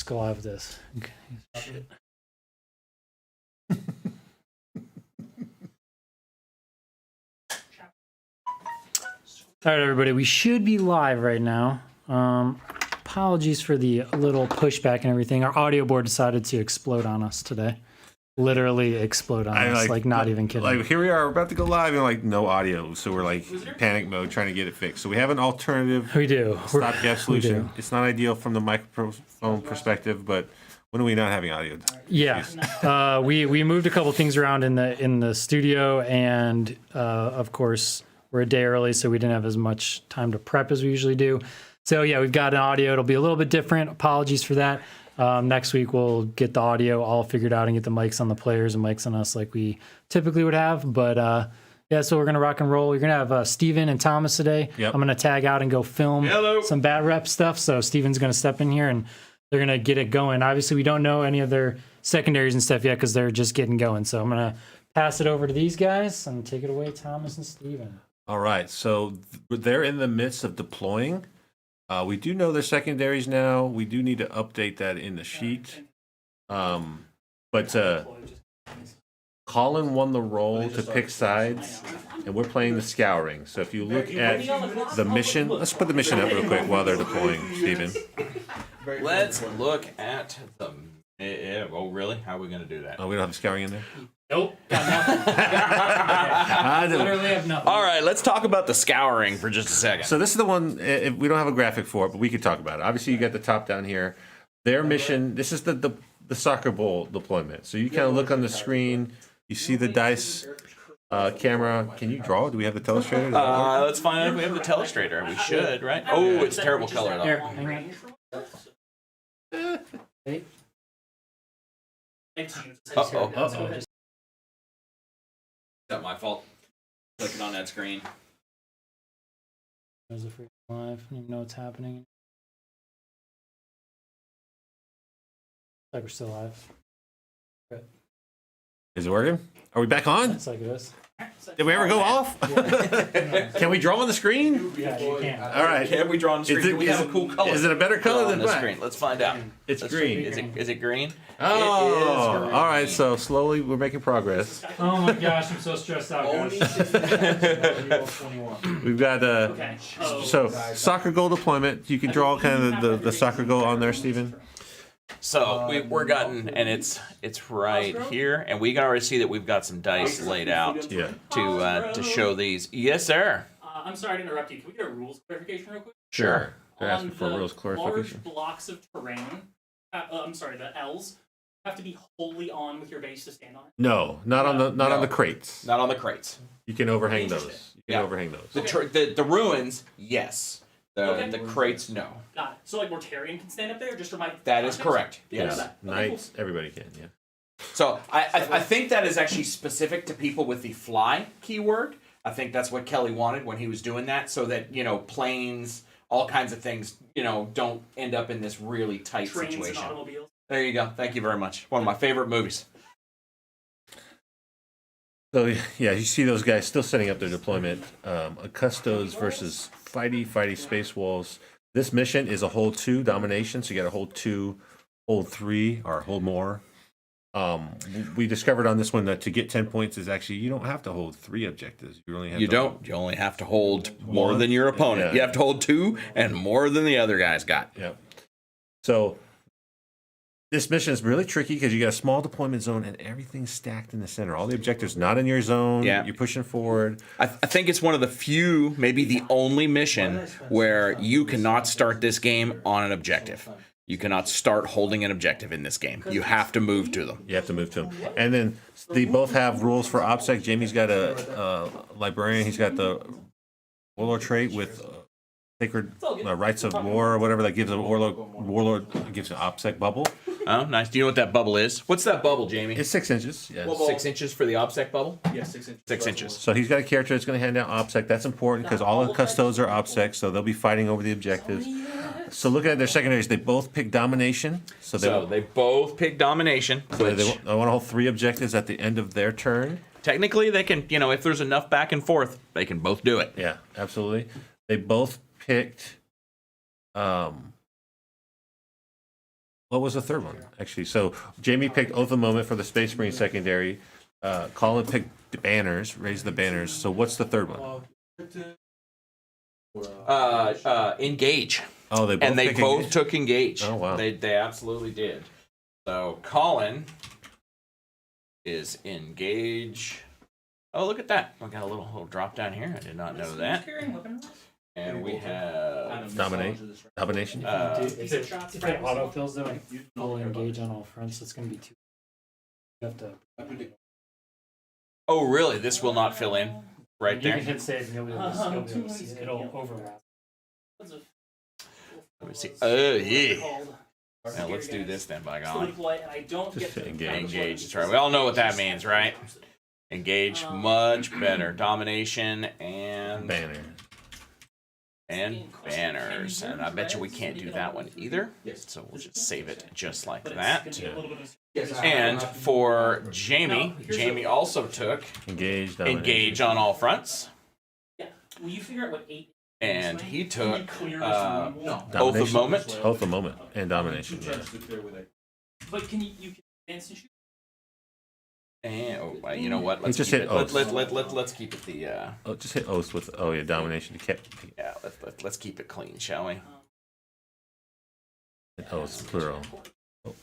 Let's go live with this. Okay. Shit. All right, everybody, we should be live right now. Apologies for the little pushback and everything. Our audio board decided to explode on us today. Literally explode on us, like not even kidding. Like here we are, we're about to go live and like no audio, so we're like panic mode trying to get it fixed. So we have an alternative. We do. Stopgap solution. It's not ideal from the microphone perspective, but when are we not having audio? Yeah, we moved a couple things around in the studio, and of course we're a day early, so we didn't have as much time to prep as we usually do. So yeah, we've got an audio. It'll be a little bit different. Apologies for that. Next week we'll get the audio all figured out and get the mics on the players and mics on us like we typically would have. But yeah, so we're gonna rock and roll. We're gonna have Steven and Thomas today. Yep. I'm gonna tag out and go film some bat rep stuff. So Steven's gonna step in here and they're gonna get it going. Obviously, we don't know any of their secondaries and stuff yet because they're just getting going. So I'm gonna pass it over to these guys and take it away, Thomas and Steven. All right, so they're in the midst of deploying. We do know their secondaries now. We do need to update that in the sheet. But Collin won the role to pick sides, and we're playing the Scouring. So if you look at the mission, let's put the mission up real quick while they're deploying, Steven. Let's look at the... oh, really? How are we going to do that? Oh, we don't have the Scouring in there? Nope, got nothing. I literally have nothing. All right, let's talk about the Scouring for just a second. So this is the one, we don't have a graphic for it, but we could talk about it. Obviously, you got the top down here. Their mission, this is the soccer ball deployment. So you kind of look on the screen, you see the dice camera. Can you draw? Do we have the telestrator? Let's find out if we have the telestrator. We should, right? Oh, it's a terrible color, though. Here, hang on. Hey. Uh-oh. Is that my fault? Clicking on that screen. There's a free live. I don't even know what's happening. Like we're still live. Good. Is it working? Are we back on? Looks like it is. Did we ever go off? Can we draw on the screen? Yeah, you can. All right. Can we draw on the screen? Do we have a cool color? Is it a better color than the black? screen? Let's find out. It's green. Is it green? Oh, it is green. All right. So slowly we're making progress. Oh my gosh, I'm so stressed out, guys. We've got so soccer goal deployment. You can draw kind of the soccer goal on there, Steven. So we're gotten, and it's right here, and we can already see that we've got some dice laid out to show these. Yes, sir. I'm sorry to interrupt you. Can we get a rules clarification real quick? Sure. They're asking On for the rules clarification. large blocks of terrain, I'm sorry, the L's have to be wholly on with your base to stand on it. No, not on the crates. Not on the crates. You can overhang those. You can Yeah. overhang those. The ruins, yes. The crates, no. Got it. So like Mortarian can stand up there just for my That is context? correct. Yeah. Yes. Okay, cool. Knights, everybody can. Yeah. So I think that is actually specific to people with the fly keyword. I think that's what Kelly wanted when he was doing that, so that planes, all kinds of things, don't end up in this really tight Trains and situation. automobiles. There you go. Thank you very much. One of my favorite movies. So yeah, you see those guys still setting up their deployment. A Custodes versus fighty space walls. This mission is a hold 2 domination, so you got to hold 2, hold 3, or hold more. We discovered on this one that to get 10 points is actually you don't have to hold 3 objectives. You only have You only have to hold more than your opponent. Yeah. You have to hold 2 and more than the other guys got. Yeah. So this mission is really tricky because you got a small deployment zone and everything's stacked in the center. All the objectives not in your zone. Yeah. You're pushing forward. I think it's one of the few, maybe the only mission where you cannot start this game on an objective. You cannot start holding an objective in this game. You have to move to them. You have to move to them. And then they both have rules for OPSEC. Jamie's got a Librarian. He's got the Warlord trait with sacred rites of war or whatever that gives a Warlord gives an OPSEC bubble. Oh, nice. Do you know what that bubble is? What's that bubble, Jamie? It's 6 inches. Yeah. 6 inches for the OPSEC bubble? Yeah, 6 inches. 6 inches. So he's got a character that's going to hand out OPSEC. That's important because all the Custodes are OPSEC, so they'll be fighting over the objectives. So looking at their secondaries, they both pick domination. So they both pick domination. they Which want to hold 3 objectives at the end of their turn. technically they can, if there's enough back and forth, they can both do it. Yeah, absolutely. They both picked What was the third one, actually? So Jamie picked Oath of the Moment for the Space Marine secondary. Collin picked the banners, raise the banners. So what's the third one? Engage. Oh, they both And they picked both Engage? took engage. Oh, wow. They absolutely did. So Collin is engage. Oh, look at that. We got a little drop down here. I did not know that. And we have Domination. If it autofills though, and full engage on all fronts, it's going to be too. You have to. Oh, really? This will not fill in right You there. can hit save and you'll be able to see it. It'll overlap. Let me see. Oh, yeah. Now let's do this then, by God. Just hit engage. Engage. That's right. We all know what that means, right? Engage, much better. Domination and Banner. banners. And I bet you we can't do that one either. So we'll just save it just like that. And for Jamie, Jamie also took Engage. Domination. engage on all fronts. Yeah. Will you figure out what 8 And he took no. Oath of Domination. Moment. Oath of Moment and Domination. Yeah. But can you can advance and shoot? And you know what? Let's just keep hit it. Oath. Let's keep it the Oh, just hit Oath with. Oh yeah, Domination. yeah. Let's keep it clean, shall we? Hit Oath plural. Oh,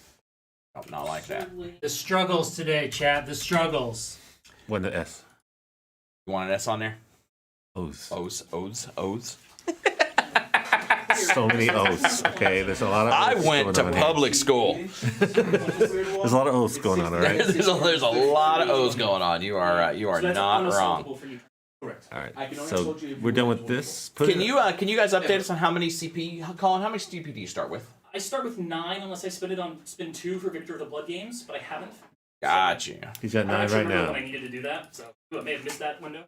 not like that. The struggles today, Chad. The struggles. When the S. You want an S on there? Oaths. Oaths. So many oaths. Okay, there's a lot of. I oaths went to going on here. public school. There's a lot of oaths going on. All right. There's a lot of O's going on. You are not wrong. All right. So we're done with this. Put Can it- you guys update us on how many CP? Colin, how many CP do you start with? I start with 9 unless I spin 2 for Victor of the Blood games, but I haven't. Gotcha. He's got I 9 actually right remember now. when I needed to do that, so I may have missed that window.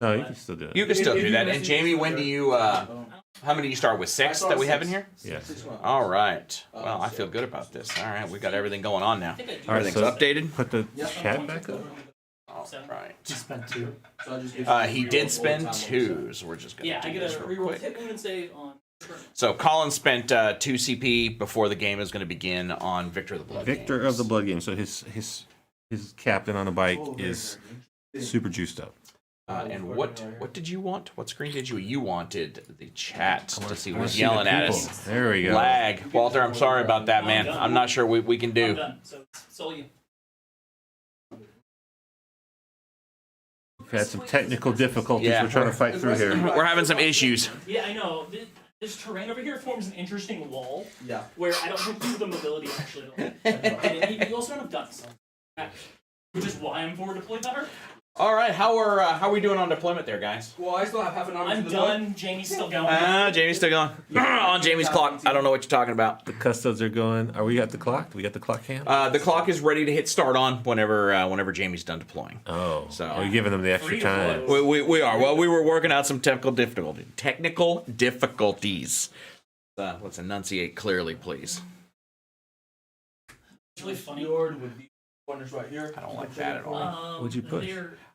No, you can still do it. You can still do that. And Jamie, when do you? How many do you start with? 6 that we have in here. Yes. All right. Well, I feel good about this. All right, we got everything going on now. All right, Everything's so updated. put the chat back up. All right. He spent 2. He did spend 2, so we're just gonna Yeah, I do get this a real reroll quick. hit wound and save on. So Colin spent 2 CP before the game is going to begin on Victor of the Blood. Victor games. of the Blood Game. So his captain on a bike is super juiced up. And what did you want? What screen did you? You wanted the chat to see I wanna who's see the yelling at people. us. There we go. Lag. Walter, I'm sorry about that, man. I'm not sure we can I'm do. done. So it's all you. We've had some technical difficulties Yeah. we're trying to fight through here. We're having some issues. Yeah, I know. This terrain over here forms an interesting wall. Yeah. Where I don't think you have the mobility actually. And you also don't have guns, which is why I'm forward deployed better. All right, how are we doing on deployment there, guys? Well, I still have half an army I'm to done. Jamie's still going. Jamie's still going. On Jamie's clock. I don't know what you're talking about. The Custodes are going. Are we at the clock? Do we got the clock cam? The clock is ready to hit start on whenever Jamie's done deploying. Oh, So- are you giving them the extra Free to time? flow. We are. Well, we were working out some technical difficulties. Let's enunciate clearly, please. It's really funny. Lord would be corners right here. I don't like that at all. What'd you push?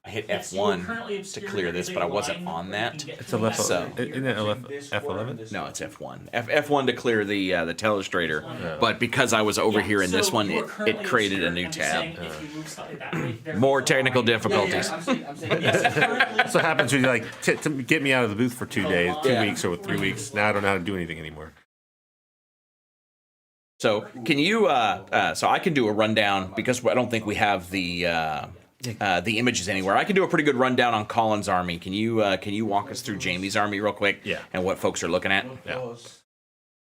I hit Yes, F1 you are currently to obscured. clear this, There's but I a wasn't line on where you that. can get It's to a left. So- Isn't it F11? No, it's F1. F1 to clear the telestrator. Yeah. But because I was over here in this So one, you are it currently created a obscured. new I'm just tab. saying, if you move slightly that way, there More is a technical line. difficulties. I'm saying Yes, currently- That's what happens when you like to get me out of the booth for 2 days, 2 Yeah. weeks, or 3 weeks. Now I don't know how to do anything anymore. So can you? So I can do a rundown because I don't think we have the images anywhere. I can do a pretty good rundown on Colin's army. Can you walk us through Jamie's army real quick? Yeah. And what folks are looking at? Yeah.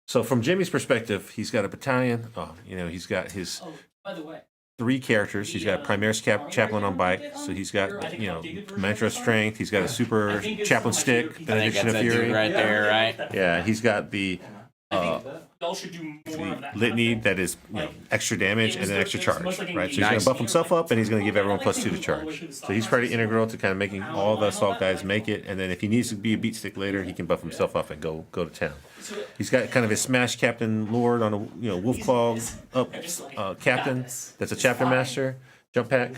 So from Jamie's perspective, he's got a battalion. He's got his Oh, by the way, 3 characters. He's got a Primaris Chaplain on bike, so he's got Mantra Strength. He's got a super Chaplain stick, I think Benediction that's of that dude Fury. right there, right? Yeah, he's got the y'all should do more of that. litany that is extra damage and an extra charge, right? So he's going Nice. to buff himself up, and he's going to give everyone +2 to charge. So he's pretty integral to kind of making all the assault guys make it. And then if he needs to be a beat stick later, he can buff himself up and go to town. He's got kind of his smash captain lord on a Wolf Claw up captain. That's a chapter master. jump pack.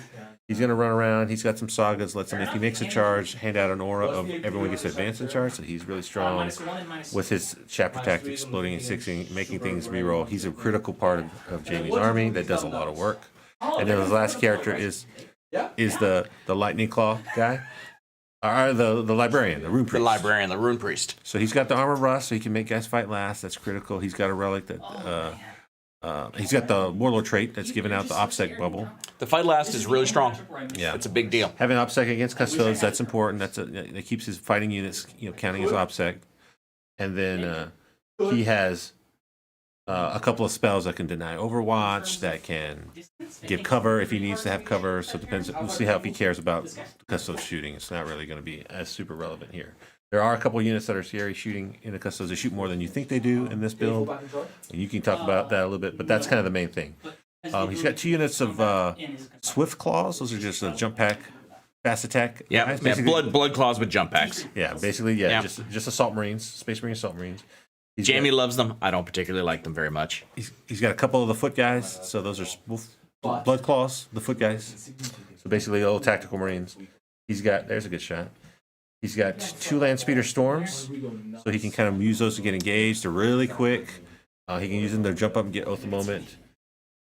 He's going to run around. He's got some sagas. Lets him, if he makes a charge, hand out an aura of everyone gets advanced in charge. So he's really strong with his chapter tactic, exploding and sixing, making things reroll. He's a critical part of Jaime's army that does a lot of work. And then his last character is the lightning claw guy, or the librarian, the rune priest. The librarian, the rune priest. So he's got the armor Russ, so he can make guys fight last. That's critical. He's got a relic that. He's got the Warlord trait that's giving out the OPSEC bubble. The fight last is really strong. Yeah, it's a big deal. Having OPSEC against Custodes, that's important. That keeps his fighting units, counting as OPSEC. And then he has a couple of spells that can deny Overwatch, that can give cover if he needs to have cover. So it depends. We'll see how if he cares about Custodes shooting. It's not really going to be as super relevant here. There are a couple units that are scary shooting in the Custodes. They shoot more than you think they do in this build. And you can talk about that a little bit, but that's kind of the main thing. He's got 2 units of Swift Claws. Those are just a jump pack, fast attack. Yeah, blood claws with jump packs. Yeah, basically, just Assault Marines, Space Marine Assault Marines. Jaime loves them. I don't particularly like them very much. He's got a couple of the foot guys. So those are Blood Claws, the foot guys. So basically, old tactical Marines. There's a good shot. He's got 2 land speeder storms, so he can kind of use those to get engaged. They're really quick. He can use them to jump up and get Oath of Moment.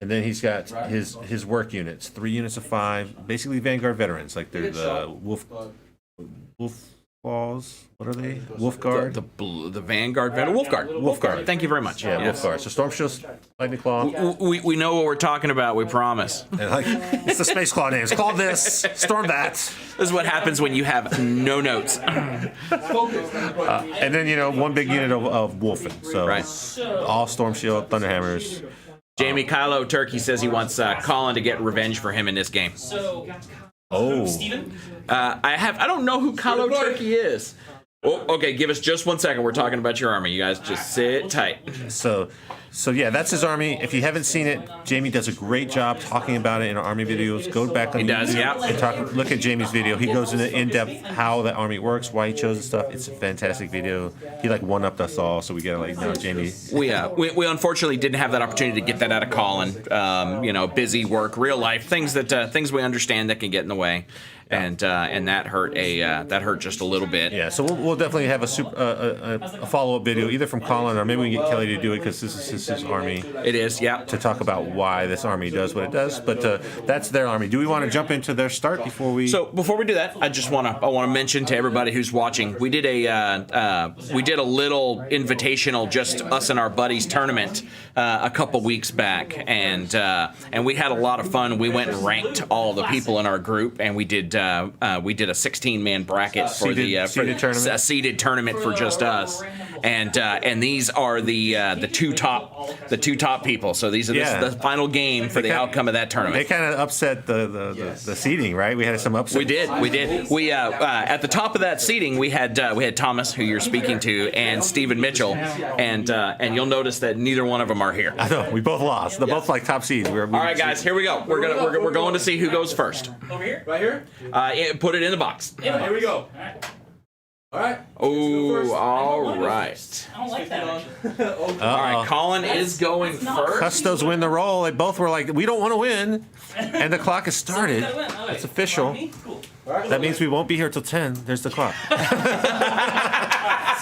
And then he's got his work units, 3 units of 5, basically Vanguard veterans, like they're the Wolf Claws. What are they? Wolf Guard. The Vanguard veteran. Wolf Guard. Thank you very much. Yeah, Wolf Guard. So Stormshield, Lightning Claw. We know what we're talking about. We promise. And it's the Space Claw names. Call this, storm that. This is what happens when you have no notes. And then, 1 big unit of Wolfen. So all Stormshield, Thunderhammers. Jaime Kylo Turkey says he wants Collin to get revenge for him in this game. Steven? I don't know who Kylo Turkey is. Oh, okay, give us just 1 second. We're talking about your army. You guys just sit tight. So yeah, that's his army. If you haven't seen it, Jaime does a great job talking about it in our army videos. Go back on and look at Jaime's video. He goes into in-depth how the army works, why he chose the stuff. It's a fantastic video. He one-upped us all, so we gotta Jaime. We unfortunately didn't have that opportunity to get that out of Collin. Busy work, real life things we understand that can get in the way. And that hurt just a little bit. Yeah, so we'll definitely have a follow-up video either from Collin or maybe we can get Kelly to do it because this is his army. It is, yeah. To talk about why this army does what it does, but that's their army. Do we want to jump into their start before we? So before we do that, I want to mention to everybody who's watching, we did a little invitational, just us and our buddies tournament a couple weeks back, and we had a lot of fun. We went and ranked all the people in our group, and we did a 16-man bracket for a seeded tournament for just us, and these are the two top people. So this is the final game for the outcome of that tournament. They kind of upset the seeding, right? We had some upset. We did. We at the top of that seeding we had Thomas, who you're speaking to, and Stephen Mitchell, and you'll notice that neither one of them are here. I know we both lost. They're both top seeds. All right, guys, here we go. We're going to see who goes first. Over here? Right here? Put it in the box. Here we go. All right. Oh, all right. I don't like that, actually. All right, Collin is going first. Custodes win the roll. They both were like, we don't want to win. And the clock has started. It's official. Cool. That means we won't be here till 10. There's the clock.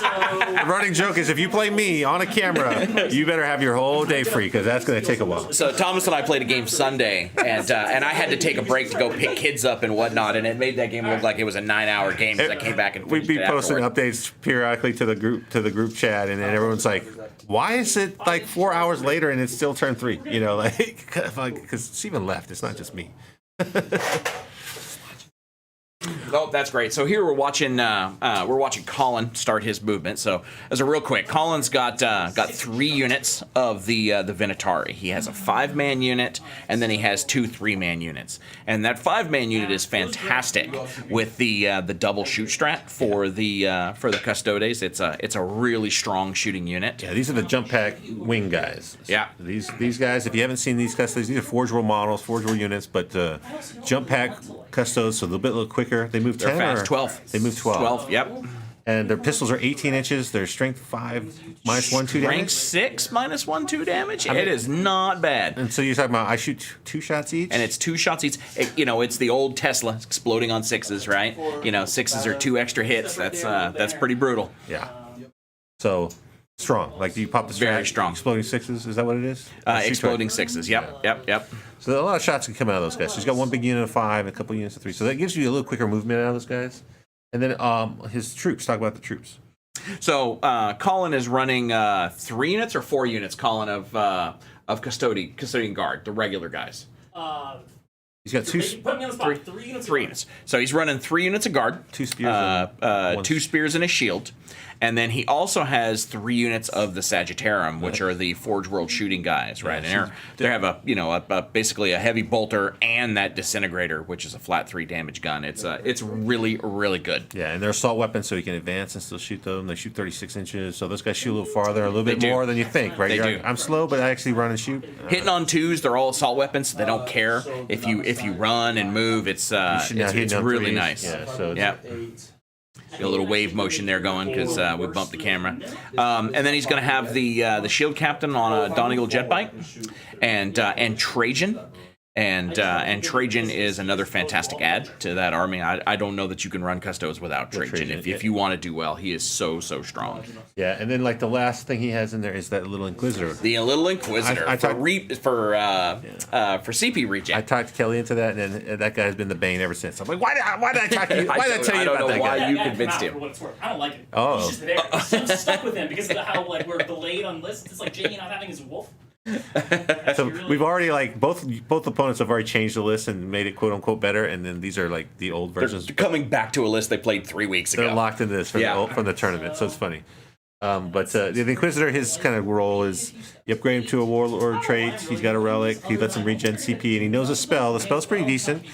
The running joke is if you play me on a camera, you better have your whole day free because that's going to take a while. So Thomas and I played a game Sunday, and I had to take a break to go pick kids up and whatnot, and it made that game look like it was a 9-hour game as I came back and we'd be posting updates periodically to the group chat, and then everyone's like, "Why is it like 4 hours later and it's still turn 3?" Because Steven left. It's not just me. Oh, that's great. So here we're watching Collin start his movement. So as a real quick, Collin's got 3 units of the Venatari. He has a 5-man unit, and then he has 2 3-man units. And that 5-man unit is fantastic with the double shoot strat for the Custodes. It's a really strong shooting unit. Yeah, these are the jump pack wing guys. Yeah, these guys. If you haven't seen these Custodes, these are Forge World models, Forge World units, but jump pack Custodes, so a little quicker. They move 10 They're fast. or 12. They move 12. 12. Yep. And their pistols are 18 inches. They're strength 5, minus 1, 2 Rank damage. 6, minus 1, 2 damage. It is not bad. And so you're talking about I shoot 2 shots each? And it's 2 shots each. It's the old Tesla exploding on 6s, right? 6s are 2 extra hits. That's pretty brutal. Yeah. So strong. Like, do you pop the Very strat, strong. Exploding 6s? Is that what it is? Exploding 6s. Yep. So a lot of shots can come out of those guys. So he's got one big unit of 5 and a couple units of 3. So that gives you a little quicker movement out of those guys. And then his troops. Talk about the troops. So Collin is running 3 units or 4 units, Collin, of custodian guard, the regular guys. He's got 2 Put me on the spot. 3 units. 3 units. So he's running 3 units of guard. 2 spears. And 2 spears and a shield. And then he also has 3 units of the Sagittarium, which are the Forge World shooting guys, right? And they have basically a heavy bolter and that disintegrator, which is a flat 3 damage gun. It's really, really good. Yeah, and they're assault weapons, so you can advance and still shoot them. They shoot 36 inches, so those guys shoot a little farther, a little bit more than you think, right? They You're do. like, I'm slow, but I actually run and shoot. Hitting on 2s, they're all assault weapons, so they don't care if you run and move. It's really nice. Yeah, so A little wave motion there going because we bumped the camera. And then he's going to have the shield captain on a Dawn Eagle jet bike, and Trajan. And Trajan is another fantastic add to that army. I don't know that you can run Custodes without Trajan. If you want to do well, he is so strong. Yeah, and then like the last thing he has in there is that little Inquisitor. The little Inquisitor for CP regen. I talked Kelly into that, and that guy's been the bane ever since. I'm like, why did I talk to you? Why did I tell you about that guy? You convinced him. For what it's worth. I don't like it. Oh. He's just there. I'm stuck with him because of how we're delayed on lists. It's like Jaime not having his wolf. So we've already both opponents have already changed the list and made it quote unquote better, and then these are like the old versions. They're coming back to a list they played 3 weeks ago. They're locked into this from the tournament, so it's funny. But the Inquisitor, his kind of role is you upgrade him to a Warlord trait. He's got a relic. He lets him regen CP, and he knows a spell. The spell's pretty decent.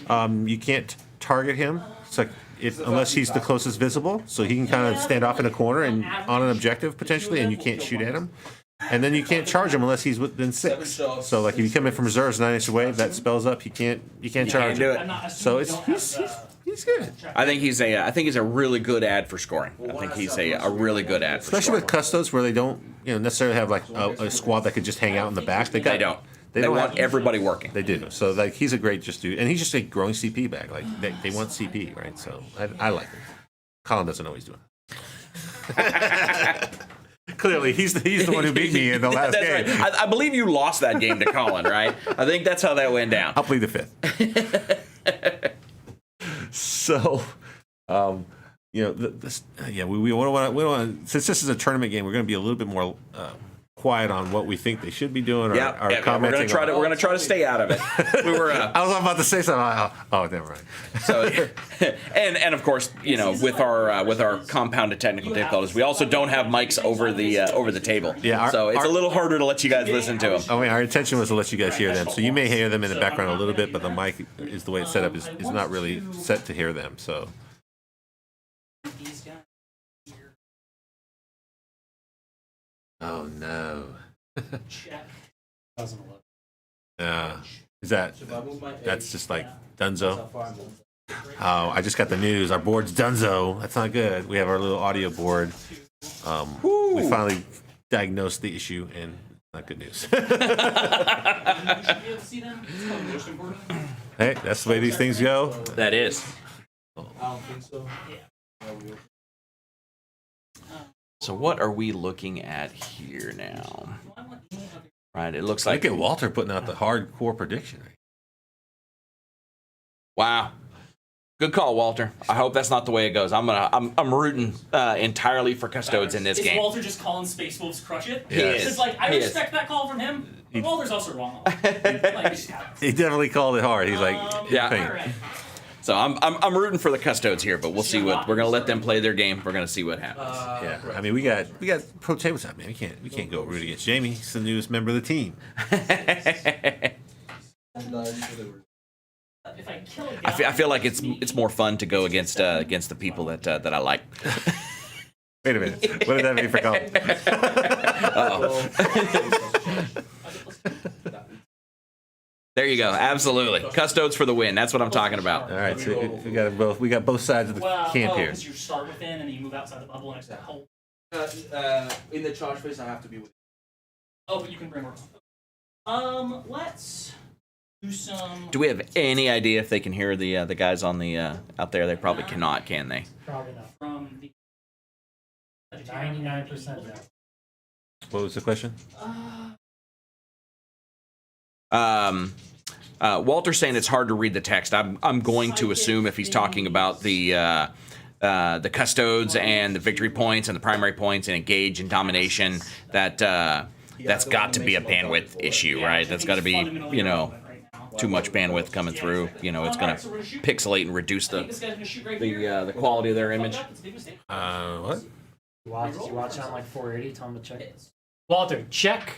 You can't target him. It's like unless he's the closest visible, so he can kind of stand off in a corner and on an objective potentially, and you can't shoot at him. And then you can't charge him unless he's within 6. So like if you come in from reserves 9 inches away, that spell's up. You can't charge do him. it. So he's good. I think he's a really good ad for scoring. I think he's a really good ad for Especially scoring. with Custodes where they don't necessarily have like a squad that could just hang out in the back. They don't. They want everybody working. They do. So like he's a great just dude, and he's just like growing CP back. Like they want CP, right? So I like him. Collin doesn't know what he's doing. Clearly, he's the one who beat me in the last game. Right. I believe you lost that game to Collin, right? I think that's how that went down. I'll plead the 5th. So, we want to. Since this is a tournament game, we're going to be a little bit more quiet on what we think they should be doing. Or commenting. We're going to try to stay out of it. We were. I was about to say something. Oh, never mind. So, and of course, with our compounded technical difficulties, we also don't have mics over the table. Yeah. So it's a little harder to let you guys listen to them. I mean, our intention was to let you guys hear them, so you may hear them in the background a little bit, but the mic is the way it's set up is not really set to hear them. So. Oh no. Yeah. That's just like Dunzo. Oh, I just got the news. Our board's Dunzo. That's not good. We have our little audio board. We finally diagnosed the issue, and not good news. Hey, that's the way these things go. That is. I don't think so. So what are we looking at here now? Right, it looks like Look at Walter putting out the hardcore prediction. Wow. Good call, Walter. I hope that's not the way it goes. I'm rooting entirely for Custodes in this Is game. Walter just calling Space Wolves crush it? He is. It's like I He respect that call from him. But Walter's also wrong. He definitely called it hard. He's like, Yeah. "Hey." All right. So I'm rooting for the Custodes here, but we'll see what we're gonna let them play their game. We're gonna see what happens. Yeah, I mean we got pro tabletop, man. We can't go root against Jaime. He's the newest member of the team. If I kill a I feel like it's more fun to go against the people that I like. Wait a minute. What did that mean for Collin? There you go. Absolutely. Custodes for the win. That's what I'm talking about. All right, so we got both sides of the camp here. Because you start within and then you move outside the bubble and it's that whole. In the charge phase, I have to be with. Oh, but you can bring more. Let's do some. Do we have any idea if they can hear the guys on the out there? They probably cannot, can they? Probably not. From the 99%. What was the question? Walter's saying it's hard to read the text. I'm going to assume if he's talking about the custodes and the victory points and the primary points and engage and domination, that that's got to be a bandwidth issue, right? That's got to be, you know, too much bandwidth coming through. You know, it's going to pixelate and reduce the quality of their image. What? You watching on like 480, tell him to check it. Walter, check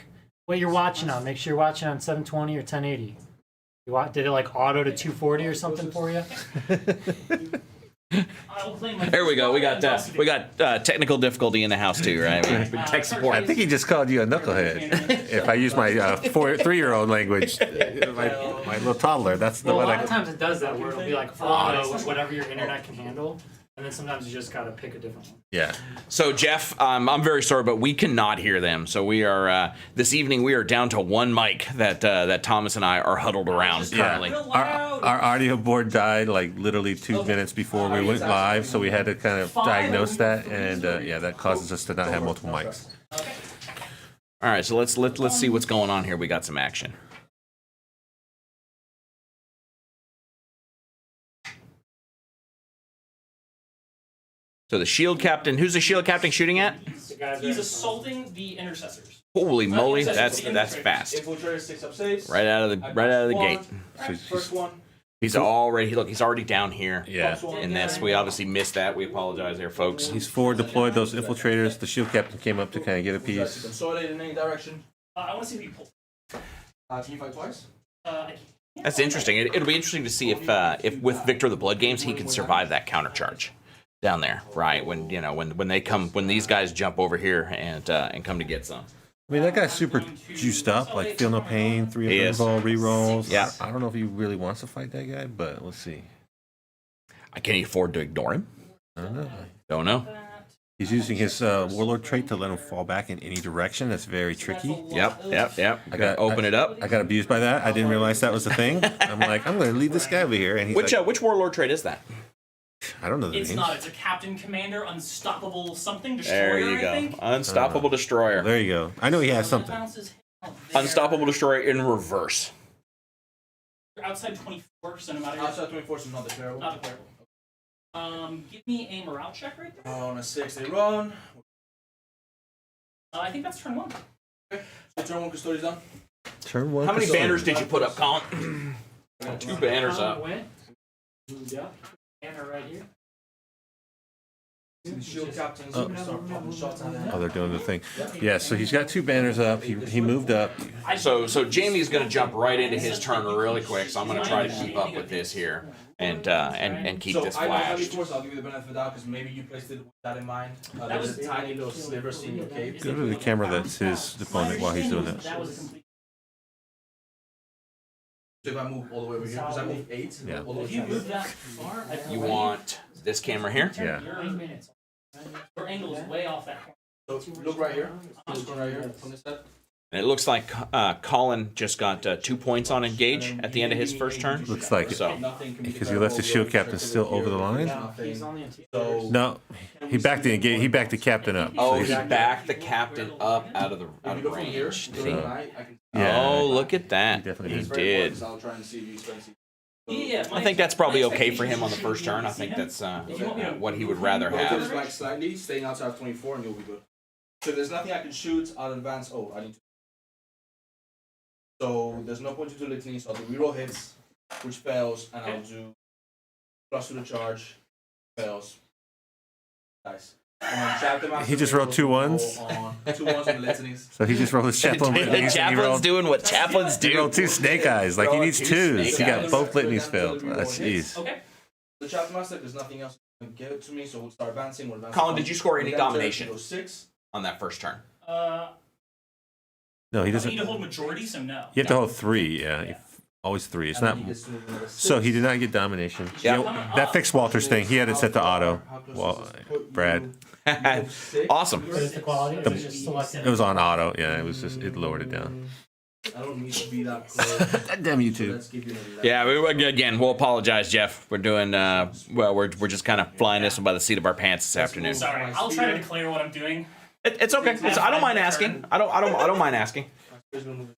what you're watching on. Make sure you're watching on 720 or 1080. Did it like auto to 240 or something for you? There we go. We got technical difficulty in the house too, right? Tech support. I think he just called you a knucklehead. If I use my 3-year-old language, my little toddler, that's the Well, a one lot of times it does that where it'll be like auto, whatever your internet can handle. And then sometimes you just gotta pick a different one. Yeah. So Jeff, I'm very sorry, but we cannot hear them. So we are this evening we are down to one mic that Thomas and I are huddled around currently. Our audio board died like literally 2 minutes before we went live, so we had to kind of diagnose that, and that causes us to not have multiple mics. All right, so let's see what's going on here. We got some action. So the shield captain, who's the shield captain shooting at? He's assaulting the intercessors. Holy moly, that's fast. Infiltrator 6 up saves. Right out of the gate. First one. He's already down here. Yeah. In this, we obviously missed that. We apologize there, folks. He's forward deployed those infiltrators. The shield captain came up to kind of get a piece. Consolidate in any direction. I want to see if you pull. Can you fight twice? That's interesting. It'll be interesting to see if with Victor of the Blood games he can survive that counter charge down there, right? When when these guys jump over here and come to get some. I mean, that guy's super juiced up, like feel no pain, 3 of invul, rerolls. Yeah. I don't know if he really wants to fight that guy, but let's see. Can he afford to ignore him? I don't know. Don't know. He's using his Warlord trait to let him fall back in any direction. That's very tricky. Yep. I got open it up. I got abused by that. I didn't realize that was a thing. I'm like, I'm going to leave this guy over here. And he's Which Warlord trait is that? I don't know the It's names. not. It's a Captain Commander, Unstoppable something, Destroyer, There you I go. think. Unstoppable Destroyer. There you go. I know he has something. Unstoppable Destroyer in reverse. You're outside 24, so no matter Outside 24 is not declarable. not declarable. Give me a morale check right there. On a 6, they run. I think that's turn 1. So turn 1 Custodes done. Turn 1. How many banners did you put up, Colin? 2 banners up. Moved up. Banner right here. See the shield captains start popping shots out of the head. Oh, they're doing the thing. Yeah, so he's got 2 banners up. He moved up. So Jamie's going to jump right into his turn really quick. So I'm going to try to keep up with this here and keep So this I don't have any flashed. force. I'll give you the benefit of the doubt because maybe you placed it with that in mind. There's a tiny little sliver seeing your cape. Go to the camera that's his opponent while he's doing that. That was a complete. So if I move all the way over here, because I moved 8. Yeah. All the way If you to move that far, I You want this camera here? Yeah. Your 8 minutes. Your angle is way off that corner. So look right here. This one right here from this side. And it looks like Collin just got 2 points on engage at the end of his first turn. Looks like it. So Nothing can be Because he left the shield captain still over the line? He's on the interior. So No, he backed the captain up. oh, So he he's- backed the captain up out of if you go from here, range. to the right, I can. Yeah. Oh, look at that. He definitely He did. did. I'll try and see if you spend. Yeah, I think that's probably okay for him on the first turn. I think that's what he would rather Rotate his have. flank slightly, staying outside of 24, and you'll be good. So there's nothing I can shoot out of advance. Oh, I need to. So there's no point to do litany, so I'll do reroll hits, which fails, and I'll do plus to the charge, fails. Nice. And then Chaplain Master He just rolled 2 ones? on 2 ones on the litanies. So he just rolled his chaplain. The chaplain's doing what chaplains He do. rolled 2 snake eyes. Like he needs 2s. He got eyes. both litanies So failed. then That's reroll hits. jeez. Okay. The Chaplain Master, there's nothing else you can give it to me, so we'll start advancing. We'll advance Colin, did you score any Redemptor domination goes 6. on that first turn? No, he I doesn't. need to hold majority, so no. You have to hold 3. Yeah. Always 3. It's And then not. he gets to move another 6. So he did not get domination. Yeah. You know, that fixed Walter's thing. He had it set to auto. Well, Brad. Awesome. What is the quality? Or is it just selected? It was on auto. Yeah, it was just it lowered it down. I don't need to be that close. Damn you So two. let's give you an 11. Yeah, again, we'll apologize, Jeff. We're doing well. We're just kind of flying this one by the seat of our pants this afternoon. Sorry, I'll try to declare what I'm doing. It's okay. I don't mind asking. I don't mind asking. He's gonna move it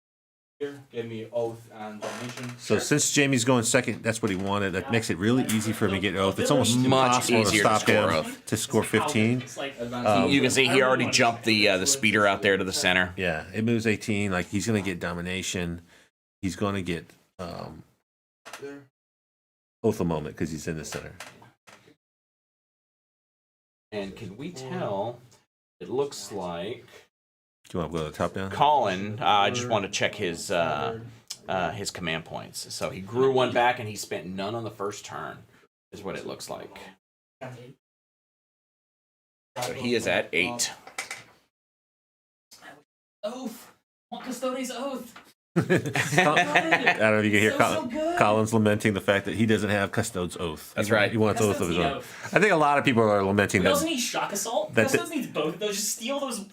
here. Give me oath and domination. So since Jamie's going second, that's what he wanted. That makes it really easy for him to get oath. It's almost Much impossible to easier to stop score him oath. to score 15. It's like Advanced. You can see he already jumped the speeder out there to the center. Yeah, it moves 18. Like he's gonna get domination. He's gonna get there. oath a moment because he's in the center. And can we tell? It looks like Do you want to go to the top down? Collin. I just want to check his command points. So he grew one back and he spent none on the first turn. Is what it looks like. So he is at 8. oath. Want Custodes oath. I don't know if you can hear So good. Colin's lamenting the fact that he doesn't have Custodes oath. That's right. He wants oath of Custodes his need own. oath. I think a lot of people are lamenting We also that need shock assault. That- Custodes needs both of those. Just steal those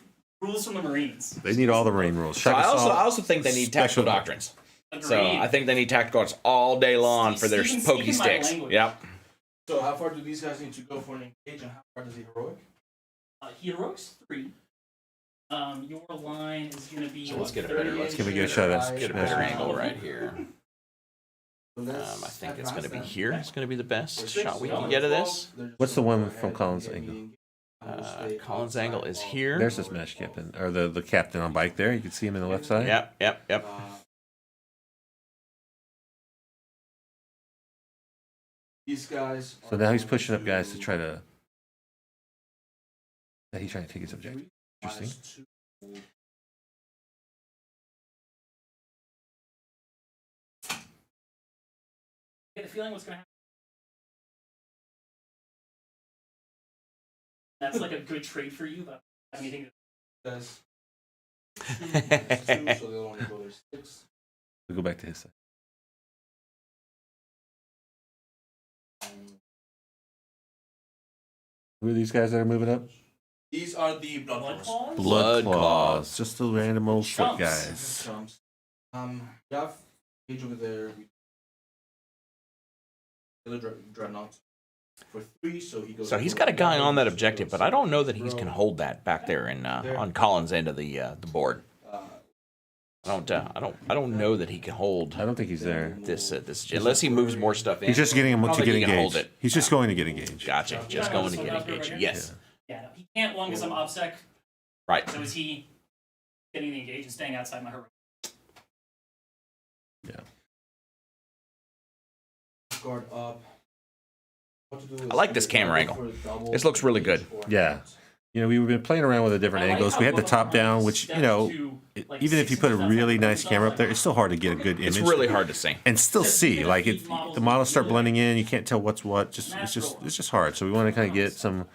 rules from the Marines. they need all the Marine rules. So Shock I assault, also think they need tactical special- doctrines. Agreed. So I think they need tactical doctrines all day long for their Stephen, pokey speaking my sticks. language. Yep. So how far do these guys need to go for an engage, and how far does he heroic? Heroics 3. Your line is going to be. So let's what, get a better. 30? Let's Can we get a shot at get a Smash? better angle right here. So let's I think it's advance going to be them. here. It's going to be the best For 6, shot we so can get of this. they're just What's the gonna one go from ahead Colin's and get angle? me engaged. And we'll stay Colin's outside angle is of- here. There's the Smash captain, or the captain on bike there. You can see him in the left side. Yep. These guys. So are now he's going pushing up guys to try to. He's trying to take his objective. Interesting. -2. Get the feeling what's going to happen. That's like a good trade for you, but I mean, I think Guys. 2, so they'll only go there 6. We'll go back to his side. Who are these guys that are moving up? These are the blood Blood claws. Claws? Blood Claws. Just the random old foot Chumps. guys. Chumps. We have page over there. Dreadnought for 3, so he goes. So he's got a guy on that objective, but I don't know that he can hold that back there in on Colin's end of the board. I don't know that he can hold I don't think he's there. this unless he moves more stuff in. He's just getting him I don't to think get he can hold engaged. it. He's just going to get engaged. Gotcha. Just going to get engaged. Yes. yeah, no, he can't one because I'm OBSEC. Right. So is he getting the engage and staying outside my heroic? Yeah. Guard up. What to do is I like this either camera double angle. for double This looks really good. or Yeah. not. You know, we've been playing around with the different I like angles. how We had the both top down, lines which, step you know, to, like, even if you 6 put a inches really outside nice the camera up there, outside. it's still hard to get a good image. It's really hard to see. And still see, like Keep it, models the models start really blending in. You can't tell what's what. It's just hard. So we want to kind of get some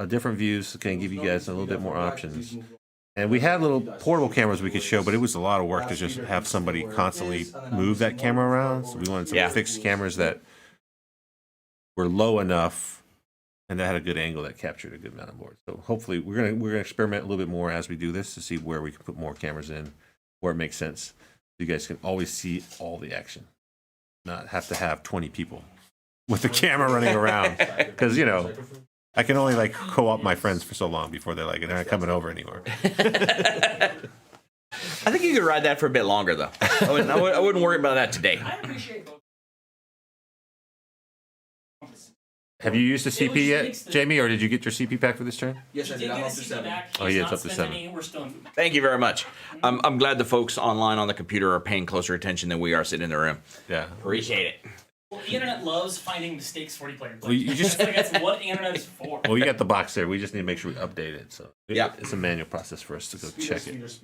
different views to kind of give you guys a little bit more options. And we had little portable cameras we could show, but it was a lot of work to just have somebody constantly move that camera around. So we wanted some Yeah. fixed cameras that were low enough and that had a good angle that captured a good amount of board. So hopefully we're gonna experiment a little bit more as we do this to see where we can put more cameras in, where it makes sense. You guys can always see all the action, not have to have 20 people with the camera running around. Because you know, I can only like co-op my friends for so long before they're not coming over anymore. I think you could ride that for a bit longer, though. I wouldn't worry about that today. I appreciate both. Have you used the It was CP yet, mixed. Jamie, or did you get your CP pack for this turn? Yes, I He did. did I'm get up a to CP 7. back. Oh, He's yeah, it's not up to spent 7. any. We're still in movement. Thank you very much. I'm glad the folks online on the computer are paying closer attention than we are sitting in the room. Yeah. Appreciate it. Well, the internet loves finding mistakes 40 players. Well, you just That's what the internet is for. well, you got the box there. We just need to make sure we update it. So Yeah. it's a manual process for us to go check it.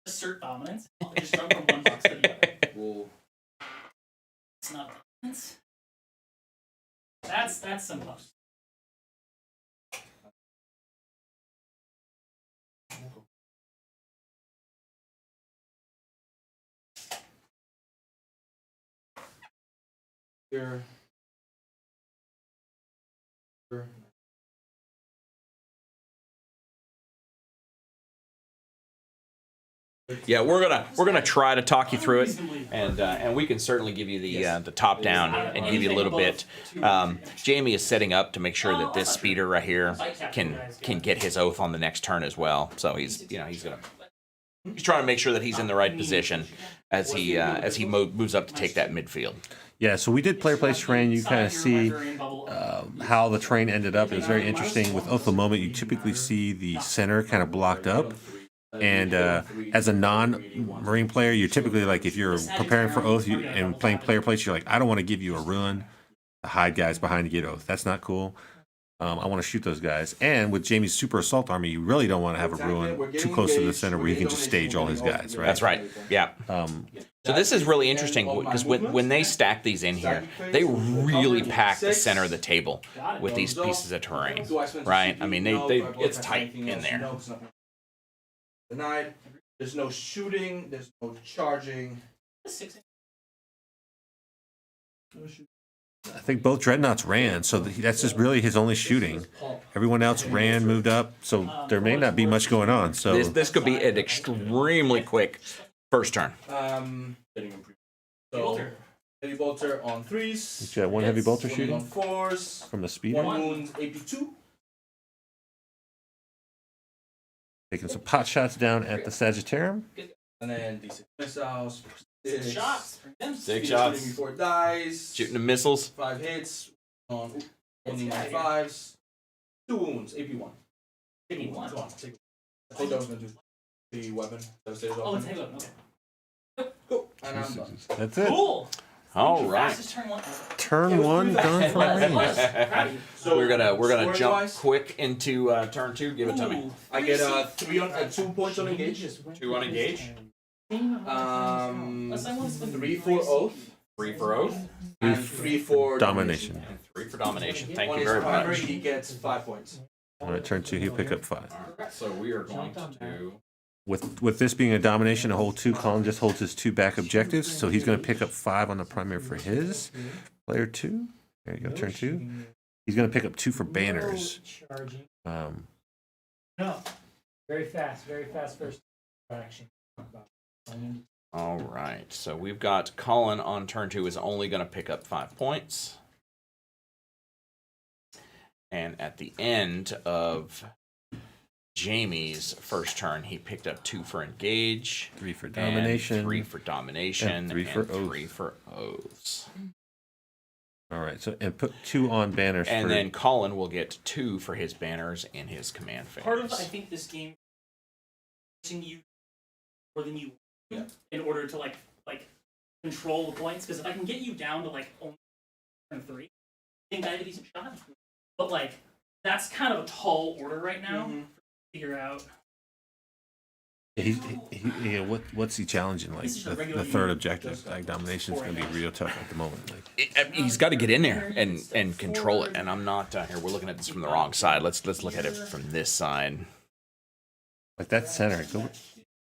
Assert dominance. I'll just jump from one box to the other. We'll It's not dominance. That's simple. Here. Yeah, we're gonna try to talk you through it, and we can certainly give you the top down and give you a little bit. Jaime is setting up to make sure that this speeder right here can get his oath on the next turn as well. So he's trying to make sure that he's in the right position as he moves up to take that midfield. Yeah, so we did player place terrain. You kind of see how the terrain ended up. It was very interesting. With Oath of the Moment, you typically see the center kind of blocked up. And as a non-Marine player, you're typically like, if you're preparing for Oath and playing player place, you're like, I don't want to give you a ruin to hide guys behind to get Oath. That's not cool. I want to shoot those guys. And with Jaime's super assault army, you really don't want to have a ruin too close to the center where you can just stage all his guys, right? That's right. Yeah. So this is really interesting because when they stack these in here, they really pack the center of the table with these pieces of terrain, right? I mean, it's tight in there. Denied. There's no shooting. There's no charging. I think both Dreadnoughts ran, so that's just really his only shooting. Everyone else ran, moved up, so there may not be much going on. So this could be an extremely quick first turn. So heavy bolter on 3s. He's got one heavy bolter On shooting 4s. from the speeder. 1 wound AP2. Taking some pot shots down at the Sagittarium. And then D6 missiles. 6 shots. 6 shots. Before it dies. Shooting the missiles. 5 hits. On only 5s. 2 wounds. AP1. Give me one. I thought that was going to do the weapon. Oh, it's heavy weapon. Okay. Cool. And I'm done. That's it. Cool. All right. Fastest turn one. Turn one done for me. So we're gonna jump Scoring-wise, quick into turn 2. Give it to me. I get 2 points on engage. 2 on engage. 3 for oath. 3 for oath. And 3 for Domination. And 3 for domination. Thank On you his very primary, much. he gets 5 points. All right, turn 2, he'll pick up 5. So we are going to do. With this being a domination, a hold 2, Collin just holds his 2 back objectives, so he's going to pick up 5 on the primary for his. Player 2, there you go, turn 2. He's going to pick up 2 for banners. No, very fast first action. All right. So we've got Collin on turn 2 is only going to pick up 5 points. And at the end of Jaime's first turn, he picked up 2 for engage, 3 for domination. 3 for domination, and 3 for oath. 3 for oaths. All right, so and put 2 on banners. And for, then Collin will get 2 for his banners in his command phase. Part of, I think, this game forcing you more than you want in order to like control the points. Because if I can get you down to like only turn 3, I think I have a decent shot. But like that's kind of a tall order right now. Figure out. What's he challenging? Like the third objective, like domination is going to be real tough at the moment. Like He's got to get in there and control it. And I'm not here. We're looking at this from the wrong side. Let's look at it from this side. like that center, go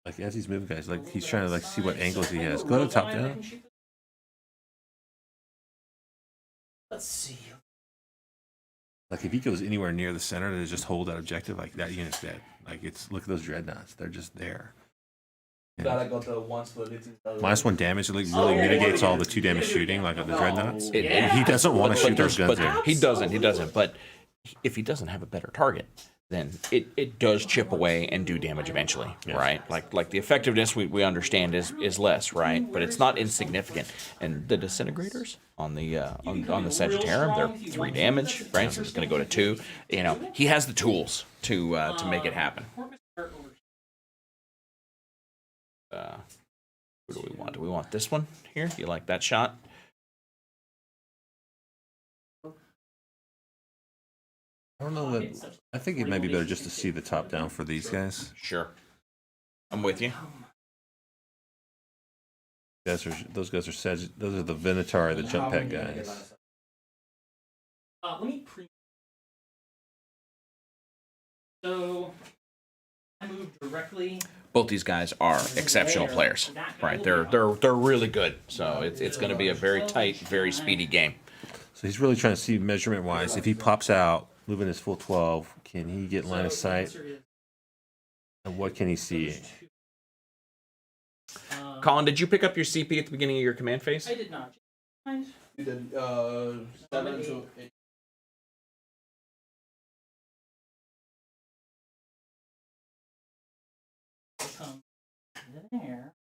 like as he's moving, guys. Like he's trying to like see what angles he has. Go to the top down. Let's see. Like if he goes anywhere near the center to just hold that objective, like that unit's dead. Like it's look at those dreadnoughts; they're just there. Glad I got the 1 split. -1 damage, it like really mitigates all the 2 damage shooting, like on the dreadnoughts. And he doesn't want to shoot those guns there. He doesn't. But if he doesn't have a better target, then it does chip away and do damage eventually, right? Like the effectiveness we understand is less, right? But it's not insignificant. And the disintegrators on the Sagittarium, they're 3 damage, right? So it's going to go to 2. You know, he has the tools to make it happen. Who do we want? Do we want this one here? Do you like that shot? I don't know that. I think it might be better just to see the top down for these guys. Sure. I'm with you. Those guys are those are the Venatari, the jump pad guys. Let me So I move directly. Both these guys are exceptional players, right? They're really good. So it's going to be a very tight, very speedy game. So he's really trying to see measurement wise. If he pops out, moving his full 12, can he get line of sight? And what can he see? Collin, did you pick up your CP at the beginning of your command phase? I did not. You did 7 to 8. Come there.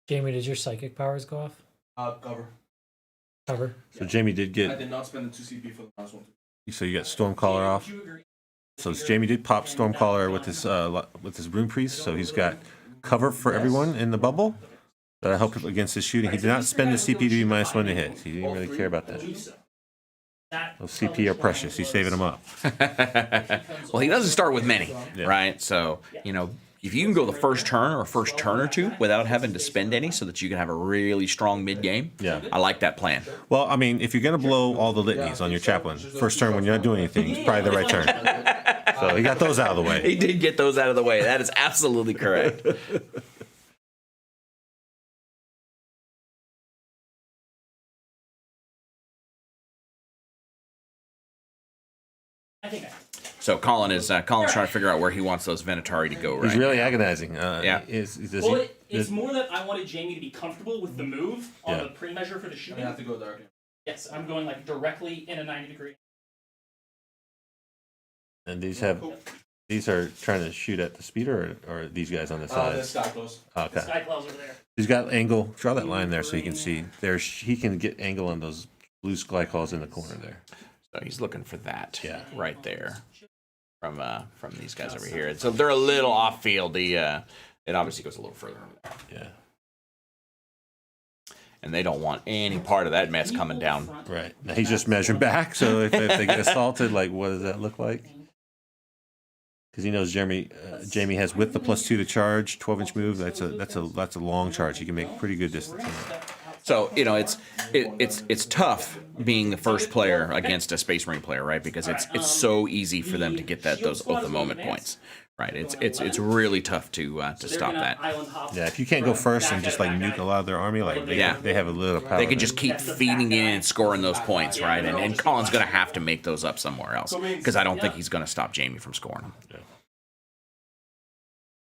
Jamie, did your psychic powers go off? Cover. Cover. So Jamie did I get. did not spend the 2 CP for the last one. So you got Stormcaller off. Would you agree? So Jamie did pop Stormcaller with his Rune Priest. So he's got cover for everyone in the bubble. But I hope against his shooting, he did not spend the CP to be -1 to hit. He didn't really care about that. Those CP are precious. He's saving them up. Well, he doesn't start with many, Yeah. right? So, you know, if you can go the first turn or first turn or two without having to spend any so that you can have a really strong mid game, Yeah. I like that plan. Well, I mean, if you're going to blow all the litanies on your chaplain, first turn when you're not doing anything, it's probably the right turn. So he got those out of the way. He did get those out of the way. That is absolutely correct. I think So Colin's trying to figure out where he wants those Venatari to go, right? He's really agonizing. Yeah. Well, it's more that I wanted Jamie to be comfortable with the move on Yeah. the pre-measure for the I shooting. have to go dark. Yes, I'm going like directly in a 90-degree. And these are trying to shoot at the speeder, or these guys on the The sides. sky close. Okay. Sky clouds over there. He's got angle. Draw that line there so you can see. He can get angle on those blue sky calls in the corner there. So he's looking for that right there from these guys over here. So they're a little off field. It obviously goes a little further over there. Yeah. And they don't want any part of that mess coming down. Right. Now he's just measuring back. So if they get assaulted, like what does that look like? Because he knows Jamie has with the +2 to charge, 12-inch move. That's a long charge. He can make pretty good distance. So you know it's tough being the first player against a Space Marine player, right? Because it's so easy for them to get those at the moment points, right? It's really tough to stop that. Yeah, if you can't go first and just like nuke a lot of their army, like they have a little power. They can just keep feeding in and scoring those points, right? And Colin's going to have to make those up somewhere else because I don't think he's going to stop Jamie from scoring them. Yeah.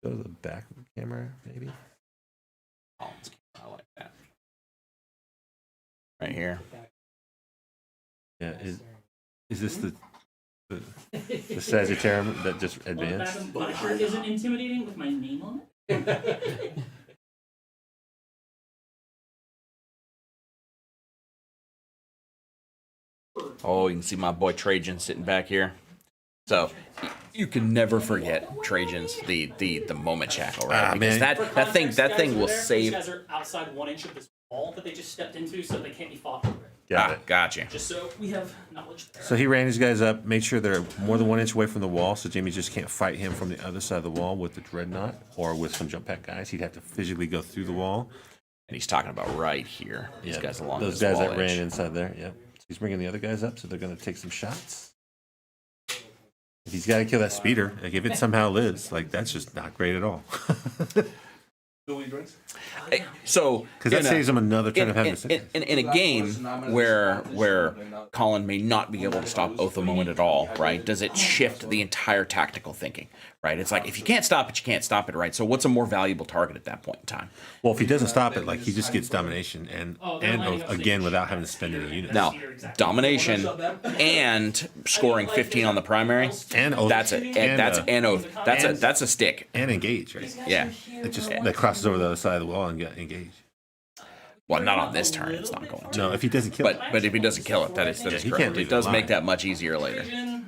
Go to the back of the camera, maybe. Colin's camera, I like that. Right here. Yeah, is this the Sagittarium that just advanced? My shirt isn't intimidating with my name on it. Oh, you can see my boy Trajan sitting back here. So you can never forget Trajan's the moment shackle, right? Because man. that thing will save. These guys are outside 1 inch of this wall that they just stepped into, so they can't be fought over it. Got it. Gotcha. Just so we have knowledge there. So he ran his guys up, made sure they're more than 1 inch away from the wall, so Jamie just can't fight him from the other side of the wall with the Dreadnought or with some jump pack guys. He'd have to physically go through the wall. And he's talking about right here. These guys along those this guys wall that edge. ran inside there. Yep. So he's bringing the other guys up, so they're going to take some shots. If he's got to kill that speeder, like if it somehow lives, like that's just not great at all. So Because that saves him another turn of having to in a game where Collin may not be able to stop Oath of Moment at all, right? Does it shift the entire tactical thinking, right? It's like if you can't stop it, you can't stop it, right? So what's a more valuable target at that point in time? Well, if he doesn't stop it, like he just gets domination and Oath again without having to spend any units. Now, domination and scoring 15 on the primary, And Oath. that's it. And, And Oath. That's a stick. and engage, right? Yeah. It just that crosses over the other side of the wall and get engaged. Well, not on this turn. It's not going to. No, if he doesn't kill it, But if he doesn't kill it, that is he correct. can't leave It does it make alive. that much easier later. can't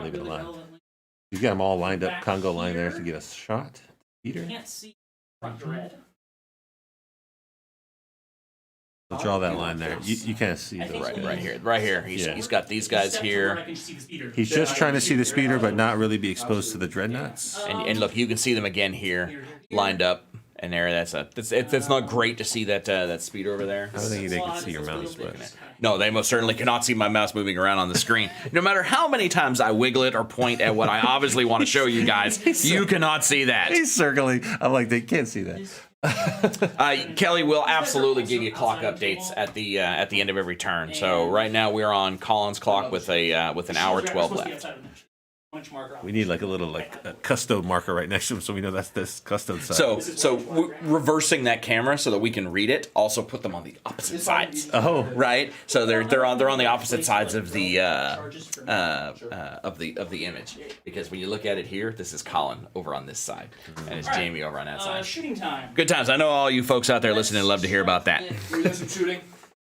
leave it alone. He's got them all lined up, Congo line there to get a shot. Peter, Can't see front dread. so draw that line there. You can't see the Right here. He's got these guys here. He's just trying to see the speeder, but not really be exposed to the dreadnoughts. And look, you can see them again here, lined up And there, it's not great to see that speed over there. I don't think they can see your mouse, but No, they most certainly cannot see my mouse moving around on the screen. No matter how many times I wiggle it or point at what I obviously want to show you guys, you cannot see that. he's circling. I'm like, they can't see that. Kelly will absolutely give you clock updates at the end of every turn. So right now we're on Collin's clock with an hour 12 left. We need like a little a custode marker right next to him, so we know that's this custode side. So reversing that camera so that we can read it. Also put them on the opposite sides. Oh, Right. So they're on the opposite sides of the image, because when you look at it here, this is Collin over on this side, and it's Jaime over on that side. Shooting time. Good times. I know all you folks out there listening love to hear about that. We did some shooting.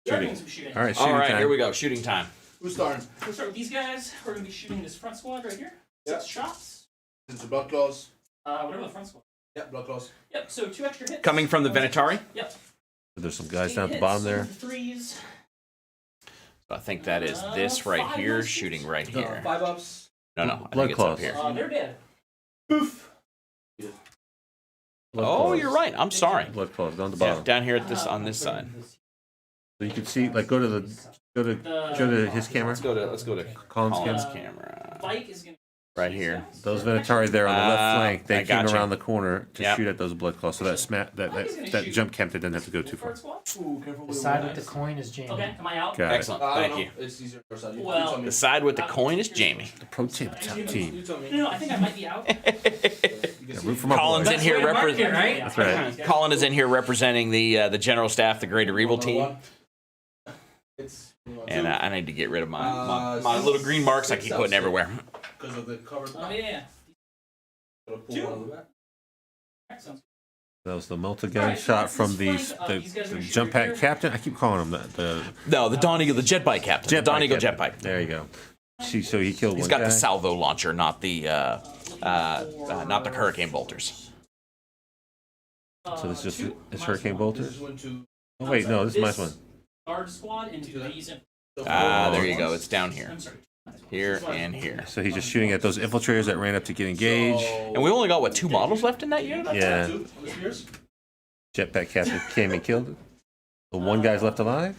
Shooting. Some shooting. all right, shooting All right, time. here we go. Shooting time. Who's starting? We'll start with these guys. We're going to be shooting this front squad right here. Yeah. 6 shots. Into blood claws. Whatever the front squad. Yeah, blood claws. Yep, so 2 extra hits. Coming from the Venatari. Yep. There's some guys 8 down at the hits, bottom there. 3s. So I think that is this right 5 here, misses. shooting right No, here. 5 ups. No, I Blood think it's up claws. here. They're dead. Poof. Blood Oh, claws. you're right. I'm sorry. Blood claws down the Yeah, bottom. down here at this on this side. So you can see, like, go to his camera. Let's go to Collin's Collin's camera. camera. Bike is going to Right here. Those Venatari there on the left flank, I they came gotcha. around the corner to Yep. shoot at those blood claws. So that jump captain didn't have to go too far. Ooh, careful The with side the with the coin is Jaime. Okay, am I out? Got it. Excellent. I Thank don't you. know. It's easier for side. Well, tell me. The side with the coin is Jaime. Pro tabletop team. You tell me. No, I think I might be out. Root for my Collin's boy. in here representing. right? That's right. Colin is in here representing the general staff, the Greater Evil team. It's And I need to get rid of my little green marks I keep putting everywhere. because of the cover. Oh, yeah. Gotta pull one of the back. Sounds That was the multi-gun shot from the jump pack captain. I keep calling him the No, the Dawn Eagle, the jet bike captain. jet the Dawn bike Eagle jet captain. bike. There you go. So he killed He's one got guy. the salvo launcher, not the hurricane bolters. So this is just hurricane bolters. This one to. Oh wait, no, this is my one. Guard squad into these. There you go. It's down here. I'm sorry. Here and here. So he's just shooting at those infiltrators that ran up to get engaged. And we only got, what, 2 models left in that unit? Yeah. Two on the spears. Jetpack captain came and killed it. The one guy's left alive.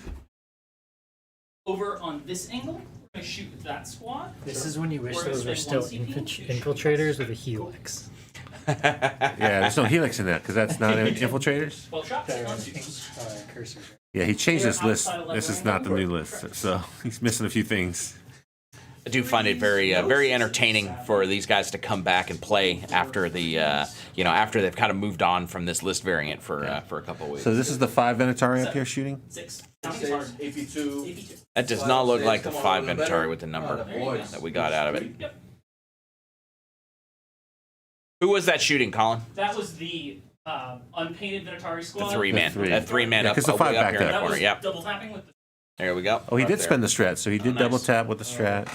Over on this angle, we're going to shoot that squad. This is when you wish We're those gonna were spend still 1 CP. infiltrators with a helix. Yeah, there's no helix in that because that's not infiltrators. 12 shots. There, I On think, 2s. cursor. Yeah, he changed this list. This is not the new list, so he's missing a few things. I do find it very very entertaining for these guys to come back and play after the after they've kind of moved on from this list variant for a couple of weeks. So this is the 5 Venatari up here shooting. 6. Bounty's hard. AP2. AP2. That does not look like the 5 Venatari with the number that we got out of it. Yep. Who was that shooting, Collin? That was the unpainted Venatari The squad. 3-man. three. That 3-man Yeah, up, 'cause the way 5 up back here in there. the That corner. was Yep. double tapping with the. There we go. Oh, he Up did there. spend the strat, so he did nice. double tap with the strat.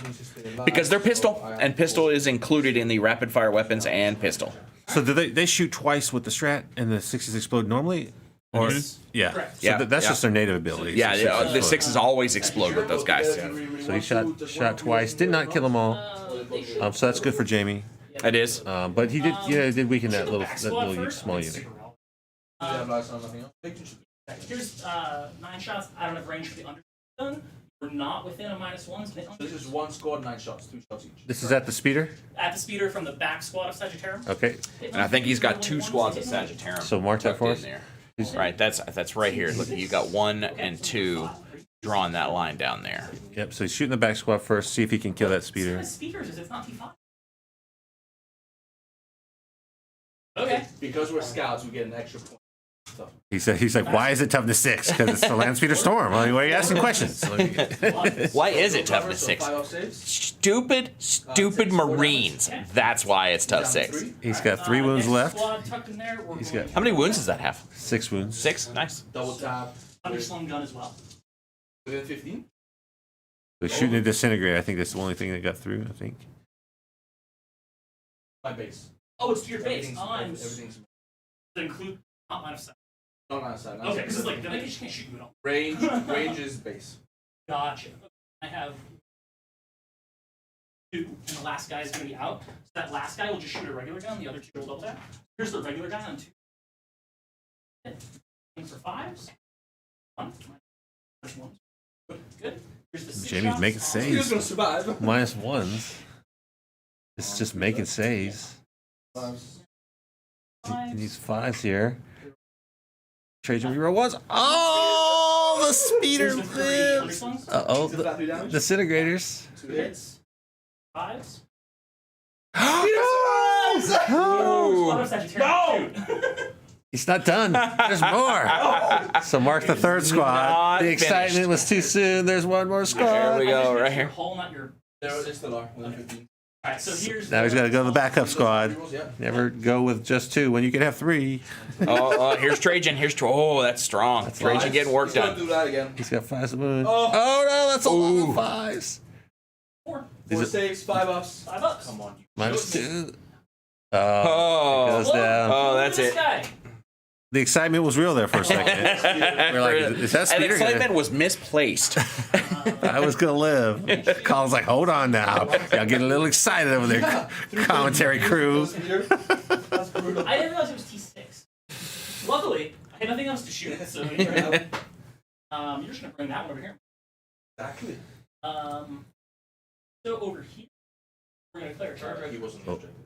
Because they're pistol, and pistol is included in the rapid fire weapons and pistol. So do they shoot twice with the strat and the 6s explode normally? Or yeah, Correct. so Yeah, that's yeah. just their native ability. Yeah, So the 6s always explode with those guys. So he shot twice, did not kill them all. So that's good for Jaime. It is. But he did weaken that little Squad first, small it's unit. super relevant. Yeah, last time, nothing else. Here's 9 shots. I don't have range for the under gun. We're not within a -1. So This is one squad, 9 shots, 2 shots each. This is at the speeder. at the speeder from the back squad of Sagittarium. Okay. And I think he's got 2 squads of Sagittarium. So mark that tucked for in us. there. Right, that's right here. Look, you got 1 and 2 drawing that line down there. Yep. So he's shooting the back squad first. See if he can kill that It's speeder. speeders is it's not T5. Okay. Because we're scouts, we get an extra point. He's like, why is it toughness 6? Because it's the land speeder storm. Well, why are you asking questions? Why is it toughness 6? 5 up saves. Stupid Marines. That's why it's tough 6. He's got 3 wounds Next left. Squad tucked in there. We're He's going got- How many wounds does that have? 6 wounds. 6? Nice. Double tap. underslung gun as well. Within 15. So shooting a disintegrate. I think that's the only thing that got through. I think. My base. Oh, it's to your base. Everything's, Oh, I'm everything's to include not line of sight. not on side. Okay, because it's like then they just can't shoot you at all. Range is base. Gotcha. I have 2, and the last guy is going to be out. So that last guy will just shoot a regular gun. The other 2 will double tap. Here's the regular guy on 2. Aim for 5s. 1. Good. Here's the 6 Jamie's shots. making Awesome. He was saves. gonna survive. -1s. It's just making saves. He needs 5s here. Trajan reroll 1s. Oh, the speeder Here's the 3 lives. underslings. Uh-oh, Is it flat 3 damage? the disintegrators. 2 2 hits. hits. 5s. Oh! No! He's not done. There's more. So mark the third squad. Not The excitement finished. was too soon. There's one more There squad. we go, right here. Hole, not your... There they still are. Within 15. Alright, so here's Now he's got to go to the backup squad. Rerolls, yeah. Never go with just 2 when you can have 3. Oh, here's Trajan. Oh, that's strong. Trajan Fives. getting work He's gonna done. do that again. He's got 5s of moon. Oh. Oh no, that's a lot of 5s. 4. Is 4 it- saves, 5 ups. 5 ups. Come on. -2. Oh, Goes down. oh, that's Look at it. this guy. The excitement was real there for a second. We're like, is that And speeder excitement gonna, was misplaced. I was gonna live. Colin's like, hold on now. Y'all getting a little excited over there, commentary crew. That's brutal. I didn't realize it was T6. Luckily, I had nothing else to shoot, so you're just gonna bring that one over here. Exactly. So over here, we're gonna declare a charge right He here. wasn't Oh. objective.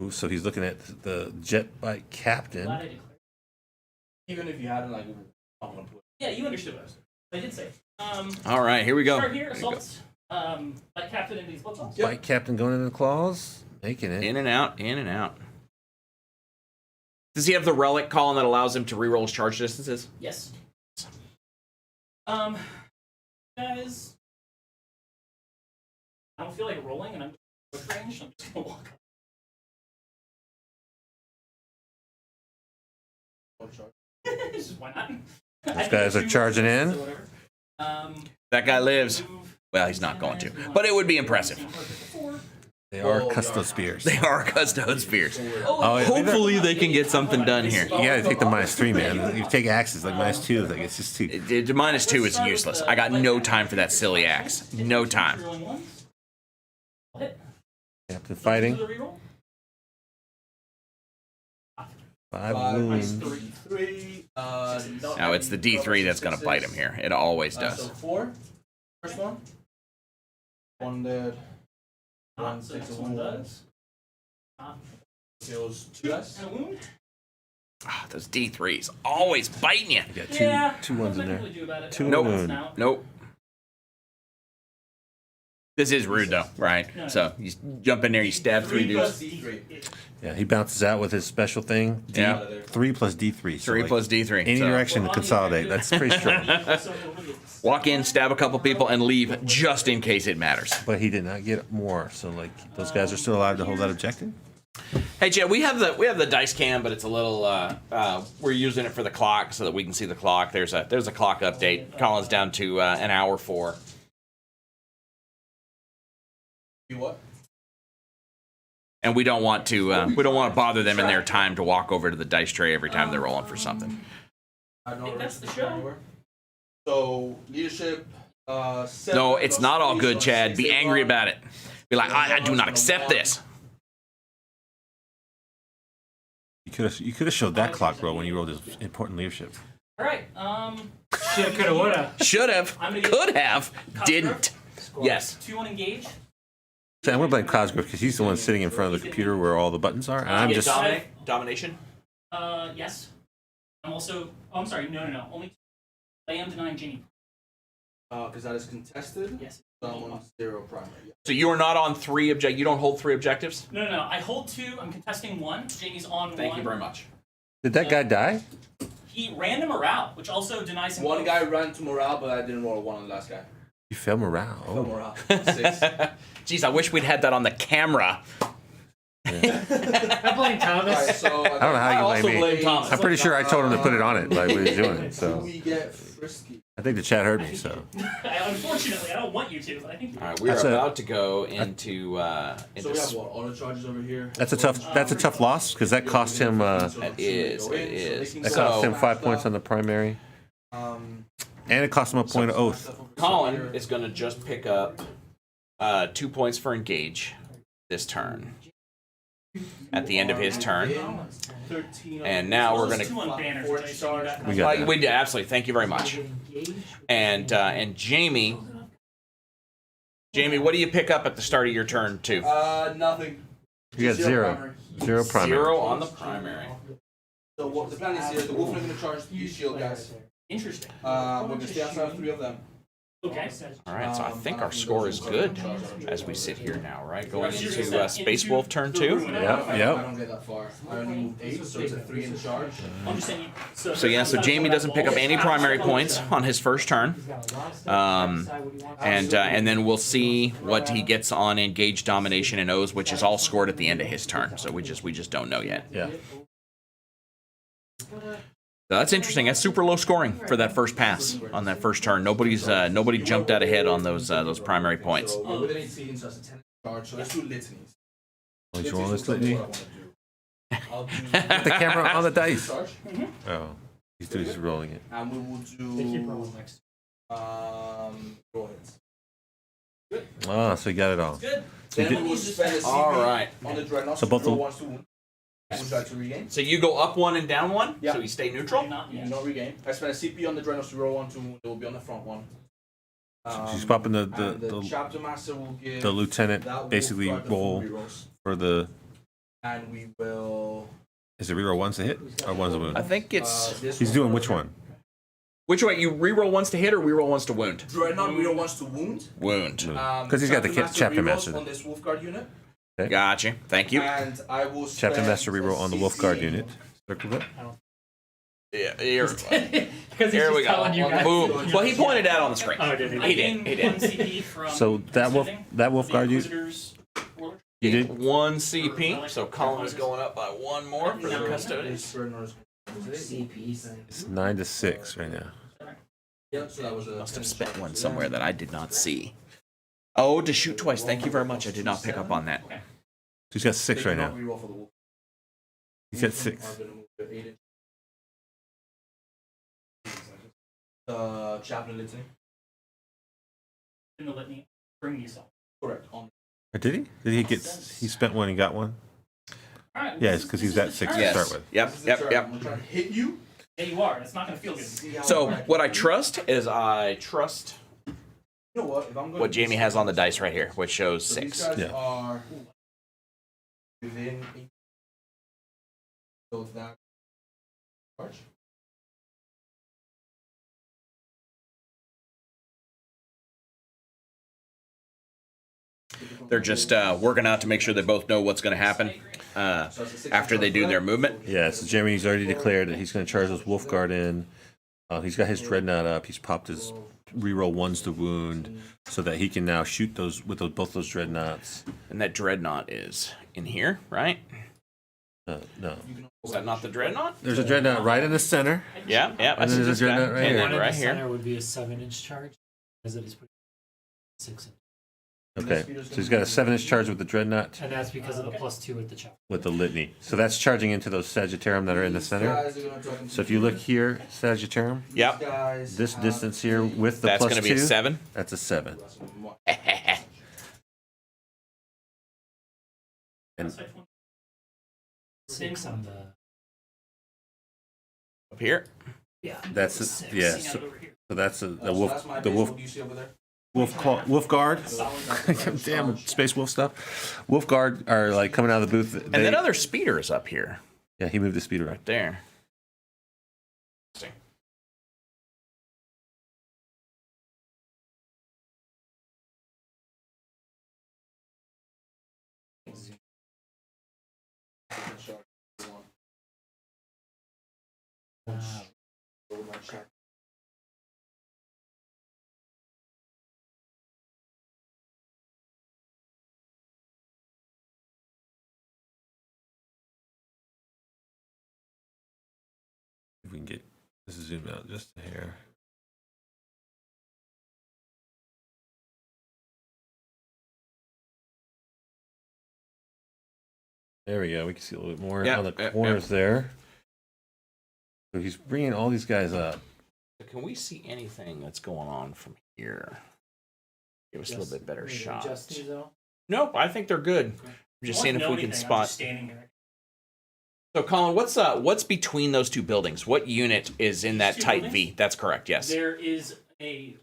Ooh, so he's looking at the jet bike captain. Glad I declared. Even if you hadn't, like, I'm gonna put. Yeah, you understood what I was saying. I did say. All right, here we go. Start here, assault. Like captain into these blood zones. Bike captain going into the claws, making it. In and out, in and out. Does he have the relic, Collin, that allows him to reroll his charge distances? Yes. Guys, I don't feel like rolling, and I'm just range. I'm just gonna walk up. Just why not? Those guys are charging in. So whatever. That guy lives. Move. Well, he's not going to, but it would be impressive. They are custom spears. They are Custodes spears. Oh, yeah. Hopefully they can get something done here. You gotta take the -3, man. You take axes like -2, like it's just too. -2 is useless. I got no time for that silly axe. No time. Captain fighting. 5 wounds. 3. Now it's the D3 that's going to bite him here. It always So does. 4. First one. 1 dead. Not, so this one does. Kills 2 dice. And a wound. Ah, those D3s always biting you. You got Yeah. two ones in there. Really do about it. Two Nope. wound. Now. Nope. This is rude though, right? No. So you jump in there, you stab 3 dudes. D3. Yeah, he bounces out with his special thing. Yeah. 3 plus D3. So 3 like, plus D3. any So direction to consolidate. That's pretty strong. walk in, stab a couple people, and leave just in case it matters. But he did not get more. So like those guys are still alive to hold that objective. Hey, Chad, we have the dice cam, but it's a little. We're using it for the clock so that we can see the clock. There's a clock update. Collin's down to an hour 4. You what? And we don't want to bother them in their time to walk over to the dice tray every time they're rolling for something. I don't think that's the remember show. anywhere. So leadership. 7 No, it's plus not all 3, good, so Chad. 6 Be they angry run. about it. Be like, I do not accept this. You could have showed that clock, bro, when you rolled his important leadership. All right. Shoulda, coulda, woulda. Should have, I'm gonna get- could have, didn't. Yes. 2 on engage. So I'm gonna blame Cosgrove because he's the one sitting in front of the computer where all the buttons are, and I'm just. Domination. Yes. I'm also. Oh, I'm sorry. No. Only 2. I am denying Jaime. Because that is contested. Yes. So I'm on 0 primary. Yeah. So you are not on 3 object. You don't hold 3 objectives. No. I hold 2. I'm contesting 1. Jamie's on 1. Thank you very much. Did that guy die? He ran to morale, which also denies him. One both. guy ran to morale, but I didn't roll a 1 on the last guy. You fell morale. Oh. Oh. Morale. 6. Jeez, I wish we'd had that on the camera. I blame Thomas. Alright, so I don't know how you blame me. Thomas. I'm pretty sure I told him to put it on it, like when he was doing it. So We get frisky. I think the chat heard me. So Unfortunately, I don't want you to, but I think you All right, we're That's about to go into So we have what? Auto charges over here. that's a tough loss because that cost him That is. that cost him 5 points on the primary, and it cost him a point of oath. Collin is going to just pick up 2 points for engage this turn. at the end of his turn. 13 on And now we're Those gonna. two on banners. Four Did I see charge. that? We got that. We did, absolutely. Thank you very much. And Jaime, what do you pick up at the start of your turn too? Nothing. You got zero. Primary. Zero primary. 0 on the primary. So what the plan is here, the wolf are going to charge these shield guys. Interesting. We're going to stay outside of 3 of them. Okay. All right, so I think our score is good as we sit here now, right? Going into Space Wolf turn 2. Yep, I yep. don't get that far. I only moved 8, so it's a 3 in charge. Understand. So Jaime doesn't pick up any primary points on his first turn, and then we'll see what he gets on Engage, Domination, and O's, which is all scored at the end of his turn. So we just don't know yet. Yeah. So that's interesting. That's super low scoring for that first pass on that first turn. Nobody jumped out ahead on those primary points. We're within 18, so it's a 10 in charge. So let's do litanies. Oh, you want this litany? I'll do Put the camera on the dice. charge, Oh, he's rolling it. and we will do roll hits. Oh, so you got it all. Good. So you Then we did, will spend a CP All right. on the dreadnought. So both roll of- 1 to wound. Would you like to regain? So you go up 1 and down 1, Yeah. so you stay neutral. Not You yet. do not regain. I spend a CP on the dreadnought to roll 1 to wound. It will be on the front one. she's popping And the the chapter master will give the lieutenant that wolf basically guard the full roll rerolls. for the. And we will. Is it reroll ones to hit or ones to I wound? think it's this He's doing which one? which way you reroll ones to hit or reroll ones to wound. Dreadnought reroll wants to wound. Wound. Because he's got the chapter rerolls master. on this wolf guard unit. Gotcha. Thank you. And I will Chapter spend master reroll on the wolf guard CC unit. Circle that. Yeah, here, Because he's here we just telling go. you guys. Boom. Well, he pointed out on the screen. Oh, did he? He did. He did. CP from So that wolf guard you Inquisitor's Warlord. you did. 1 CP. So Collin is going up by 1 more for the Custodes. It's 9 to 6 right now. Yeah, so that was a Must have spent one somewhere that I did not see. Oh, to shoot twice. Thank you very much. I did not pick up on that. He's got 6 right now. Reroll for the wolf. He's got 6. Chaplain litany. In the litany. Bring yourself. Correct. On Or did he? Did he get? He spent one and got one. All right. Yes, because he's at 6 to Yes. start with. Yep. This is the turn. Yep. I'm gonna try and hit you. Yeah, you are. It's not going to feel good. See how So I- what I trust is I trust You know what? If I'm gonna what do Jaime has on the dice right here, which shows so these 6. guys Yeah. are within 8. So that charge. They're just working out to make sure they both know what's going to happen after they do their movement. Yeah, so Jeremy's already declared that he's going to charge those wolf guard in. He's got his dreadnought up. He's popped his reroll ones to wound, so that he can now shoot those with both those dreadnoughts. And that dreadnought is in here, right? No, Is that not the dreadnought? there's a dreadnought right in the center. Yeah, yeah. I And see then this there's a guy. dreadnought right And here. then One in right the here. center would be a 7-inch charge, as it is 6 inch. Okay, so he's got a 7-inch charge with the dreadnought And that's because of the +2 with the chop. with the litany. So that's charging into those Sagittarium that are in the center. So if you look here, Sagittarium, Yep. this distance here with the That's plus going to be a 2, 7. that's a 7. And 6 on the. Up here. Yeah. that's Six. yeah. Seeing out So, over here. that's the So wolf, that's my the base. wolf, What do you see over there? wolf guard. Solid. Damn space wolf stuff. Wolf guard are like coming out of the booth. And that other speeder is up here. Yeah, he moved the speeder right. There. If we can get this zoom out just a hair. There we go. We can see a little bit more Yeah, on the yeah, corners there. So he's bringing all these guys up. Can we see anything that's going on from here? Give us a little bit better shot. Nope, I think they're good. just I seeing don't if know we can anything, I'm spot. just standing here. So, Colin, what's between those two buildings? What unit is in that Two tight buildings? V? That's correct. Yes. There is a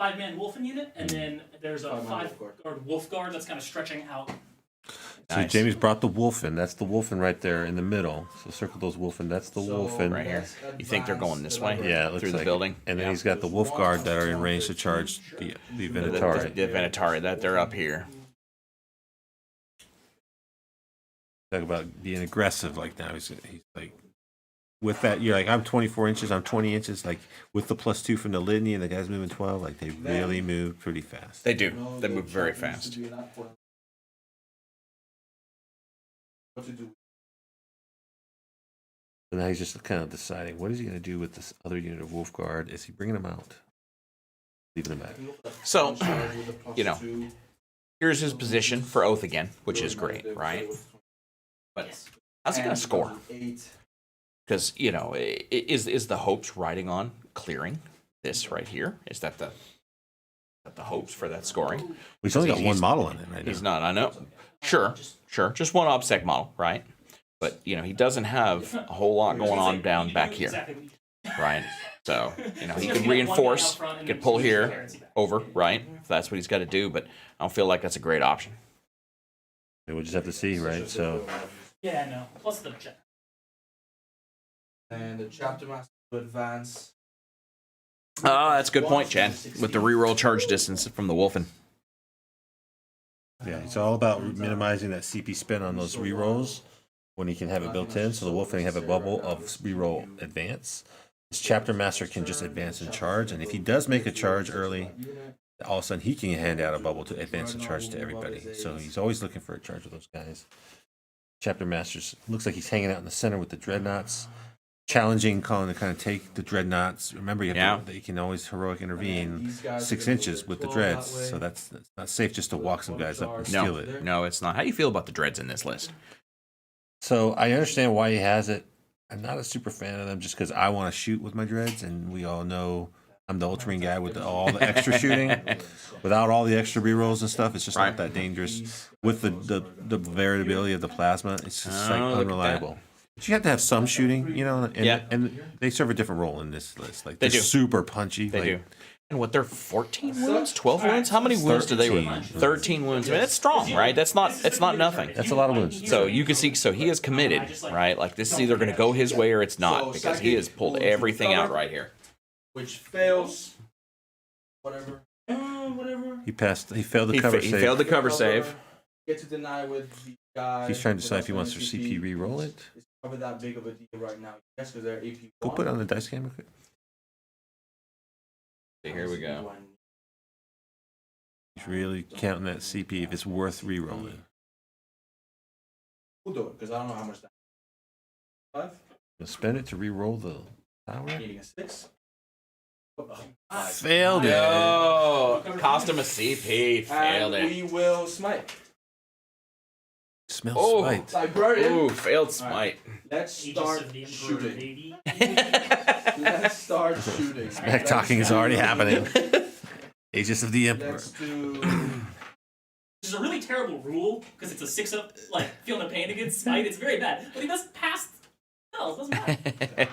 5-man Wolfen unit, and then there's a 5-man 5-guard Wolf Guard that's kind of stretching out. So Nice. Jamie's brought the Wolfen. That's the Wolfen right there in the middle. So circle those Wolfen. That's the Wolfen. Right here. You think they're going this way? Yeah, it looks Through the like building? And then Yeah. he's got the Wolf Guard that are in range to charge the Venatari. The Venatari, that they're up here. Talk about being aggressive like now. He's like, with that, you're like, I'm 24 inches, I'm 20 inches. Like, with the +2 from the Lidney and the guy's moving 12, like, they really move pretty fast. They do. They move very fast. What to do? So now he's just kind of deciding, what is he going to do with this other unit of Wolf Guard? Is he bringing them out? Leaving them back? So, you know, here's his position for Oath again, which is great, right? But how's he going to score? Because, you know, is the hopes riding on clearing this right here? Is that the hopes for that scoring? He's only got one model on it right now. He's not, I know. Sure. Just one OBSEC model, right? But, you know, he doesn't have a whole lot going on down back here, right? So, you know, he could reinforce, could pull here, over, right? If that's what he's got to do, but I don't feel like that's a great option. We'll just have to see, right? So, Yeah, no. Plus the jet. And the chapter master to advance. Oh, that's a good point, Chad. With the reroll charge distance from the Wolfen. yeah, it's all about minimizing that CP spin on those rerolls when he can have it built in. So the Wolfen can have a bubble of reroll advance. His chapter master can just advance and charge. And if he does make a charge early, all of a sudden he can hand out a bubble to advance and charge to everybody. So he's always looking for a charge with those guys. Chapter masters looks like he's hanging out in the center with the dreadnoughts, challenging Collin to kind of take the dreadnoughts. Remember, you have to, they can always heroic intervene 6 inches with the dreads, so that's not safe just to walk some guys up and steal it. No, it's not. How do you feel about the dreads in this list? So I understand why he has it. I'm not a super fan of them just because I want to shoot with my dreads, and we all know I'm the ultramarine guy with all the extra shooting. Without all the extra rerolls and stuff, it's just not that dangerous. With the variability of the plasma, it's just like unreliable. But you have to have some shooting, you know, and they serve a different role in this list. Like they're super punchy. They do. And what, they're 14 wounds? 12 wounds? How many wounds do they win? 13 wounds. I mean, that's strong, right? It's not nothing. That's a lot of wounds. So you can see, so he is committed, right? Like this is either going to go his way or it's not, because he has pulled everything out right here. Which fails. Whatever. He failed the cover He save. failed the cover save. Get to deny with the guy. He's trying to decide if he wants to CP re-roll it. It's probably that big of a deal right now. Yes, because they're AP. Go put it on the dice camera quick. Here we go. He's really counting that CP if it's worth re-rolling. We'll do it, because I don't know how much that 5? You'll spend it to re-roll the tower? Needing a 6. Failed it. Oh, cost him a CP. Failed And it. we will smite. Smells spite. Librarian. Ooh, failed smite. Let's start shooting. Baby. Let's start shooting. Smack talking is already happening. Aegis of the Emperor. Let's do. Which is a really terrible rule, because it's a 6-up, like, feeling a pain against Smite. It's very bad. But he does pass spells, doesn't matter.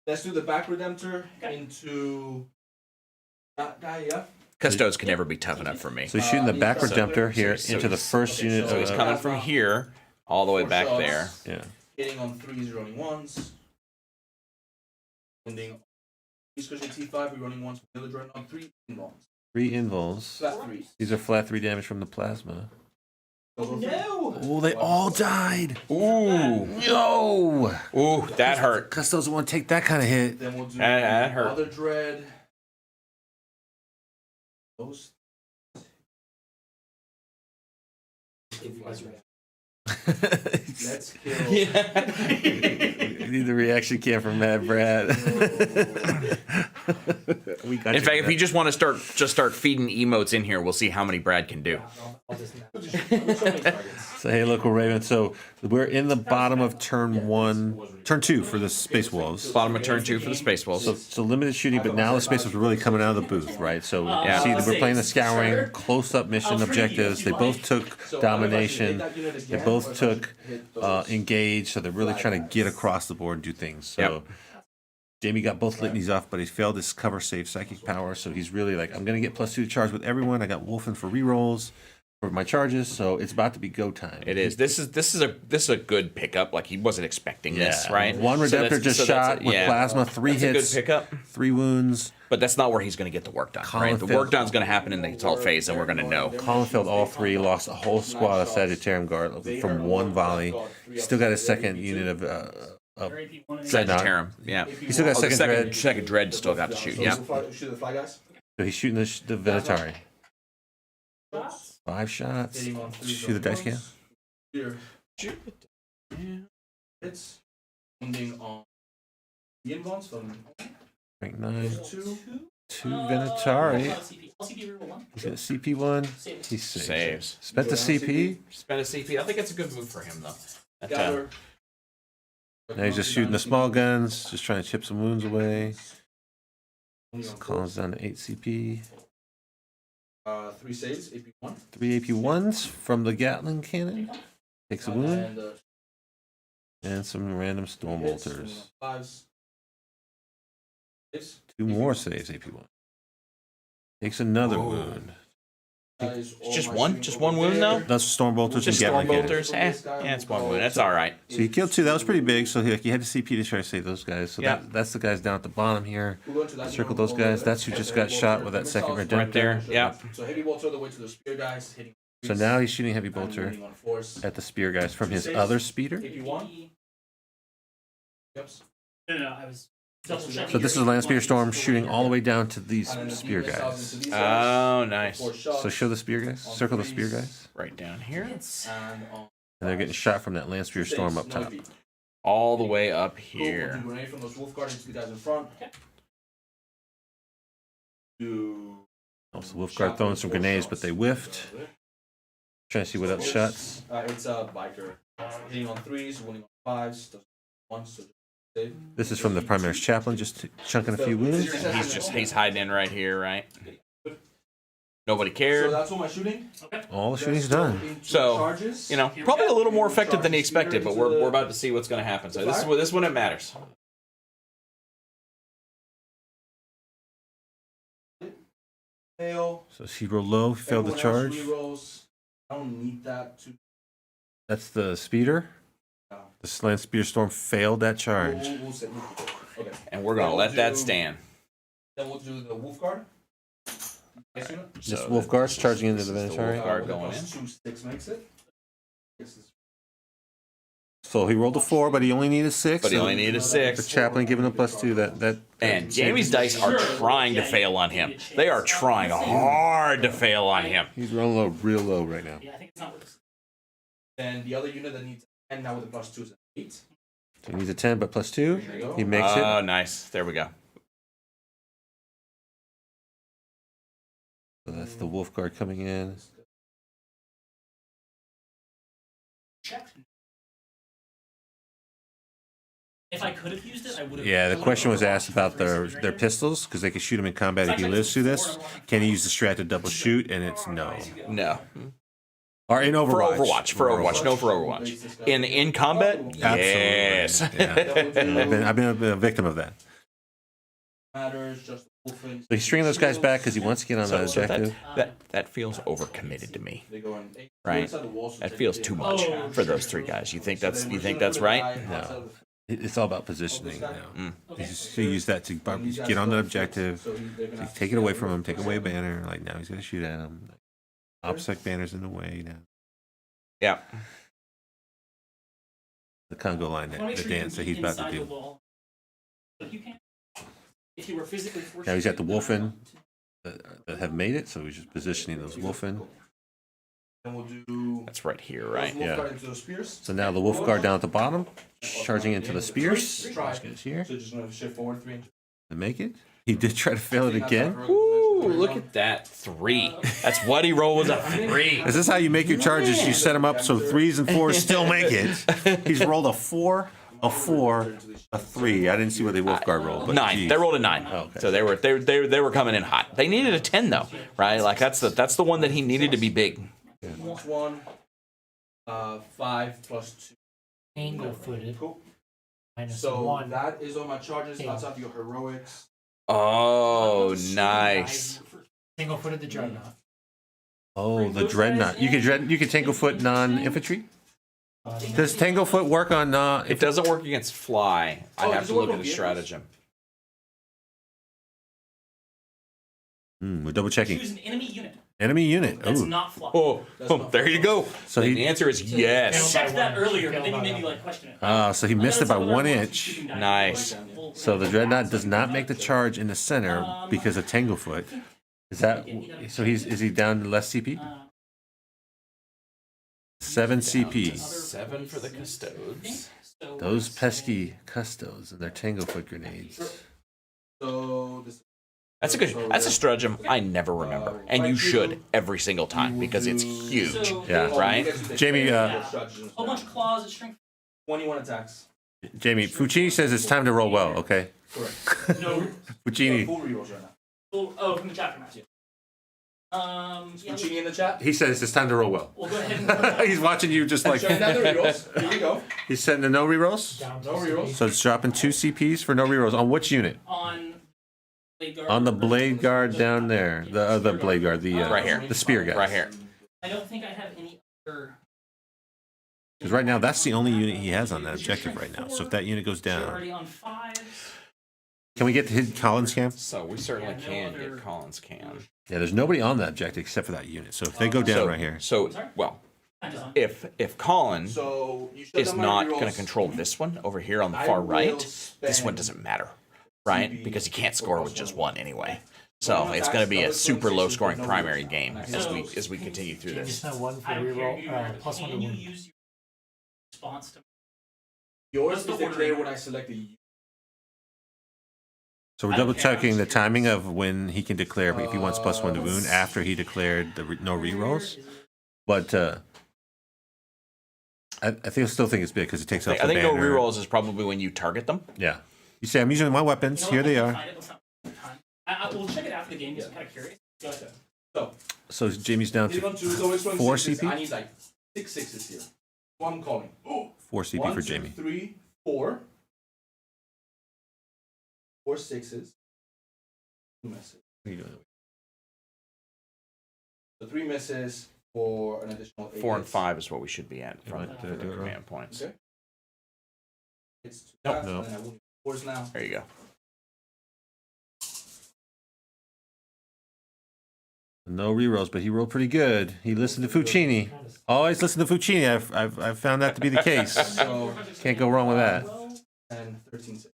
Let's do the back Redemptor into that guy, yeah? Custodes can never be tough enough for me. So he's shooting the back Redemptor here so into the first unit. So he's coming from here all the way back there. Yeah. Hitting on 3s, running 1s. Ending. Discussion T5, we're running 1s. The other Dreadnought 3 involves. 3 invols. Flat 3s. These are flat 3 damage from the plasma. No! Oh, they all died. Ooh. No. Ooh, that hurt. Custodes won't take that kind of hit. Then we'll do That hurt. other Dread. Those. Let's kill. We need the reaction cam from Mad Brad. We got In fact, if you just want to start feeding emotes in here, we'll see how many Brad can do. So many targets. So hey, local Raven. So we're in the bottom of turn 2 for the Space Wolves. Bottom of turn 2 for the Space Wolves. So limited shooting, but now the Space Wolves are really coming out of the booth, right? So you see, we're playing the scouring, close-up mission objectives. They both took domination. They both took engage. So they're really trying to get across the board and do things. So Jaime got both litanies off, but he failed his cover save psychic power. So he's really like, I'm gonna get +2 to charge with everyone. I got Wolfen for rerolls for my charges, so it's about to be go time. It is. This is a good pickup. Like he wasn't expecting this, right? One Redemptor just shot with plasma, 3 that's hits, a good pickup. 3 wounds. But that's not where he's going to get the work done, right? The work done's going to happen in the assault phase, and we're going to know. Collin failed all 3, lost a whole squad of Sagittarium Guard from 1 volley. Still got his second unit of Sagittarium, yeah. He still got second dread still got to shoot, yeah. Shoot the fly guys. So he's shooting the Venatari. 5 shots. Shoot the dice can. Here. It's ending on the inbounds from Rank 9. 2. 2 Venatari. LCP He's got CP1. He Saves. Spent the CP. Spend a CP. I think it's a good move for him, though. Gather. Now he's just shooting the small guns, just trying to chip some wounds away. Collin's down to 8 CP. 3 saves, AP1. 3 AP1s from the Gatling cannon. Takes a wound. And And some random storm bolters. 5s. 2 more saves, AP1. Takes another wound. It's just one wound, though? That's storm bolters Just and storm Gatling bolters? Yeah, it's one wound. That's all right. So he killed 2. That was pretty big. So he had the CP to try to save those guys. So that's the guys down at the bottom here. Circle those guys. That's who just got shot with that second Redemptor. Right there, yeah. So heavy bolter the way to the spear guys, hitting. So now he's shooting heavy bolter at the spear guys from his other speeder. AP1. Yep. No, I was double checking. So this is Land Spear Storm shooting all the way down to these spear guys. Oh, nice. So show the spear guys. Circle the spear guys. Right down here. And And they're getting shot from that Land Spear Storm up top. All the way up Here. here. Grenade from those wolf guards into the guys in front. Do Also, Wolfguard throwing some grenades, but they whiffed. Trying to see what else shots. it's a biker. Hitting on 3s, winning on 5s, does 1, so save. This is from the Primaris Chaplain, just chunking a few wounds. He's hiding in right here, right? Nobody So cared. that's all my shooting. All the shooting's done. So, Charges. you know, probably a little more effective than he expected, but we're about to see what's going to happen. So this is when it matters. Fail. So he rolled low, failed the Everyone else charge. rerolls. I don't need that to. That's the speeder. The Land Spear Storm failed that charge. We'll say, okay. And we're going to let that stand. Then we'll do the wolf guard. Yes, unit. This Wolfguard's charging into the this is the Venatari. Wolfguard going in. +2, 6 makes it. This is So he rolled a 4, but he only needed 6. But he only needed a The 6. Chaplain giving him +2. That And Jamie's dice are trying to fail on him. They are trying hard to fail on him. he's rolling low, real low right now. Yeah, I think it's not worth it. Then the other unit that needs 10 now with the +2 is an 8. So he needs a 10, but +2. There you go. He makes Oh, it. nice. There we go. So that's the Wolfguard coming in. Checked. If I could have used it, I would have. Yeah, the question was asked about their pistols because they can shoot him in combat if he lives through this. Can he use the strat to double shoot? And it's no. No. Or in Overwatch. For Overwatch. No, for Overwatch. In combat? Yes. Absolutely. Yeah. I've been a victim of that. Matters, just wolfing. So he's stringing those guys back because he wants to get on the So objective. that feels overcommitted to me. They go in 8. Right. Inside the wall, so That take feels it too in. much Oh, for those 3 guys. You think that's right? No. It's all about positioning now. Mm. He's just going to use that to get on the objective. So they're gonna have to Take it away from him. Take away a banner. Like now he's going to shoot at him. OPSEC banner's in the way now. Yeah. The Congo line, the dance that he's about to do. If you were physically forced Now he's got the to- Wolfen that have made it, so he's just positioning those Wolfen. Then we'll do That's right here, right? wolf Yeah. guard into the spears. So now the Wolfguard down at the bottom, charging into the spears. Try. Let's get here So just gonna shift forward 3 inches. to make it. He did try to fail it again. Woo! Ooh, look at that 3. That's what he rolled, was a 3. Is this how you make your charges? You set them up so 3s and 4s still make it. He's rolled a 4, a 4, a 3. I didn't see what the Wolfguard rolled. But 9. geez. They rolled a 9. okay. So they were coming in hot. They needed a 10 though, right? Like that's the one that he needed to be big. Plus 1, 5 plus 2. Angle-footed. Cool. Minus So 1. that is on my charges outside your heroics. Oh, nice. Single-footed the Dreadnought. Oh, the Dreadnought. You can Tanglefoot non-infantry? Does Tanglefoot work on It doesn't work against fly. Oh, I'd have does to it work look at on the vehicles? stratagem. we're double checking. Choose an enemy unit. Enemy unit. That's Ooh. not fly. Oh, there you go. So the he answer is yes. I checked that earlier, but then you made me like question it. so he missed it by 1 inch. Nice. So the Dreadnought does not make the charge in the center because of Tanglefoot. Is that so? Is he down to less CP? 7 CP. 7 for the Custodes. Those pesky Custodes and their Tanglefoot grenades. So this That's a stratagem I never remember, and you should every single time because it's huge. So, Yeah. Right? Jamie, a whole bunch of claws at strength. 21 attacks. Jamie, Fuccini says it's time to roll well. Okay, Correct. No. Fuccini. Full rerolls right now. Oh, from the chapter master. Yeah, Fuccini in the chat. He says it's time to roll well. we'll go ahead and He's watching you just like. Showing down the rerolls. Here you go. He's setting the no rerolls. No rerolls. So it's dropping 2 CPs for no rerolls on which unit? on Blade Guard. On the Blade Guard down there. The other Blade Guard, the Right here. the Spear guy. Right here. I don't think I have any other. Because right now that's the only unit he has on that objective right now. So if that unit goes You're down, already on 5s. can we get to hit Collin's camp? So we certainly Yeah, no can other- get Collin's can. Yeah, there's nobody on that objective except for that unit. So if they go down So, right here, so well, I'm just on. if Colin So you shut is down my not rerolls. going to control this one over here on the I far will right, this one spend doesn't matter, right? CP Because he can't score with just 1 anyway. One So it's going to be a attack, super low scoring no primary rerolls. game Nice. as we continue through Jamie this. spent 1 for I don't care. reroll. Plus 1 to Can you wound. use your response to Yours What's the is declared order? when I select the unit. so we're I don't double care. checking the timing of when he can declare if he wants plus 1 to wound after he declared the no rerolls. But I still think it's big because it takes off I the think no banner. rerolls is probably when you target them. Yeah. You say I'm using my weapons. Here they are. We'll check it after the game because I'm kind of curious. Go ahead. So So Jamie's down these to one, two, so which one 4 sixes? CP? I need like 6 6s here. So I'm calling. 4 CP 1, for 2, Jamie. 3, 4. 4 6s. 2 misses. So 3 misses for an additional 8 4 and hits. 5 is what we should be at from Did I do it wrong? command points. Okay. It's 2 Nope. attacks, No. and then I wound 4s now. There you go. No rerolls, but he rolled pretty good. He listened to Fuccini. Always listen to Fuccini. I've found that to be the case. So Can't go wrong with that. and 13 6.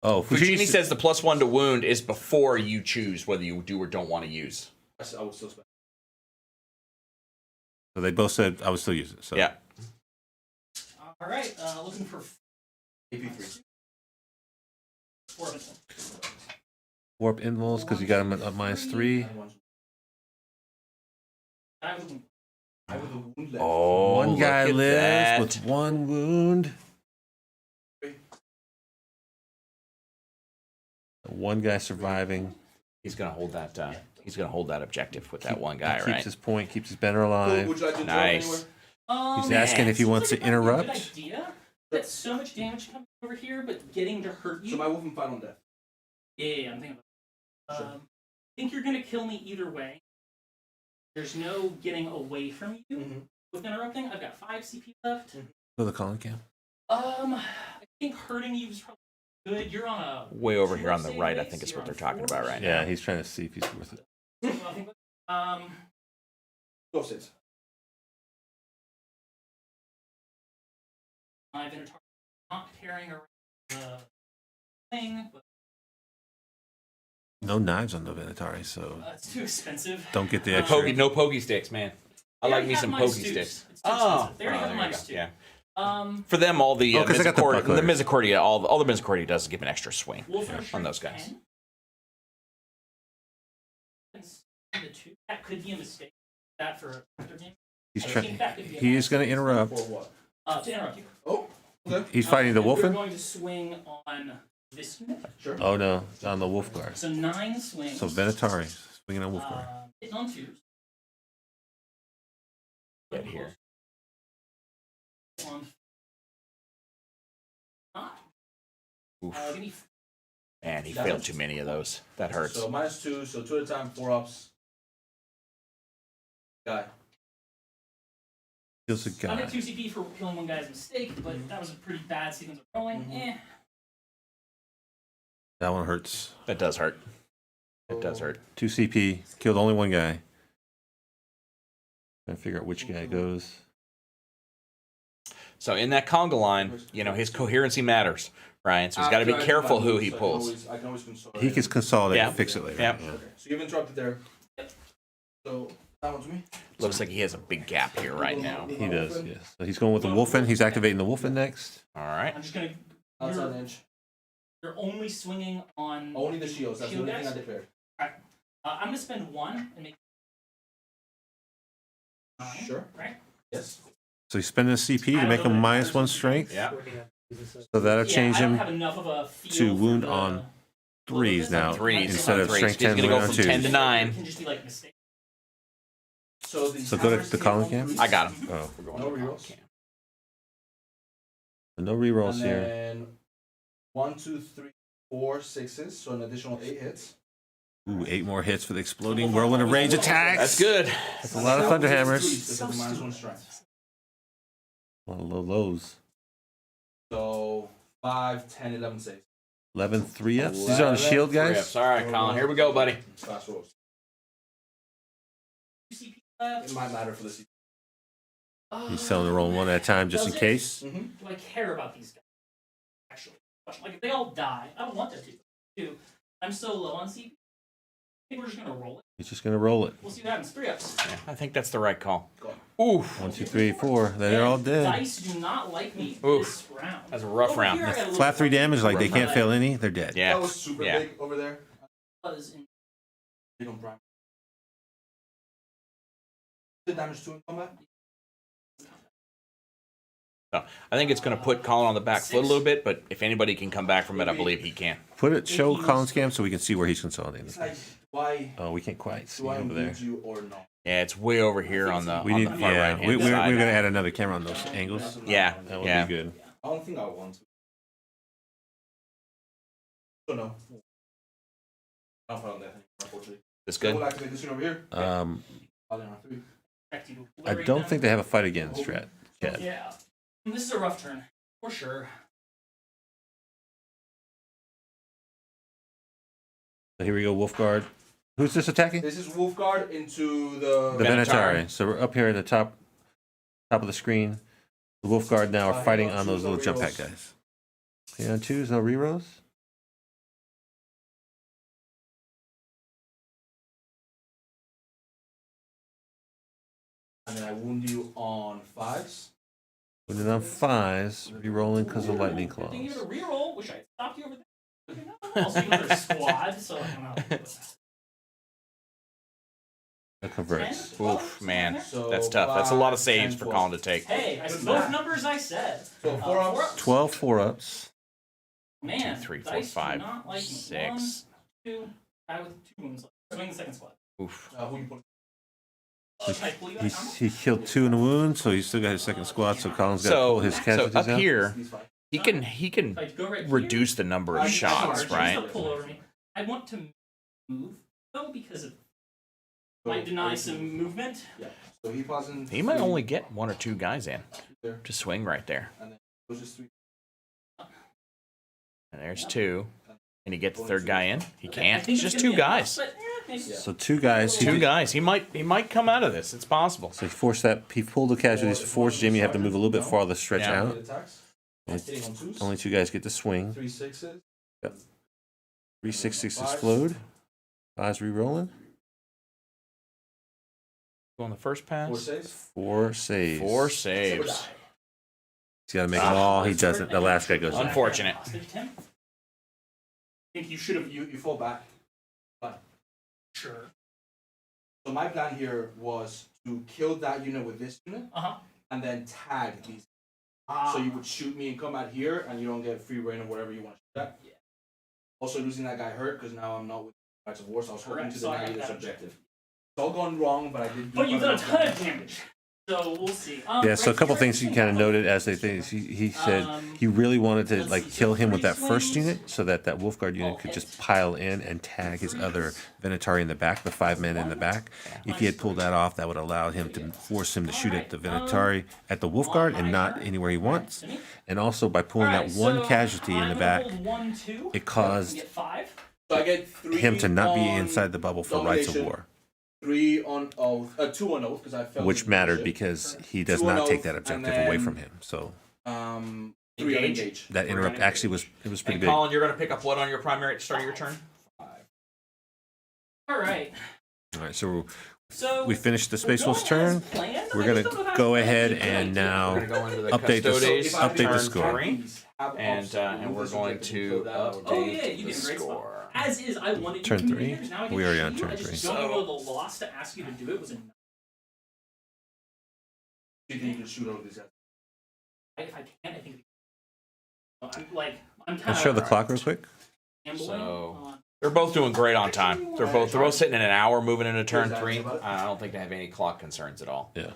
Oh, Fuccini says the plus 1 to wound is before you choose whether you do or don't want to use. I would still spend. So they both said I would still use it. So Yeah. All right. Looking for AP3. 4 of it. warp invols because you got him at -3. I would- I would have wound left. Oh, One guy look at lives that. with 1 wound. One guy surviving. He's gonna hold that. He's gonna hold that objective with that one guy, He right? keeps his point, keeps his banner Cool. alive. Would you like to draw Nice. anywhere? He's asking if he wants to Seems like it might be a good interrupt. idea. That's so much damage coming over here, but getting to hurt you. So my wolf and fight on death. Yeah, I'm thinking about Sure. I think you're going to kill me either way. There's no getting away from you Mhm. with interrupting. I've got 5 CP left. Go to the Collin camp. I think hurting you is probably good. You're on a... Way over here on the save right, I base, think is you're what they're on talking about 4s. right Yeah, now. he's trying to see if he's worth it. I think, Go six. I've been not carrying around the thing, but No knives on the Venatari, so it's too expensive. don't get the Uh, extra. No pokey sticks, man. I They like already me have some my pokey stoops. sticks. It's too expensive. They already have there my you go. stew. Yeah. For them, all the 'cause they got the buckler. Misericordia, all the Misericordia does is give an extra swing Wolf on those guys. the 2. That could be a mistake. That for a factor game. He's I trying. think that could be a He is going to mistake. interrupt. For what? To interrupt you. Oh, okay. He's fighting the And we're Wolfen. going to swing on this unit. Sure. Oh no, on the Wolf Guard. So 9 swings. So Venatari swinging on Wolf Guard. Hitting on 2s. Get here. On Oof. give me Man, he failed too many of those. That hurts. So -2, so 2 at a time, 4 ups. Guy. Kills a I'm guy. at 2 CP for killing one guy's mistake, but that was a pretty bad sequence of rolling. That one hurts. That does hurt. It does hurt. 2 CP. Killed only one guy. Trying to figure out which guy goes. So in that conga line, you know, his coherency matters, Ryan. So he's got to be careful who he pulls. I can always consolidate. He can consolidate Yeah. and fix it later. Yeah. Okay. So you've interrupted there. So that one's me. Looks like he has a big gap here right now. He does, yes. So he's going with the Wolfen. He's activating the Wolfen next. All right. I'm just gonna. Outside edge. You're only swinging on. Only the shields. That's the shield only thing I guys? declared. I'm gonna spend 1 and make. 9, Sure. Right. Yes. So he's spending a CP to make him -1 strength. Yeah. So that'll change I don't him have enough of a feel to for wound the- on 3s now. Threes. Instead of Threes. strength He's 10, gonna go wound on from 10 2s. to It 9. can just be like mistake. So So go to the Collin camp? I got him. Oh, We're going No to rerolls. camp. no rerolls And here. then 1, 2, 3, 4 6s. So an additional 8 hits. Ooh, 8 more hits for the exploding whirlwind of range attacks. That's good. That's a lot of thunderhammers. This is the -1 strength. A lot of low lows. So 5, 10, 11 saves. 11 3Fs. These are on the shield, guys. Rips. All right, Colin. Here we go, buddy. Fast rolls. 2 CP left. It might matter for this. He's telling to roll 1 at a time just in Does it? case. Do I care about these guys? Actually, like if they all die, I don't want them to. I'm so low on CP. I think we're just gonna roll it. He's just going to roll it. We'll see what happens. 3 ups. I think that's the right call. Go. Oof. 1, 2, 3, 4. They're all dead. Dice do not like me Oof. this round. That's a rough Over round. here, I got a little Flat 3 damage, like they Rough can't round. fail any. They're dead. Yeah. That was super Yeah. big over there. buzz in- Big on Prime. The damage 2 in combat? So I think it's going to put Colin on the back foot a little bit, but if anybody can come back from it, I believe he can. Put it, show Collin's camp so we can see where he's consolidating. It's like, why Oh, we can't quite see do I over there. engage you or not? Yeah, it's way over here on the, We on need, the far yeah, right-hand we're side. going to add another camera on those angles. Yeah, That would yeah. be good. I don't think I want to. So no. I don't plan on that, unfortunately. This So good? we'll activate this one over here. I'll on 3. back to you. I don't think they have a fight again, Strat. Yet. Yeah. This is a rough turn, for sure. So here we go, Wolfguard. Who's this attacking? This is Wolfguard into the. The Venatari. Venatari. So we're up here at the top of the screen. The Wolfguard now are fighting on those little jump pack guys. Okay, on 2s, no rerolls. And then I wound you on 5s. When it on 5s, rerolling because of lightning Good claws. thing you had a reroll. Wish I had stopped you over there. Also, you have a squad, so I don't know. That converts. Oof, man. So That's tough. That's a lot of 5, saves 10, for 12. Colin to take. Hey, I said both numbers I said. So 4 ups. 12 4-ups. Man, 2, 3, 4, dice do 5, not like me. 6. 1, 2, guy with 2 wounds. Swing the second squad. Oof. Who you put? Can I pull you back? He killed 2 in the wound, so he's still got his second squad, so Colin's got to pull his So casualties up out. here, These 5. he can Like, go right reduce the number of I- shots, I- Just right? to pull over me. I want to move, though, because it So, might deny some movement. Yeah. So he falls in. He might 3 only get 1 or 2 guys in. there. Just swing right there. And then those just 3. And there's 2. Can he get the third guy in? He I can't. think It's just gonna 2 be enough, guys. but, maybe. Yeah. So 2 guys. 2 guys. He might come out of this. It's possible. So he forced that. He pulled the casualties to force Jimmy have to move a little bit farther, stretch Yeah. out. Attacks. And Hitting on 2s. only 2 guys get to swing. 3 6s. 3 6 6 explode. 5s rerolling. Go on the first 4 pass. saves. 4 saves. 4 saves. He's got to make them all. He doesn't. The last guy goes down. Unfortunate. Hostage, Tim? I think you should have. You fall back. Sure. So my plan here was to kill that unit with this unit, and then tag these. So you would shoot me and come out here, and you don't get free reign or whatever you want to shoot at. Yeah. Also losing that guy hurt because now I'm not with Rites of War, so I was hoping to deny this objective. It's all gone wrong, but I did. But you've done a ton of damage. So we'll see. Yeah, so a couple things he kind of noted as they think. He said he really wanted to like kill him with that first unit, so that that Wolfguard unit could just pile in and tag his other Venatari in the back, the 5 men in the back. If he had pulled that off, that would allow him to force him to shoot at the Venatari at the Wolfguard and not anywhere he wants. And also by pulling that one casualty in the back, it caused So I get 3 him to not be on inside the bubble for Rites of domination, War, 3 on oath, 2 on oath because I felt which mattered because he does 2 on not take oath, that and objective away then, from him. So 3 on Engage. engage. that interrupt actually was pretty And big. Collin, you're going to pick up what on your primary at the start of your turn? All right. All right, so So we finished the Space we're Wolves' going turn. as planned. We're I gonna just don't know how go it's ahead planned. and now We're going to go into the update the Custodes, update the turn score. 3, and we're going to update Oh yeah, you the did a great score. spot. As is, I wanted Turn you to 3? Now I get We to already shoot on you. turn I just 3. don't know whether the loss to ask you to do it was enough. Do you think you can shoot all of these guys? If I can't, I think. I'm kind Let's of. show the clock real quick. So they're both doing great on time. They're both sitting in an hour, moving into turn 3. I don't think they have any clock concerns at all. Yeah.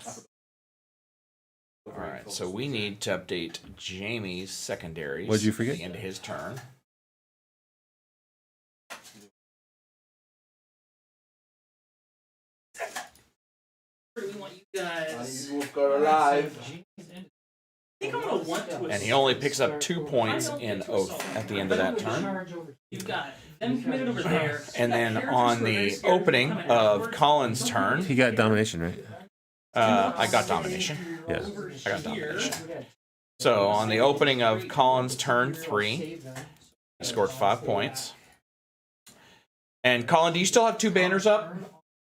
All right, so we need to update Jaime's secondaries. What'd you forget? At the end of his turn. We want you guys. Wolfguard alive. I think I'm gonna want to. And he only picks up 2 points in Oath at the end of that turn. You've got them committed over there. And then on the opening of Collin's turn, He got domination, right? I got domination. Yeah. I got domination. So on the opening of Collin's turn 3, he scored 5 points. And Collin, do you still have 2 banners up?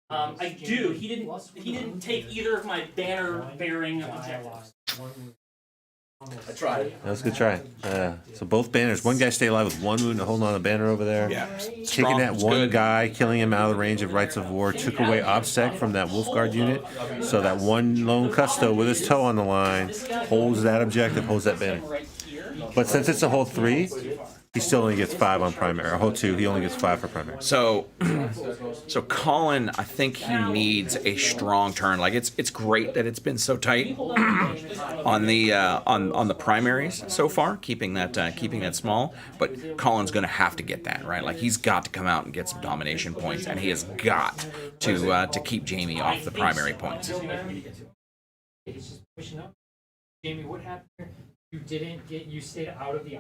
I do. He didn't take either of my banner bearing objectives. I tried. That was a good try. So both banners. One guy stayed alive with 1 wound and holding on the banner over there. Yeah. Kicking that It's one good. guy, killing him out of the range of Rites of War, took away OBSEC from that Wolfguard unit. So that one lone custo with his toe on the line holds that objective, holds that banner. Right here. But since it's a whole 3, he still only gets 5 on primary. A whole 2, he only gets 5 for primary. So Collin, I think he needs a strong turn. Like it's great that it's been so tight on the primaries so far, keeping that small. But Collin's going to have to get that right. Like he's got to come out and get some domination points, and he has got to keep Jaime off the primary points. It's just pushing up. Jaime, what happened here? You stayed out of the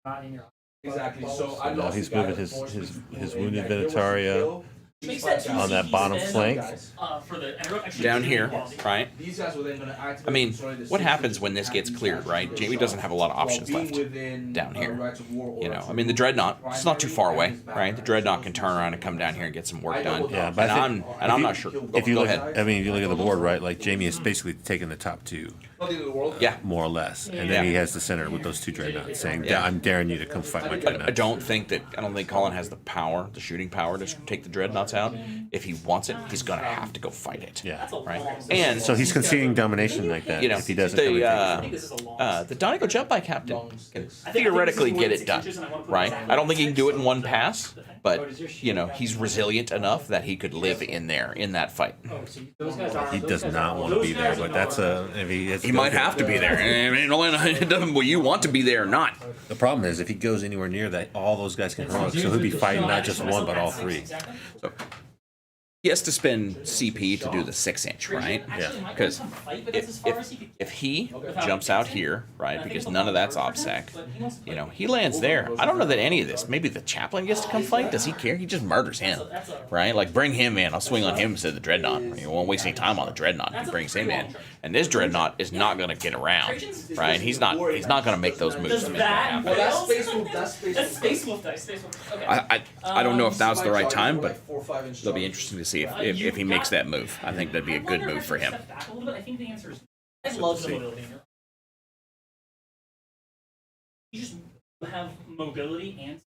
not in your. Exactly. So I Now lost he's the guy moving that forced me his to pull wounded in. There was a Venataria kill. Makes that 2 on that CP bottom spend, flank. for the extra Down CP here, quality. right? These guys were then going to activate. I mean, destroy the what 60 happens when this gets and cleared, right? transfer Jaime doesn't have a lot of while options being left within, down here. Rites of War or You know, Rites I of mean, the War. Dreadnought, it's not too far away, Primary and right? The his Dreadnought back. can turn around and come down here and get some work done. Yeah, but I think I'm not sure. If you Go look, ahead. I mean, if you look at the board, right? Like Jaime is basically taking the top 2, Not the end of the world. Yeah. more or less, and then he has the center with those 2 dreadnoughts, saying, Yeah. "I'm daring you to come fight my I dreadnought." don't think Collin has the power, the shooting power to take the Dreadnoughts out. If he wants it, he's gonna have to go fight it. Yeah. Right. And So he's conceding domination like that. you know, if he doesn't come and take it I from think him. this is a loss. the Donegal jump by captain can I think theoretically this is get more it than done, 6 inches, and I wanna put right? exactly I don't think he can do it in one 6. pass, but you know, he's resilient enough that he could live in that fight. Oh, so those guys are. He does not want to be there, but that's a. If He might have to be there. I mean, it doesn't. Well, you want to be there or not? The problem is if he goes anywhere near that, all those guys can heroic, so he'll be fighting not just one but all 3. So he has to spend CP to do the 6-inch, right? Yeah. Because if he jumps out here, right, because none of that's OBSEC, you know, he lands there. I don't know that any of this. Maybe the Chaplain gets to come fight. Does he care? He just murders him, right? Like bring him in. I'll swing on him instead of the Dreadnought. You won't waste any time on the Dreadnought. He brings him in, and this Dreadnought is not going to get around, right? He's not going to make those moves to make that happen. Well, that's Space Wolf. That's Space Wolf dice. Space Wolf. Okay. I don't know if that was the right time, but Like 4 or 5 inch it'll be interesting to see if he makes that move. I think that'd be a good move for him. Back a little bit. I think the answer is I love the mobility in here. You just have mobility and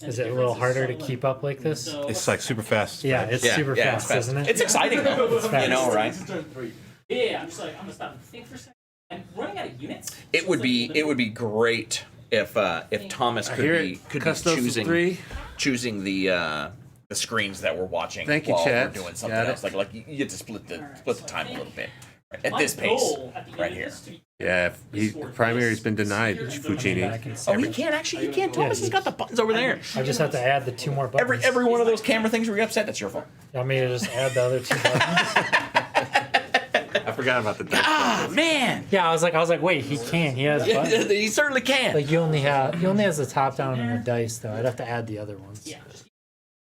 Is it a little harder to keep up like this? It's like super fast. Yeah, it's super fast, isn't it? It's exciting though. You know, right? Yeah, I'm just like, I'm gonna stop and think for a second. I'm running out of units. It would be great if Thomas could be choosing the screens that we're watching. Thank you, while chat. we're doing something Got else. it. Like you get to split the time a little bit at My this pace goal at the end right of here. this to be- Yeah, Primary's been denied, Fucini. Oh, he can't actually. You can't. Thomas has got the buttons over there. I just have to add the 2 more buttons. Every one of those camera things where you're upset, that's your fault. You want me to just add the other 2 buttons? I forgot about the dice. Ah, man. Yeah, I was like, wait, he can. He has buttons. He certainly can. Like he only has the top down and the dice though. I'd have to add the other ones. Yeah.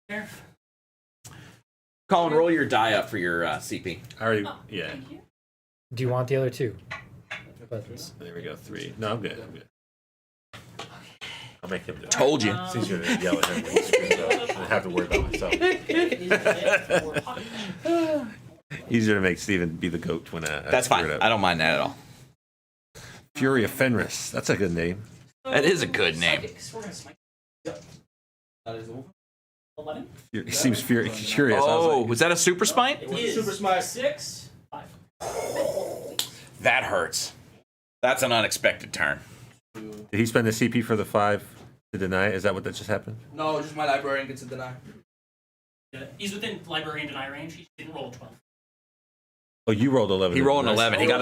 There. Collin, roll your die up for your CP. I already, yeah. Thank you. Do you want the other 2 buttons? There we go, 3. No, I'm good. I'll make him do it. Told you. It's easier to yell at him when he screws up than have to worry about myself. Easier to make Steven be the goat when I That's screw fine. it up. I don't mind that at all. Fury of Fenris. That's a good name. That is a good name. We're gonna smite. That is the wolf. 11. He seems curious. I was Oh, like, was that a super smite? It What's the is super smite? 6, 5. That hurts. That's an unexpected turn. did he spend the CP for the 5 to deny? Is that what that just happened? No, just my librarian gets a deny. He's within Librarian deny range. He didn't roll a 12. Oh, you rolled 11. He rolled an Nice. 11. He got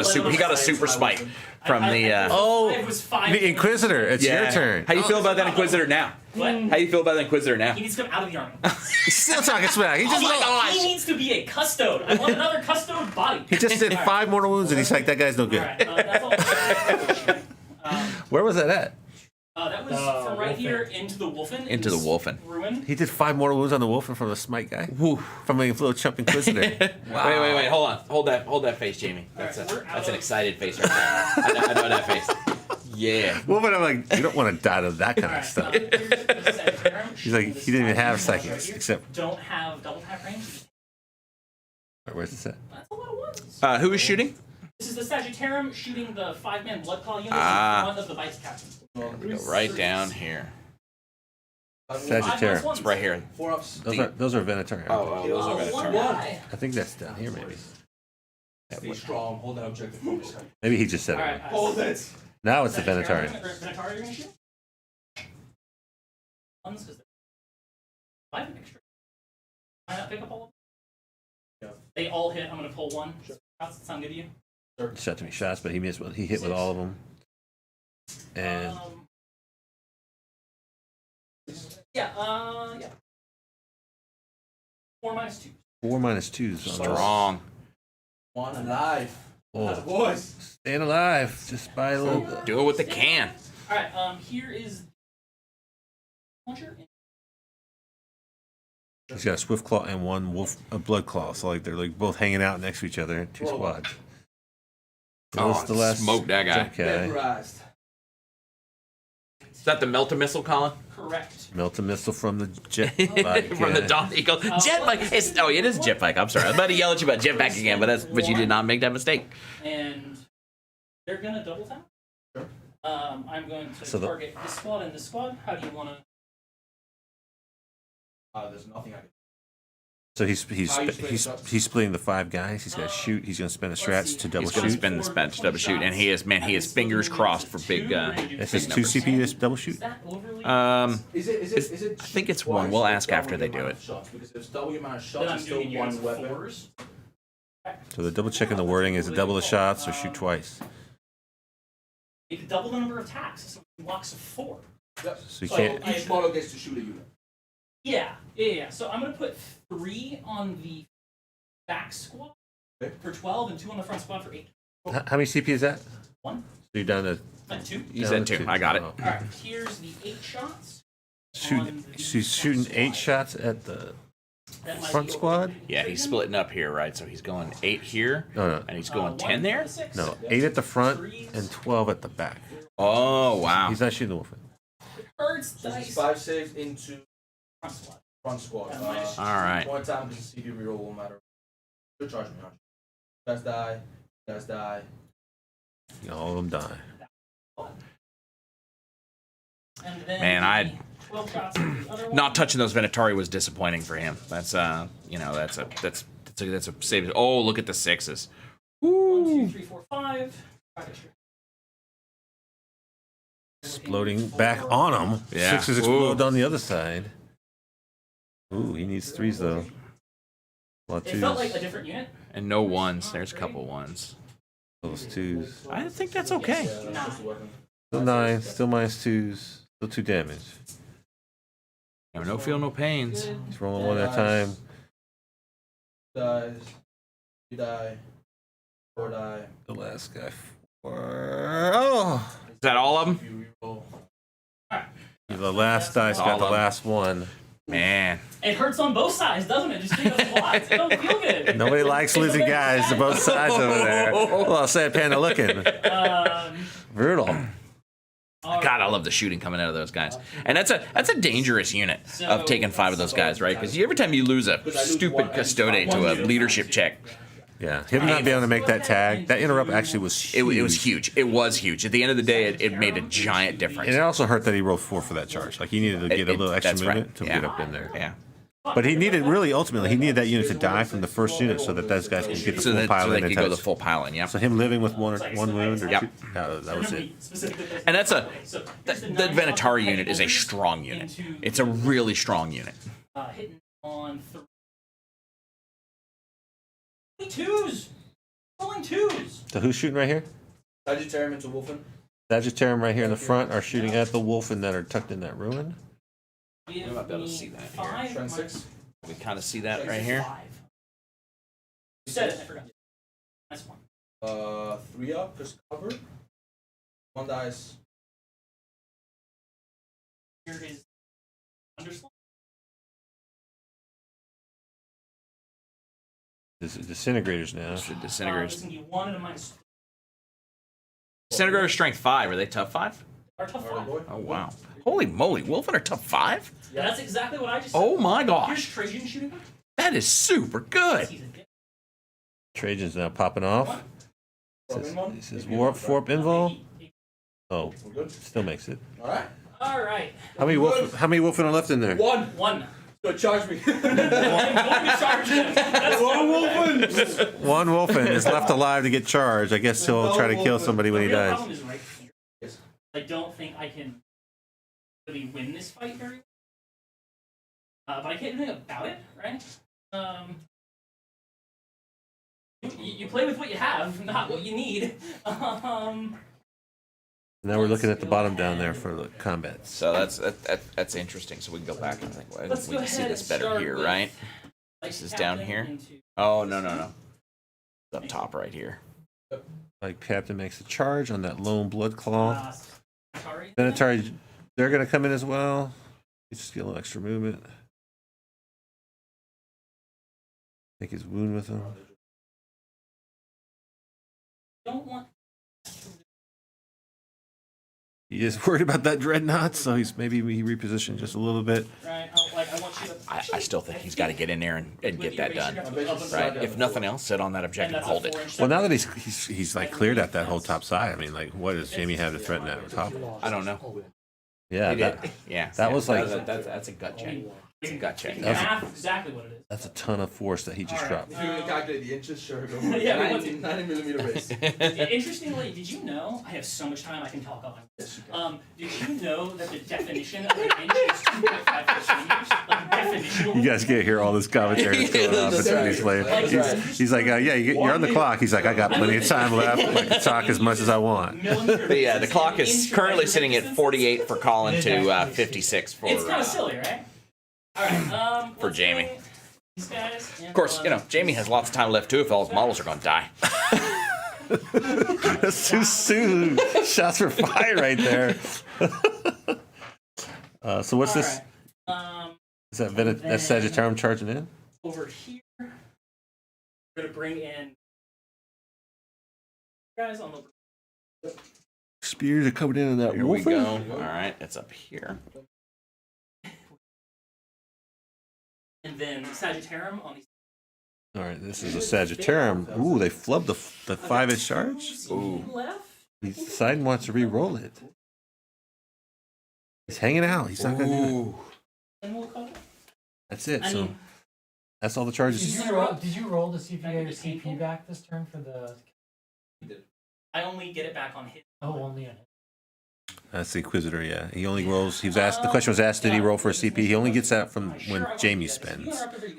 a super smite from the. It was 5. The Inquisitor. It's Yeah. your turn. How do you feel about that Inquisitor now? What? How do you feel about the Inquisitor now? He needs to come out of the army. He's still talking smack. He just, He needs to be a custode. I want another custode body. he just did 5 mortal wounds and he's like, that guy's no good. All right, that's all. Where was that at? That was from right here into the Wolfen. Into the Wolfen. Ruin. He did 5 mortal wounds on the wolf and from the smite guy. From a little chump Inquisitor. Wait. Hold on. Hold that face, Jamie. That's an excited face right there. I know that face. Yeah. Well, but I'm like, you don't want to die to that kind of stuff. He's like, he didn't even have psychics except. Don't have double tap range. Where's this at? That's a lot of ones. Who is shooting? This is the Sagittarium shooting the 5-man blood call unit in front of the vice captain. Go right down here. Sagittarius. It's right here. 4 ups. Those are Venatorian. Oh, those are better. One guy. I think that's down here, maybe. Stay strong. Hold that objective for me. Maybe he just said All it. right. Hold it. Now it's the Venatorian Venatorian. you're going to shoot? Ones, 'cause 5 extra. Why not pick up all of them? Yeah. They all hit. I'm going to pull 1. Does that sound good to you? Shot too many shots, but he missed. He hit with all of them. And Yeah. 4 minus 2. 4 minus 2 is Strong. 1 alive. Oh, Boys. staying alive just by a little bit. Do it what they can. All right. Here is launcher. He's got a swift claw and a blood claw. So like they're like both hanging out next to each other. 2 squads. Oh, the last smoke that guy. junk guy. Vaporized. Is that the melt a missile, Collin? Correct. Melt a missile from the jet bike. From the Dawn Eagle. Jet bike. It is jet bike. I'm sorry. I was about to yell at you about jet bike again, but you did not make that mistake. And they're going to double tap. Sure. I'm going to target this squad and this squad. How do you want to? There's nothing I can. So he's splitting the 5 guys. He's got to shoot. He's going to spend a strats to double He's going to shoot. spin the spend to double shoot, and he is fingers crossed for big. That's his 2 CP to double shoot. Is that overly? Is it? I think it's 1. We'll ask after they do it. Shots, because if it's double your amount of Then shots, I'm it's still doing 1 weapon. 4s. So the double checking the wording is it double the shots or shoot twice. You could double the number of attacks. So blocks of 4. Yep. So you So can't. each model gets to shoot a unit. Yeah. So I'm going to put 3 on the back squad for 12 and 2 on the front squad for 8. How many CP is that? 1. So you're down to. And 2. You said 2. I got it. Oh. All right. Here's the 8 shots. She's shooting 8 shots at the That might front be squad. Yeah, he's splitting up here, right? So he's going 8 here, No. and he's going 1 10 there. for the 6. No, 8 at the front and 12 at the back. Oh wow! He's not shooting the wolf. Birds So dice. it's 5 saves into Front squad. front squad. Minus All right. One time because the CP reroll won't matter. Good charge me, huh? You guys die. All of them die. And then Man, 12 shots on the other one. Not touching those Venatori was disappointing for him. That's you know, that's a save. Oh, look at the sixes. 1, 2, 3, 4, 5. Exploding back on him. Yeah. Sixes explode on the other side. Ooh, he needs threes though. It felt like a different unit. And no ones. There's a couple ones. Those twos. I think that's okay. Still 9, still minus 2s, still 2 damage. No feel, no pains. He's rolling one at a time. Dies. You die. 4 die. The last guy. 4. Oh! Is that all of them? You reroll. The last dice got the last one. Man. It hurts on both sides, doesn't it? Just think of squats. It don't feel good. Nobody likes losing guys to both sides over there. Well, sad panda looking. Brutal. God, I love the shooting coming out of those guys. And that's a dangerous unit of taking 5 of those guys, right? Because every time you lose a stupid custode to a leadership check, Yeah, him not being able to make that tag, that interrupt actually was huge. it was huge. It was huge. At the end of the day, it made a giant difference. And it also hurt that he rolled 4 for that charge. Like, he needed to get a little extra that's movement right. to Yeah. get up in there. Yeah. But he needed, really, ultimately, he needed that unit to die from the first unit so that those guys could get the So full that pile so they in and could go the touch. full pile in, yeah. So him living with one wound or Yep. 2, that was it. And that's the Venatari unit is a strong unit. It's a really strong unit. Hitting on 3. 2s. Rolling 2s. So who's shooting right here? Sagittarium into Wolfen. Sagittarium right here in the front are shooting at the Wolfen that are tucked in that ruin. We might be able to see that here. 5. Trend 6. We kind of see that right here. 5. You said it. I forgot. That's one. 3 up, just cover. 1 dice. Here is underslot. This is disintegrators now. The disintegrators. Listen, you wanted a minus. Disintegrator strength 5. Are they tough 5? Our tough Alright, 5. boy. Oh wow. Holy moly, Wolfen are tough 5? Yeah, that's exactly what I just said. Oh my Here's gosh. Trajan shooting. That is super good. He's a dick. Trajan's now popping off. Warp in one. This is Warp, Invul. Oh, We're good. still makes it. Alright. All right. How many Wolfen are left in there? 1. 1. Go charge me. I'm going to charge him. That's One Wolfen. One Wolfen is left alive to get charged. I guess he'll try to kill somebody when The he real dies. problem is right here. Yes. I don't think I can really win this fight very well. But I can't do anything about it, right? You play with what you have, not what you need. Now we're looking at the bottom down there for the combat. So that's interesting. So we can go back and think well, Let's we go can see ahead this and better start here, with, right? like, This is down Chaplain here. into- Oh no. It's up top right here. Like Captain makes a charge on that lone blood claw. Sorry. Benediction, they're gonna come in as well. You just get a little extra movement. Take his wound with him. Don't want. He is worried about that dreadnought, so maybe he repositioned just a little bit. Right. I want you to. I still think he's got to get in there and get that done. Right. Right. If nothing else, sit on that objective, and hold it. Well, now that he's like cleared out that whole top side, I mean, like, what does Jaime have to threaten that top? I don't know. Yeah, He did. that, Yeah. that was like- that's a gut check. It's a gut check. Math exactly what it is. that's a ton of force that he just dropped. If you can calculate the inches, sure. Go Yeah, we 90 millimeter base. Interestingly, did you know? I have so much time I can talk on this. Did you know that the definition of an inch is 2.5 centimeters? Like definitional. You guys can't hear all this commentary that's going on between these players. He's like, yeah, you're on the clock. He's like, I got plenty of time left. I can talk as much as I want. The clock is currently sitting at 48 for Collin to 56 for. It's kind of silly, right? All right. For let's Jaime. play these guys. Of course, Jaime has lots of time left too if all his models are going to die. That's too soon. Shots for fire right there. So what's this? Is that that's Sagittarium charging in? Over here, we're gonna bring in guys on the. Spears are coming in on that Here we Wolfen. go. All right, it's up here. And then Sagittarium on these. All right, this is a Sagittarium. Ooh, they flubbed the 5-inch charge. Ooh. Left. He decided wants to re-roll it. He's hanging out. He's not gonna do it. And we'll call it. That's it. I So mean, that's all the charges. Did you roll the CPA or CP back this turn for the? I only get it back on hit. Oh, only on. That's the Inquisitor. Yeah, he only rolls. He was asked. The question was asked, did he roll for a CP? He only gets that from when Jaime spends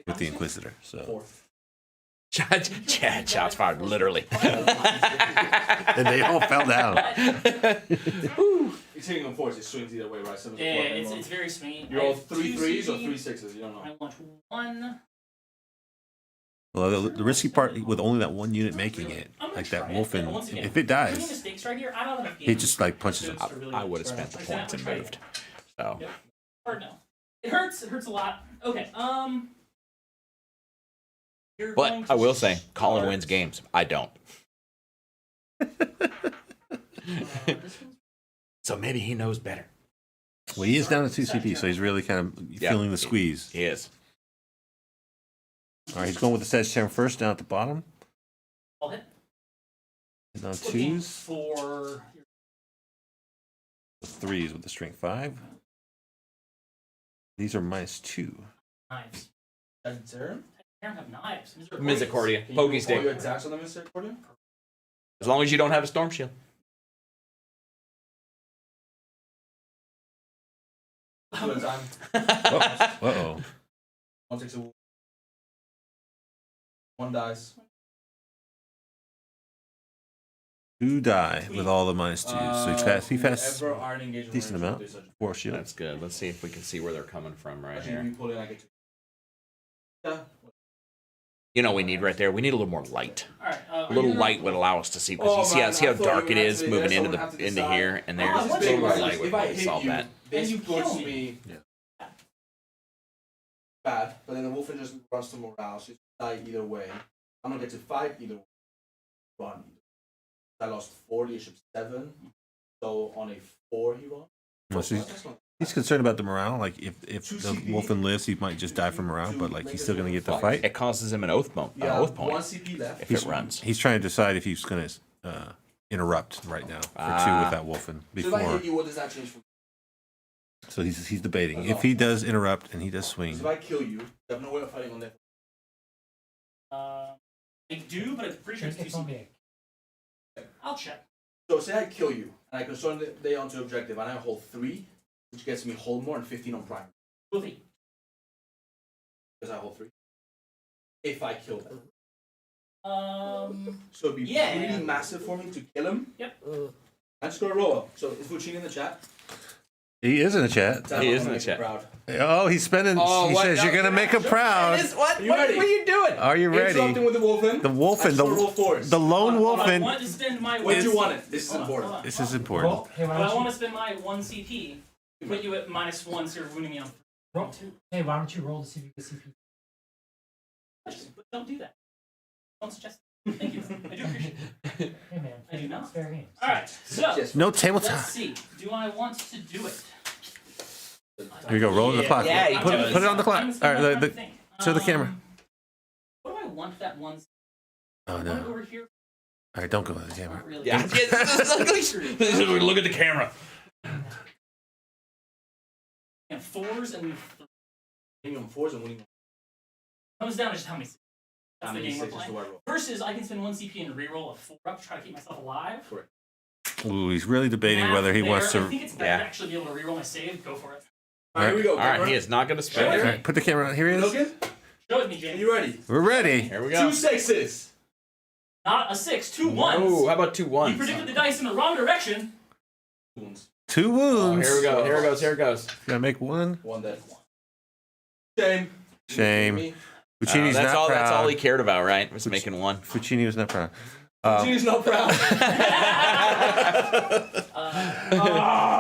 with the Inquisitor. So. Shots fired, literally. And they all fell down. He's hitting on 4s. It swings either way, right? Yeah, it's very swingy. You roll 3 3s or 3 6s. You don't know. I want 1. Well, the risky part with only that one unit making it, like that Wolfen, if it dies, mistakes right here. I don't have he just like punches him. I would have spent the points and moved. So. Or no. It hurts. It hurts a lot. Okay. But I will say, Collin wins games. I don't. So maybe he knows better. Well, he is down to 2 CP, so he's really kind of feeling the squeeze. He is. All right, he's going with the Sanctity first down at the bottom. I'll hit. And on Looking 2s. for The 3s with the strength 5. These are -2. knives. That's Aaron? I don't have knives. Misericordia. Can Pokey you stick. roll your attacks on the Misericordia? As long as you don't have a storm shield. Two at a time. Uh-oh. 1 takes a 1 dies. 2 die with all the -2s. So he passed Whenever Iron engagement decent range, amount. do such- 4 shield. That's good. Let's see if we can see where they're coming from right Actually, here. we pull in, I get to. Yeah. You know what we need right there? We need a little more light. All right. A little light would allow us to see, because you see how dark it is moving into here and there. Oh, A what's little more Right, light would if I probably hit solve you, that. this And you kill puts me. me Yeah. bad, but then the Wolfen just runs to morale, so you die either way. I'm gonna get to fight either way. Run. I lost 40, Bishop 7. So on a 4 he won. Well, so he's concerned about the morale. Like if the Wolfen lives, he might just die from morale, but like he's still going to get the fight. It causes him an oath point. Yeah, Oath point 1 CP left. if it runs. He's trying to decide if he's going to interrupt right now for 2 with that Wolfen So if I before. hit you, what does that change for me? So he's debating if he does interrupt and he does swing. So if I kill you, you have no way of fighting on that. I do, but I'm pretty sure it's 2 CP. I'll check. So say I kill you, and I consolidate onto objective, and I hold 3, which gets me hold more and 15 on prime. Will he? Because I hold 3. If I kill them. So it'd be Yeah. really massive for me to kill him. Yep. I'm just gonna roll up. So is Fuccini in the chat? He is in the chat. He is in the chat. Proud. Oh, he's spending. Oh, he what? says No, you're going to make him proud. What? You ready? What are you doing? Are you ready? Interrupting with the Wolfen. The Wolfen, roll 4s. the lone I Wolfen. want to spend my When do you one- want it? This is Hold on, important. hold on. This is important. Hey, But I want to spend my 1 CP to put you at -1, so you're wounding me on 2. Hey, why don't you roll the CP with CP? But don't do that. Don't suggest. Thank you. I do appreciate it. Hey man, I do not. it's fair game. All right. So Yes. No let's tabletop. see. Do I want to do it? Here we go. Roll the clock. Yeah, he put does. it on the clock. I'm All spending right, my the, thing. show the camera. What do I want that one? Oh I want it no! over here. All right, don't go to the camera. Not really. Yeah. Look at the camera. And 4s and Winning on 4s and winning comes down to just how many. That's on the game we're 6 is the playing. white roll. Versus, I can spend 1 CP and reroll a 4 up to try to keep myself alive. Correct. Ooh, he's really debating Math whether he there. wants I to. think it's better to actually be able to reroll my save. Go for it. All right, here we go. All right, he is not going to spend All it. right, put the camera on. Here he is. Logan, Show it me, are James. you ready? We're ready. Here we 2 go. 6s. Not a 6, 2 1s. Oh, how about 2 You 1s? predicted the dice in the wrong direction. Wounds. 2 Oh, wounds. here we go. Here it goes. Here it goes. Gotta make 1. 1 dead. Shame. Shame. Me. Fuccini's That's not all. proud. That's all he cared about, right? Was making 1. Fuccini was not proud. Gina's not proud.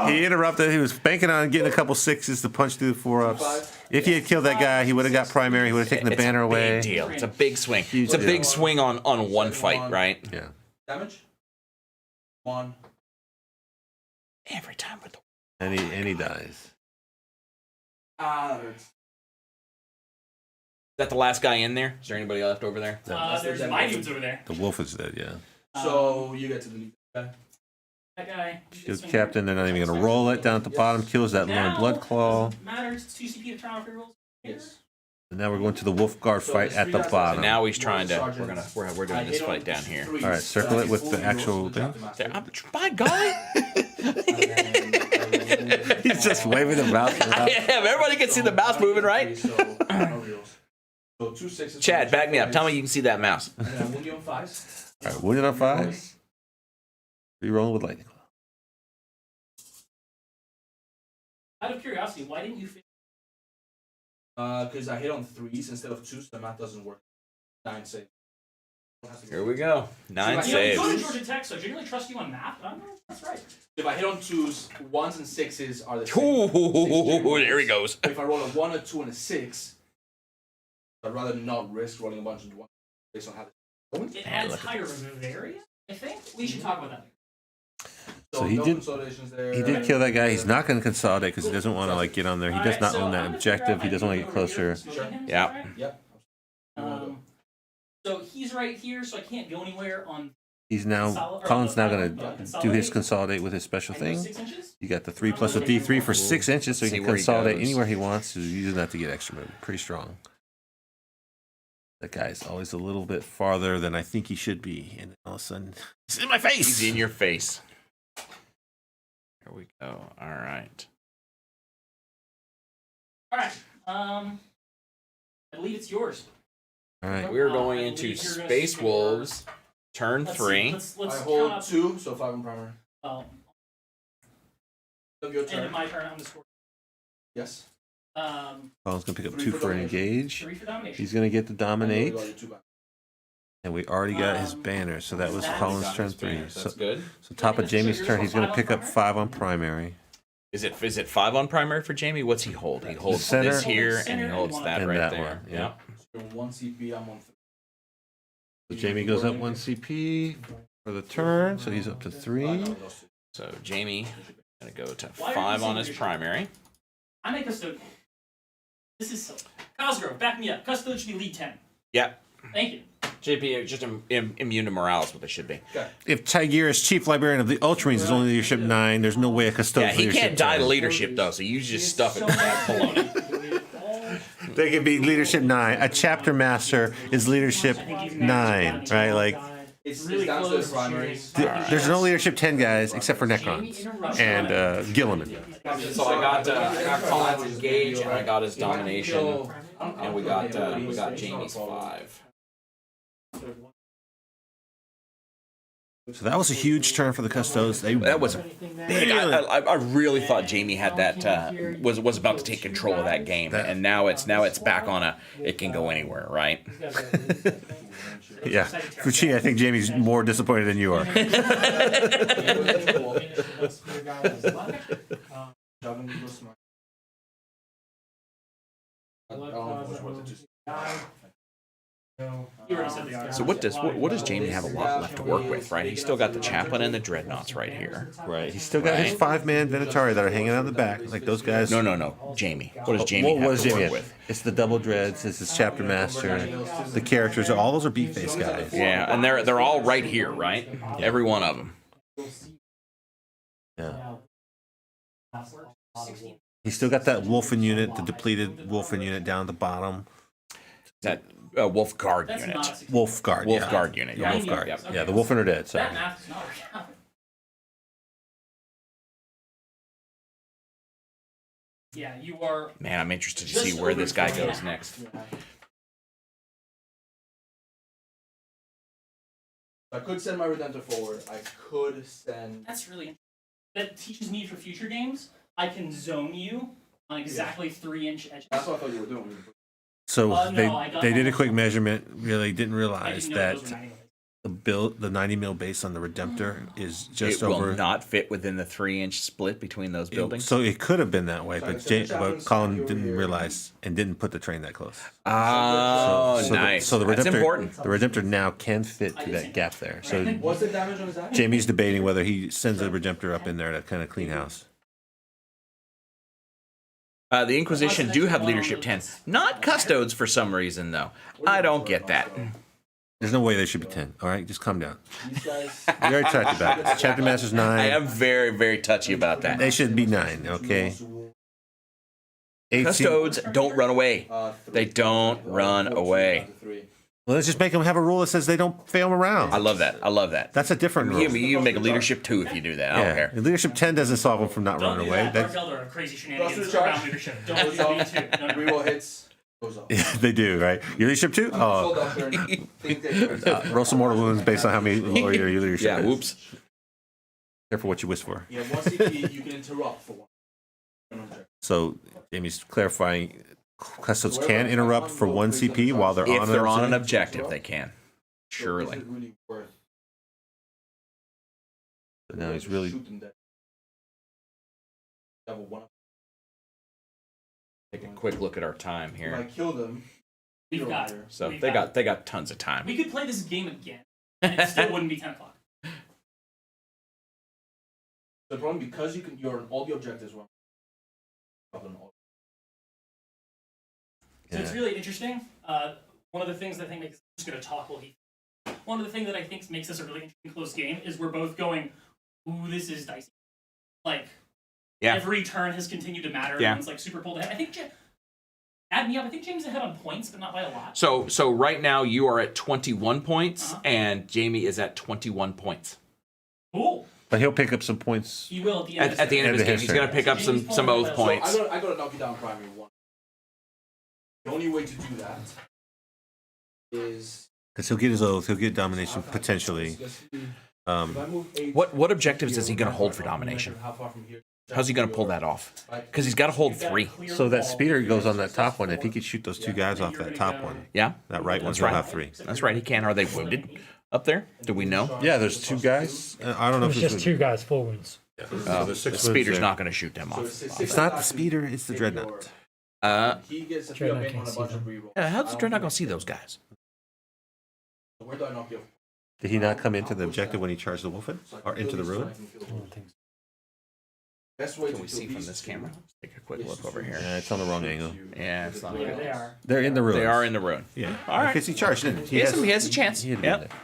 He interrupted. He was banking on getting a couple 6s to punch through the 4-ups. If he had killed that guy, he would have got primary. He would have taken the It's banner a away. big deal. It's a big swing. Huge It's a deal. big swing on one fight, right? Yeah. Damage. 1. Every time with the. And he dies. That hurts. Is that the last guy in there? Is there anybody left over there? There's my dudes over there. The wolf is dead. Yeah. So you get to delete that. That guy. Shield Captain, they're not even going to roll it down at the bottom. Kills that lone Blood Claw. Doesn't matter. It's 2 CP to turn off your rolls. Yes. And now we're going to the Wolf Guard fight at the bottom. Now he's trying to. We're doing this fight down here. All right, circle it with the actual thing. By golly! He's just waving the mouse around. Yeah, everybody can see the mouse moving, right? So 2 6s. Chad, back me up. Tell me you can see that mouse. And then wound you on 5s. All right, wounded on 5s. Rerolling with Lightning Claw. Out of curiosity, why didn't you fit? Because I hit on 3s instead of 2s, so the math doesn't work. 9 saves. Here we go. 9 You know, saves. go to Georgia Tech, so I genuinely trust you on math. I don't know. That's right. If I hit on 2s, 1s and 6s are the same. Ooh, there he goes. If I roll a 1, a 2, and a 6, I'd rather not risk rolling a bunch of 1 based on how It adds higher variance, I think. We should talk about that. So he no did. consolidations there. He did kill that guy. He's not going to consolidate because he doesn't want to like get on there. He does not own that objective. He doesn't want to get closer. Yeah. Yep. So he's right here, so I can't go anywhere on. He's now. Collin's now going to do his consolidate with his special thing. 6 inches. You got the 3 plus a D3 for 6 inches, so he See can where he consolidate goes. anywhere he wants. He's using that to get extra movement. Pretty strong. That guy's always a little bit farther than I think he should be, and all of a sudden, he's in my face. He's in your face. Here we go. All right. All right. I believe it's yours. All right. We're I going believe into you're gonna Space score- Wolves, turn Let's 3. See, let's I count hold up. 2, so 5 in primary. Oh, Of your end turn. of my turn. I'm the score. Yes. Collin's going to pick up 3 2 for for domination. engage. 3 for domination. He's going to get the dominate, And then you got your 2 back. and we already got his banner, so that was That's- Collin's turn 3. That's So, good. so top of Jamie's turn, he's going to pick up 5 on primary. Is it 5 on primary for Jamie? What's he hold? He holds center. this here, and he holds that And right that there. one, yeah. So you're on 1 CP, I'm on 3. So Jamie goes up 1 CP for the turn, so he's up to 3. So Jamie gonna go to Why are you 5 on saying his leadership? primary. I'm a custodian. This is silly. Cosgrove, back me up. Custodian should be lead 10. Yeah. Thank you. Should be just immune to morale is what they should be. If Tiger is chief librarian of the Ultramarines is only leadership 9, there's no way a custodian Yeah, he leadership can't die to 10. leadership though, so you just stuff it with that baloney. They can be leadership 9. A chapter master is leadership 9, right? Like It's Really down to close the to primaries. there's no leadership 10 guys except for Necrons and Gilliman. So I got Collin's engage, and I got his domination, and we got Jamie's 5. So that was a huge turn for the Custodes. That was big. I really thought Jamie had that was about to take control of that game, and now it's back on a it can go anywhere, right? Yeah. Fuchi, I think Jamie's more disappointed than you are. You already said they are. So what does Jamie have a lot left to work with, right? He's still got the Chaplain and the Dreadnoughts right here. Right. He's still got his 5-man Venatari that are hanging out in the back. Like those guys. No. Jamie. What does Jamie What have was to Jamie? work with? It's the double dreads. It's his chapter master. The characters. All those are B-face guys. Yeah, and they're all right here, right? Every one of them. Yeah. He's still got that Wolfen unit, the depleted Wolfen unit down at the bottom. That Wolf Guard That's unit. not a 16. Wolf Guard. Wolf yeah. Guard unit. Yeah, Yeah, Wolf Guard. Yep. Yeah, the Wolfen are dead. Sorry. That math does not work out. Yeah, you are. Man, I'm interested to see where this guy goes next. I could send my Redemptor forward. I could send. That's really. That teaches me for future games. I can zone you on exactly 3-inch edges. That's what I thought you were doing. So No, I got they did a almost- quick measurement. Really didn't I realize didn't know that those were 90. the 90 mil base on the Redemptor is just It will over. not fit within the 3-inch split between those buildings. So it could have been that way, but Sorry, so the but chaplain's Colin over didn't here. realize and didn't put the train that close. Oh, So nice. So the That's Redemptor, important. the Redemptor now can fit to that gap there. So What's the damage on his eye? Jamie's debating whether he sends the Redemptor up in there to kind of clean house. The Inquisition do have leadership 10, not Custodes for some reason though. I don't get that. There's no way they should be 10. All right, just calm down. These guys. We already talked about it. Chapter Master's 9. I am very, very touchy about that. They should be 9, okay? 8 Custodes don't run away. They don't run away. Well, let's just make them have a rule that says they don't fail them around. I love that. I love that. That's a different rule. You make a leadership 2 if you do that. I don't care. Leadership 10 doesn't solve them from not Don't running do away. that. That's, Dark Elder are crazy shenanigans Russ charge. around leadership. Don't do that. No, no. Reroll hits. Goes up. yeah, they do, right? Your leadership 2? Hold Oh, up there. Think they roll some mortal wounds based on how many lower your leadership Yeah, is. whoops. Careful what you wish for. You have 1 CP, you can interrupt for 1. So, Jamie's clarifying, Custodes can interrupt for 1 CP while they're If on they're on an objective. objective, they can. So Surely. is it really worth But now he's really... shooting that? Have a 1. Take a quick look at our time If here. I kill them, We've got. here. So we've they got tons of time. We could play this game again, and it still wouldn't be 10 o'clock. The problem because you're on all the objectives. One. So it's really interesting. One of the things that I think makes I'm just going to talk while he. One of the things that I think makes this a really interesting close game is we're both going, "Ooh, this is dicey." Like, Yeah. every turn has continued to matter. Yeah. And it's like super pulled ahead. I think. Add me up. I think James is ahead on points, but not by a lot. So right now you are at 21 points, Uh-huh. and Jamie is at 21 points. Cool. But he'll pick up some points. He will at the end. At the end of his game, he's going to pick up some oath So points. I gotta knock you down primary 1. The only way to do that is Because he'll get his oath, he'll get domination, potentially. if I move 8, What objectives is he going to hold for domination? How far from here? How's he going to pull that off? Because he's got to hold 3. So that speeder goes on that top one. If he could shoot those 2 guys off that top one, Yeah, that right one, That's he'll right. have 3. that's right. He can. Are they wounded up there? Do we know? Yeah, there's 2 guys. I don't know if It's just 2 guys full wounds. The speeder's not going to shoot them So off. It's not the speeder, it's the dreadnought. He gets a Dreadnought 3 up can't on a see bunch them. of rerolls. Yeah, how's the Dreadnought going to see those guys? So where do I knock you off? Did he not come into the objective when he charged the wolf in? So I can Or into kill the these, so ruin? I can kill the wolf. Best way Can to we kill see from these this two camera? Let's take a quick is look to over here. Yeah, it's on the wrong angle. Yeah, it's not Yeah, good. they are. They're in the ruins. They are in the ruin. Yeah. All right. Because he charged in. He has a chance. He had Yep. been there.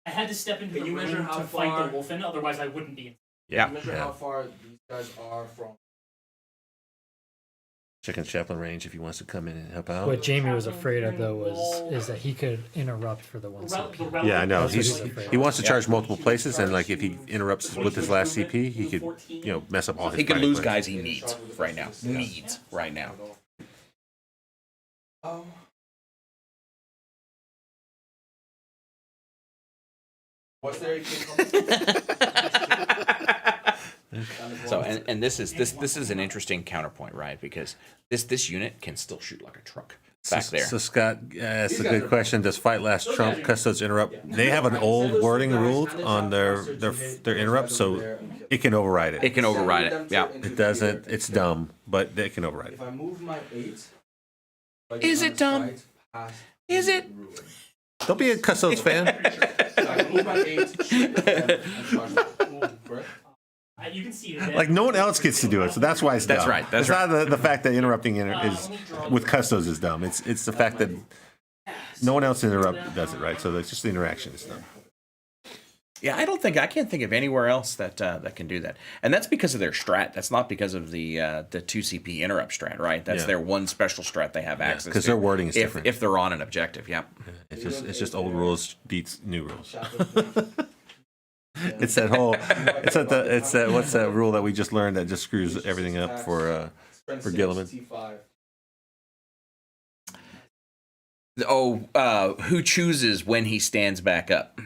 I had to step into Can the you measure room how to fight far- the wolf in, otherwise I wouldn't be. Yeah. Measure Yeah. how far these guys are from. Checking Chaplain range if he wants to come in and help out. What Jamie was afraid of though is that he could interrupt for the 1 CP. Yeah, I know. That's what he's He's afraid he of. wants to charge multiple places, and like if he interrupts with his last CP, he could mess up all his. He could fighting lose plans. guys he needs right now. Needs right now. Oh. What's their So and this is an interesting counterpoint, right? Because this unit can still shoot like a truck back there. So Scott asked a good question. Does fight last trump? Custodes interrupt. They have an old wording rule on their interrupt, so it can override It it. can override it. Yeah. It doesn't. It's dumb, but they can override it. If I move my 8. Is it dumb? Is it? Don't be a Custodes fan. So I can move my 8, shoot them, and charge them. Correct? You can see it. Like no one else gets to do it, so that's why it's dumb. That's right, that's it's not the fact that interrupting is with Custodes is dumb. It's the fact that no one else does it, right? So it's just the interaction is dumb. Yeah, I can't think of anywhere else that can do that, and that's because of their strat. That's not because of the 2CP interrupt strat, right? That's Yeah. their one special strat they have access to. Because their wording is different. If they're on an objective, yeah. It's just old rules beats new rules. It's that whole it's that what's that rule that we just learned that just screws everything up for Gilliman? Who chooses when he stands back up?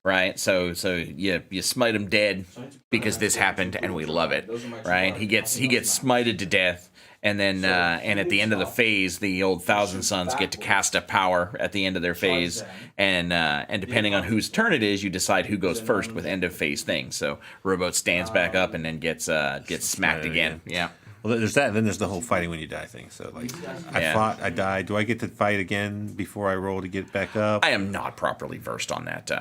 Right, so you smite him dead because this happened and we love it, right? He gets smited to death, and then and at the end of the phase, the old Thousand Sons get to cast a power at the end of their phase, and depending on whose turn it is, you decide who goes first with end of phase things. So Rowboat stands back up and then gets smacked again. Yeah. Well, there's that, and then there's the whole fighting when you die thing. So, like, I fought, I died. Do I get to fight again before I roll to get back up? I am not properly versed on that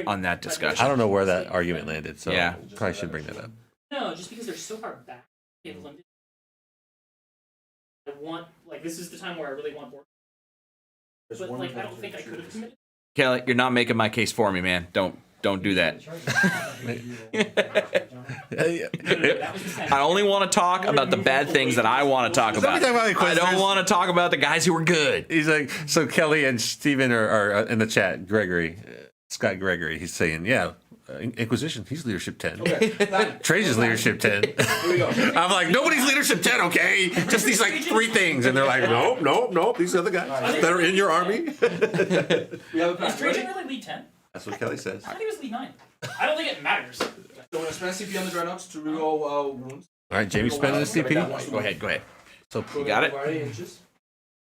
on that discussion. I don't know where that argument landed, so Yeah. probably should bring that up. No, just because they're so far back. I want this is the time where I really want board. But I don't think I could have committed. Kelly, you're not making my case for me, man. Don't do that. I only want to talk about the bad things that I want to talk about. I don't want to talk about the guys who are good. He's like, so Kelly and Steven are in the chat. Gregory, Scott Gregory, he's saying, yeah, Inquisition, he's leadership 10. Okay. Trace is leadership 10. Here we go. I'm like, nobody's leadership 10, okay? Just these like 3 things. And they're like, nope, these are the guys that are in your army. We have a Is plan. Trajan Ready? really lead 10? That's what Kelly says. I thought he was lead 9. I don't think it matters. So we're gonna spend CP on the Dreadnoughts to reroll wounds. All right, Jamie's spending his CP. Go ahead. So, You got it? Inches.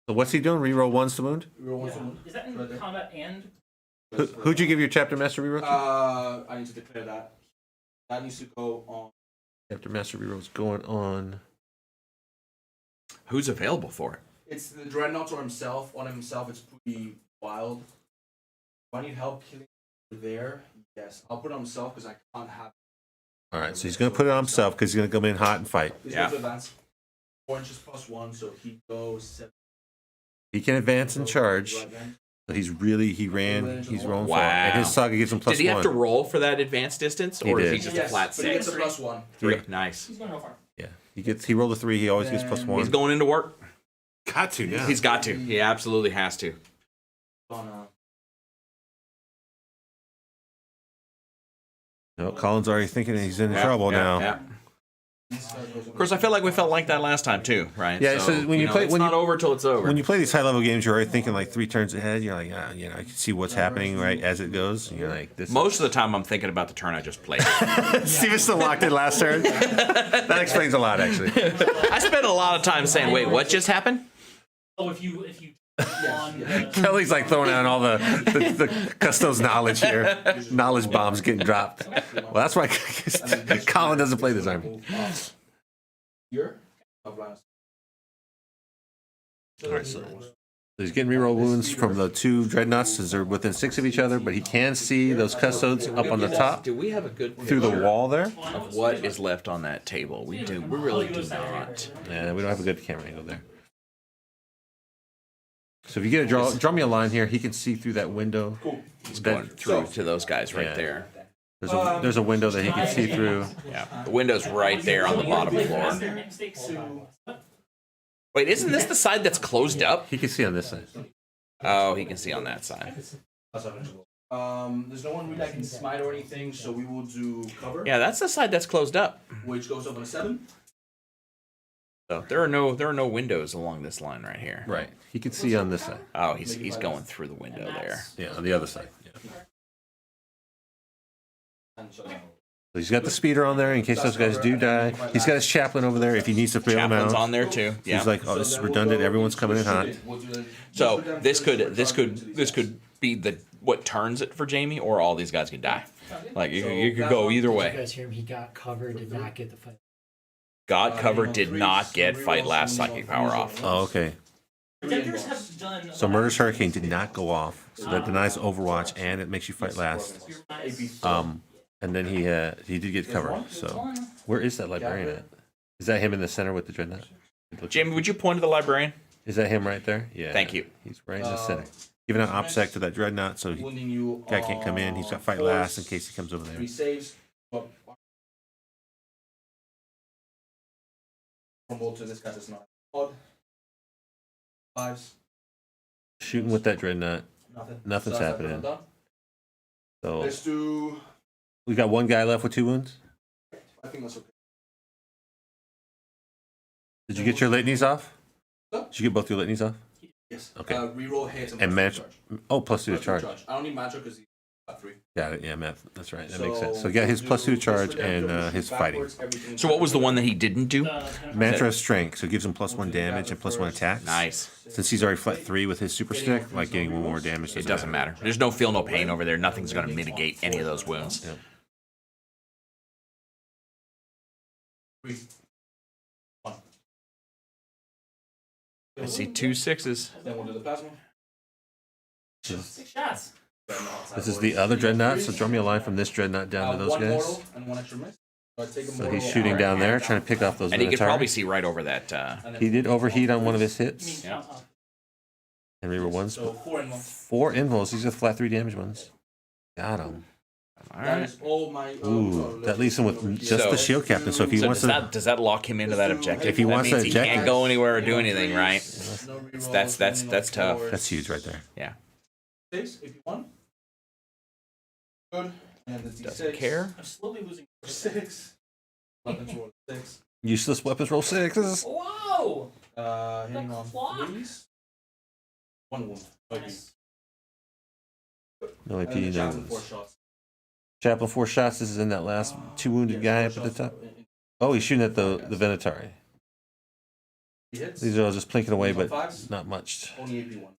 so what's he doing? Reroll 1s to wound? Reroll ones to wound. Is that in Right there. combat and? Who'd you give your chapter master reroll to? I need to declare that. That needs to go on. Chapter master reroll's going on. Who's available for it? It's the Dreadnought or himself. On himself, it's pretty wild. If I need help killing there, yes. I'll put it on himself because I can't have. All right, so he's going to put it on himself because he's going to come in hot and fight. He's Yeah. going to advance 4 inches plus 1, so he goes 7. He can advance and charge. Right then. But he's rolling Wow. far. And his saga gives him plus Did he have to 1. roll for that advanced distance, or He is he did. just Yes, a flat but he gets 6? a plus 1. 3. Nice. He's going to go far. Yeah, he rolled a 3. He always gets plus 1. He's going into work. Got to, yeah. He's got to. He absolutely has to. On, No, Colin's already thinking he's in trouble now. Yeah. Of course, I feel like we felt like that last time too, right? Yeah, so when you play- it's when not you- over till it's over. When you play these high level games, you're already thinking like 3 turns ahead. You're like, I can see what's happening right as it goes. And you're like, this. Most of the time, I'm thinking about the turn I just played. Steven's still locked in last turn. That explains a lot, actually. I spent a lot of time saying, "Wait, what just happened?" Oh, if you on the, Kelly's like throwing out all the Custodes knowledge here. Knowledge bombs getting dropped. Well, that's why Collin doesn't play this army. Here. Of Rhinos. Alright, so he's getting reroll wounds from the 2 dreadnoughts as they're within 6 of each other, but he can see those Custodes up on the top Do we have a good through the wall there. of what is left on that table? We do. We really do not. Yeah, we don't have a good camera angle there. So if you get a draw me a line here, he can see through that window. Cool. He's going through to those guys right Yeah. there. There's a window that he can see through. Yeah, the window's right there on the bottom floor. so Wait, isn't this the side that's closed up? He can see on this side. Oh, he can see on that side. There's no one really that can smite or anything, so we will do cover, Yeah, that's the side that's closed up. which goes up on a 7. So there are no windows along this line right here. Right. He can see on this side. Oh, he's going through the window there. Yeah, on the other side. Yeah. So So he's got the speeder on there in case those guys do die. He's got his chaplain over there if he needs to bail them Chaplain's out. on there too. Yeah. He's like, oh, this is redundant. Everyone's coming in hot. So this could be the what turns it for Jaime, or all these guys could die. Like you could go either Did you way. guys hear him? He got covered, did not get the fight. God cover did not get fight last psychic power off. Oh, okay. Redemptors have done. So Murderous Hurricane did not go off. So that denies Overwatch and it makes you fight last. And then he did get cover. So where is that Librarian at? Is that him in the center with the Dreadnought? Jaime, would you point to the Librarian? Is that him right there? Yeah. Thank you. He's right in the center. Giving out OPSEC to that Dreadnought so guy can't come in. He's got fight last in case he comes over there. 3 saves. Rumble to this guy is not odd. 5s. Shooting with that Dreadnought. Nothing. Nothing's So that's happening. done. So Let's do. we got one guy left with 2 wounds. I think that's okay. Did you get your litanies off? No. Did you get both your litanies off? Yes. Okay. Reroll hits And match. Oh, plus 2 to charge. I don't need matchup because he's got 3. Got it. Yeah, math. That's right. That makes sense. So he got his plus 2 to charge and his fighting. So what was the one that he didn't do? Mantra of Strength. So it gives him plus 1 damage and plus 1 attack. Nice. Since he's already flat 3 with his super stick, like getting 1 more damage. It doesn't matter. There's no feel, no pain over there. Nothing's going to mitigate any of those wounds. Yep. 3. 1. I see 2 6s. Then we'll do the plasma. 6 shots. This is the other Dreadnought. So draw me a line from this Dreadnought down to those 1 guys. mortal and 1 extra miss. So I take a So mortal he's shooting down there, trying to pick off those And he could Minotaur. probably see right over that. and then He did overheat on one of his hits. Yeah. And reroll ones. So 4 invulns. 4 invulns. These are flat 3 damage ones. Got him. That is all my. Ooh, that leaves him with just the shield captain. So if he wants does that lock him into that objective? If he wants that means that he can't objective- go anywhere or do anything, right? No rerolls, That's tough. that's huge right there. Yeah. 6 if you want. Good. And the Doesn't D6. care. I'm slowly losing. 6. Weapons roll 6. Useless weapons roll 6s. Whoa! Hitting The on clock. 3s. 1 wound. Nice. No AP, And the no chaplain wounds. 4 shots. Chaplain 4 shots. This is in that last 2 wounded guy up at the top. Oh, he's shooting at the Venatari. He hits. These are all just plinking away, but 5s. not much. Only AP 1.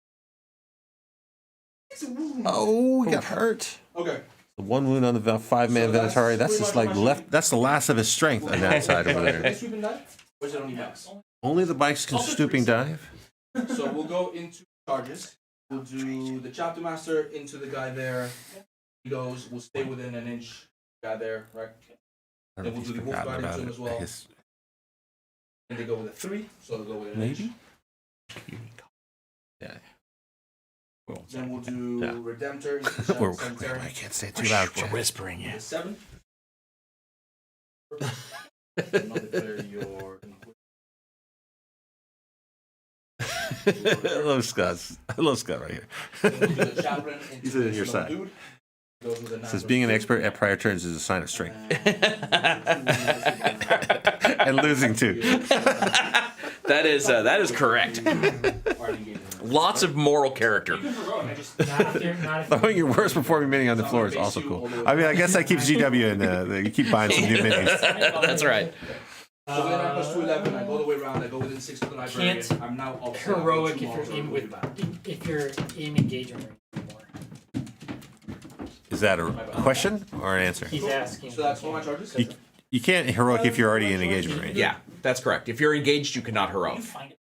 Oh, he got hurt. Okay. The 1 wound on the 5-man So that's Venatari. That's pretty just much like my left. That's the last of his strength on that side over there. Next sweeping dive? Or is it only max? Only the bikes can Also stooping free dive. So we'll go into charges. We'll do the chapter master into the guy there. He goes, we'll stay within an inch. Guy there, right? I don't know Then if we'll he's do the wolf forgotten guardian about to him it. as well. His- And they go with a 3, so they'll go with an Maybe? inch. Yeah. Then we'll do Yeah. Redemptor into the We're, cemetery. I can't say it too loud. We're whispering, With yeah. a 7. Not declare your I love Scott. I love Scott right here. Then we'll do the chaplain into He's in the your slow side. dude. Goes with a 9 Says for being an 2. expert at prior turns is a sign of strength. And And losing too. That is correct. Lots of moral character. You can heroic. I just Not if you're not if Throwing your worst performing mini on the floor is also cool. I mean, I guess that keeps GW and you keep buying some new minis. That's right. So then I plus 2, 11. I go the way around. I go within 6 of the librarian. Can't I'm now up. heroic if you're in with if you're in engagement range anymore. Is that a question or an answer? He's asking. So that's all my charges. You can't heroic if you're already in engagement range. Yeah, that's correct. If you're engaged, you cannot you heroic. find it.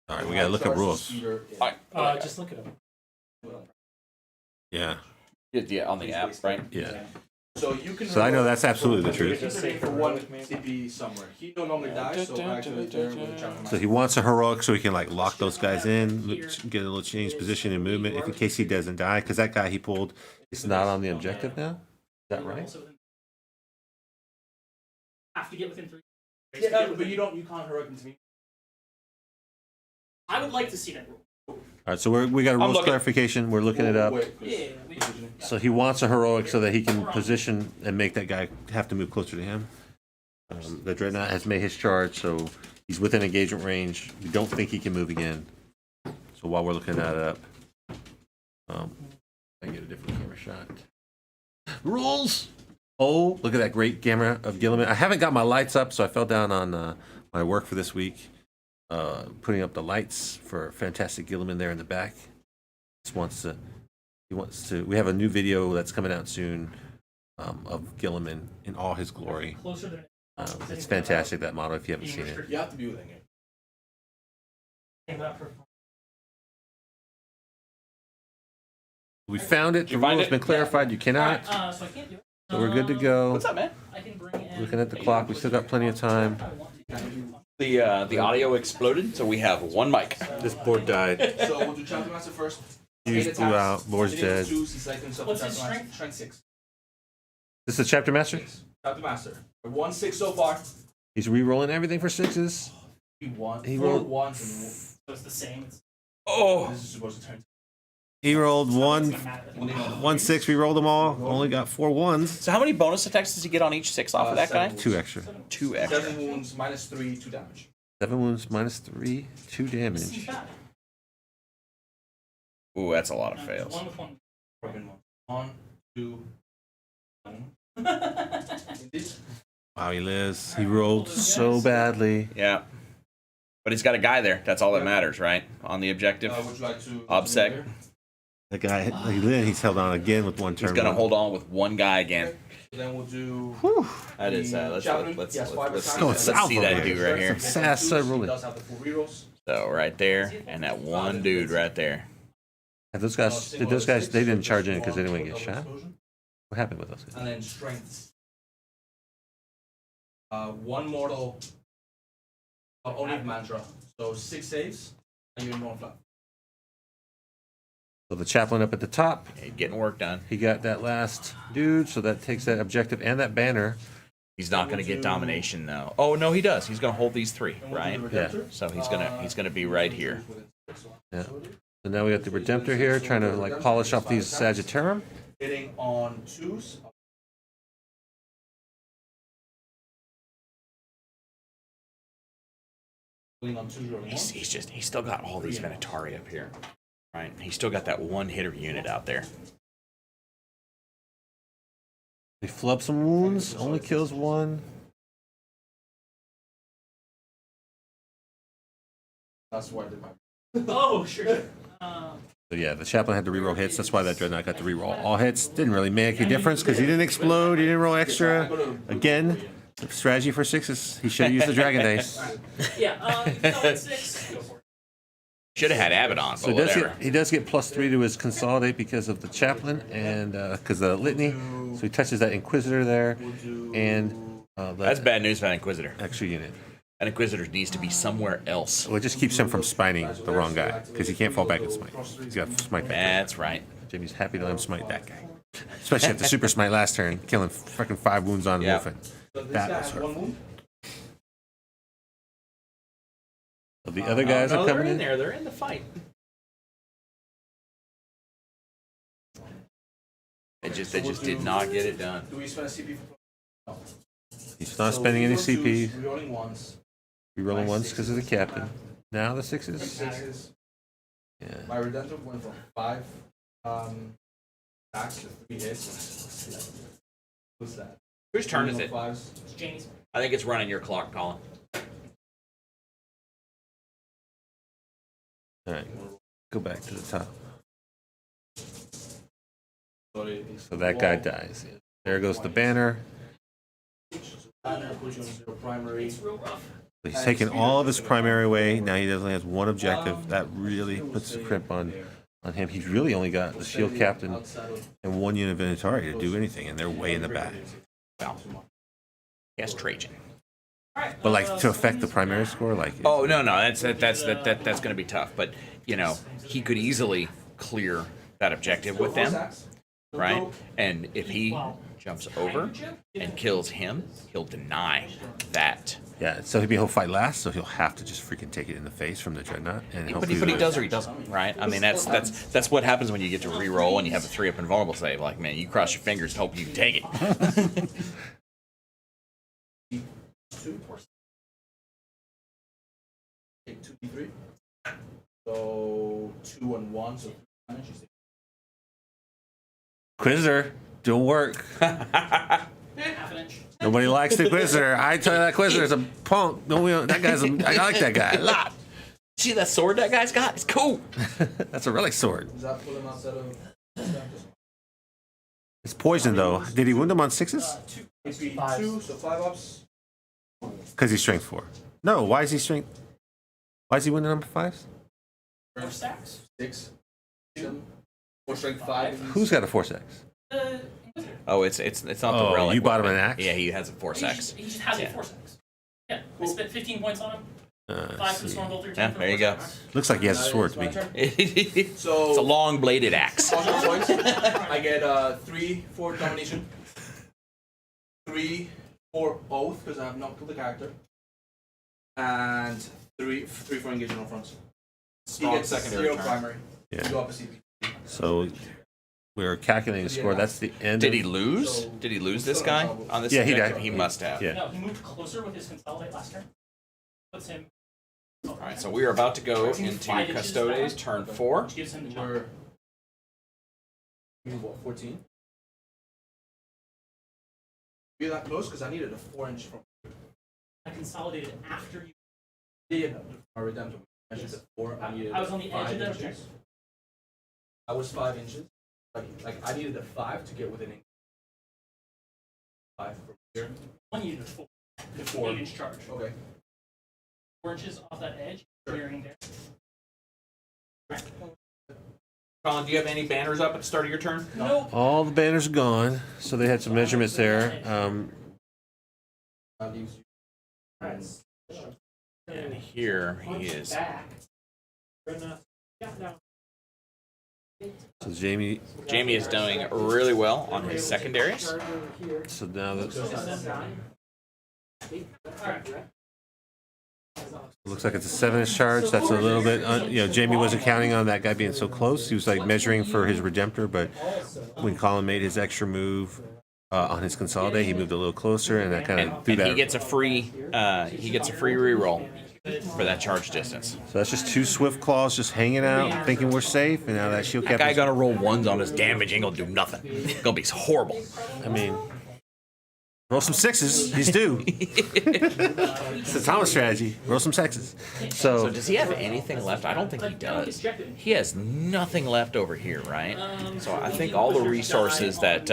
All right, we gotta look at rules. Just look at him. Yeah, Yeah, on the app, right? yeah. So you can. So I know that's absolutely the truth. Just say for heroic, one maybe. CP somewhere. He no longer dies, so I activate there with a chapter So he wants a heroic so he can like lock those guys in, get a little change position and movement if in case he doesn't die. Because that guy he pulled is not on the objective now. Is that right? Also within- have to get within 3. Yeah, but you can't heroic into me. I would like to see that rule. All right, so we got a rules looking. clarification. We're looking it up. Yeah. So he wants a heroic so that he can position and make that guy have to move closer to him. The Dreadnought has made his charge, so he's within engagement range. We don't think he can move again. So while we're looking that up, I get a different camera shot. Rules! Oh, look at that great camera of Gilliman. I haven't got my lights up, so I fell down on my work for this week. Putting up the lights for fantastic Gilliman there in the back. He wants to. We have a new video that's coming out soon of Gilliman in all his glory. Closer than It's fantastic, that model. If you haven't seen it, You have to be within it. we found it. The you find rule has it? been clarified. You cannot. Alright, so I can't do it. So we're good to go. What's up, man? I can bring in. Looking at the clock, we still got plenty of time. I want to. The audio exploded, so we have one mic. This board died. So we'll do chapter master first. Hughes 8 blew attacks. out. Board's Hitting dead. with 2s, he selects himself What's a his chapter strength? master. Strength 6. This is Chapter Master. Chapter master. 1-6 so far. He's re-rolling everything for 6s. He won. He 4 rolled- 1s. So it's the same. It's Oh, This is supposed to turn. He rolled it's one gonna matter. 1-6. We rolled them all. Only got 4 1s. so how many bonus attacks does he get on each 6 off of that guy? 7 2 extra. 2 extra. 7 wounds, -3, 2 damage. 7 wounds minus 3, 2 This damage. isn't bad. Ooh, that's a lot of fails. One with one. Broken 1, 2, 1. Indeed. Wow, he lives. He rolled so badly. Yeah. But he's got a guy there. That's all that matters, right? On the objective. Would you like to? Obsec. The guy, he's held on again with 1 turn. He's gonna hold on with one guy again. So then we'll do. That is let's Chaplain. let's Yes, let's, 5 let's, attacks. Going let's south see over that here. dude right here. Some sass He rolling. does have the full rerolls. So right there, and that one dude right there. And those guys, they didn't charge in because they didn't want to get shot. What happened with those guys? And then strength. 1 mortal. Only mantra. So 6 saves. And you're going flat. So the chaplain up at the top, Getting work done. he got that last dude, so that takes that objective and that banner. He's not going to get domination though. Oh no, he does. He's going to hold these 3, right? Yeah. So he's gonna be right here. Yeah. So now we got the Redemptor here, trying to like polish off these Sagittarum. Hitting on 2s. Hitting on 2s rolling He's still got all these Venatari up here, right? He's still got that one hitter unit out there. They flub some wounds, only kills 1. That's why I did my. Oh, sure. So yeah, the chaplain had to reroll hits. That's why that Dreadnought got to reroll all hits. Didn't really make a difference because he didn't explode. He didn't roll extra. Again, the strategy for 6 he should have used the Dragon Dice. Yeah, you can tell it's 6. Go for it. Should have had Abaddon, but So whatever. he does get +3 to his consolidate because of the chaplain and because of the litany. So he touches that Inquisitor there and That's bad news for that Inquisitor. extra unit. That Inquisitor needs to be somewhere else. Well, it just keeps him from smiting the wrong guy because he can't fall back and smite. He's got to smite that. That's right. Jimmy's happy to let him smite that guy, especially after super smite last turn, killing fucking 5 wounds on Yeah. Wolfen. So this That guy was has hurt. 1 wound. So the other guys are they're coming in. there. They're in the fight. They just did not get it done. Do we spend a CP for? He's not spending any CP. Rerolling ones. Rerolling ones because of the captain. Now the 6s. 6s. Yeah. My Redemptor went from 5 attacks to 3 hits. What's that? Whose turn is it? 5s. It's Jamie's. I think it's running your clock, Colin. All right. Go back to the top. So that guy dies. There goes the banner. Banner puts you on 0 primary. It's real rough. He's taken all of his primary away. Now he only has 1 objective. That really puts a crimp on him. He's really only got the shield captain and 1 unit of Venatari to do anything, and they're way in the back. Well, yes, Trajan. But like to affect the primary score, like Oh no, that's going to be tough. But you know, he could easily clear that objective with them, right? And if he jumps over and kills him, he'll deny that. yeah. So he'll fight last, so he'll have to just freaking take it in the face from the Dreadnought, and But hopefully he does or he doesn't, right? I mean, that's what happens when you get to re-roll and you have a 3-up invulnerable save. Like, man, you cross your fingers and hope you take it. 2. Take 2d3. So 2 and 1. So damage. Inquisitor, don't work. Half an inch. Nobody likes the Inquisitor. I tell you that Inquisitor's a punk. No, that guy's. I like that guy a lot. See that sword that guy's got? It's cool. That's a relic sword. Does that pull him outside of? It's poison though. Did he wound him on 6s? 2, so 5 ups. Because he's strength 4. No, why is he strength? Why is he wounded number 5s? 4 stacks. 6. 2. Or strength 5. Who's got a 4-6? The Inquisitor. Oh, it's not the Oh, relic. you bought him weapon. an axe? Yeah, he has a 4-6. He just has Yeah. a 4-6. Yeah, I spent 15 points on him. 5 for the See. Stormbolter. 10 Yeah, for there the you go. Force. Looks like he has a sword to me. It's So a long bladed axe. positive points. I get 3 for domination. 3 for oath because I have not killed the character. And 3 for engagement on fronts. He Strong gets secondary 0 turn. primary. Yeah. Go up a CP. So we're calculating the score. That's the end. Did of, he lose? Did he lose this guy on this? Yeah, he objective? died. He must have. Yeah. No, he moved closer with his consolidate last turn. Puts him. All right, so we are about to go into 5 inches Custodes, back. turn 4. Which gives him the jump. We're what, 14? Be that close because I needed a 4-inch from. I consolidated after you. Yeah, my Redemptor. I should have 4. I needed. I was on the edge 5 of that inches. objective. I was 5 inches. Like I needed a 5 to get within 5 from here. One unit of 4. To 4. 8-inch charge. Okay. 4 inches off that edge. Clearing there. Colin, do you have any banners up at the start of your turn? Nope. All the banners are gone. So they had some measurements there. That leaves you. And here he is. Back. So Jaime Jaime is doing really well on his secondaries. So now that looks like it's a 7-inch charge. That's a little bit, Jaime wasn't counting on that guy being so close. He was like measuring for his Redemptor, but when Collin made his extra move on his consolidate, he moved a little closer, and that kind of threw that. He gets a free reroll for that charge distance. So that's just 2 swift claws just hanging out, thinking we're safe, and now that shield That cap. guy gonna roll 1s on his damage, ain't gonna do nothing. Gonna be horrible. I mean, roll some 6s. He's due. It's the Thomas strategy. Roll some 6s. So does he have anything left? I don't think he does. He has nothing left over here, right? So I think all the resources that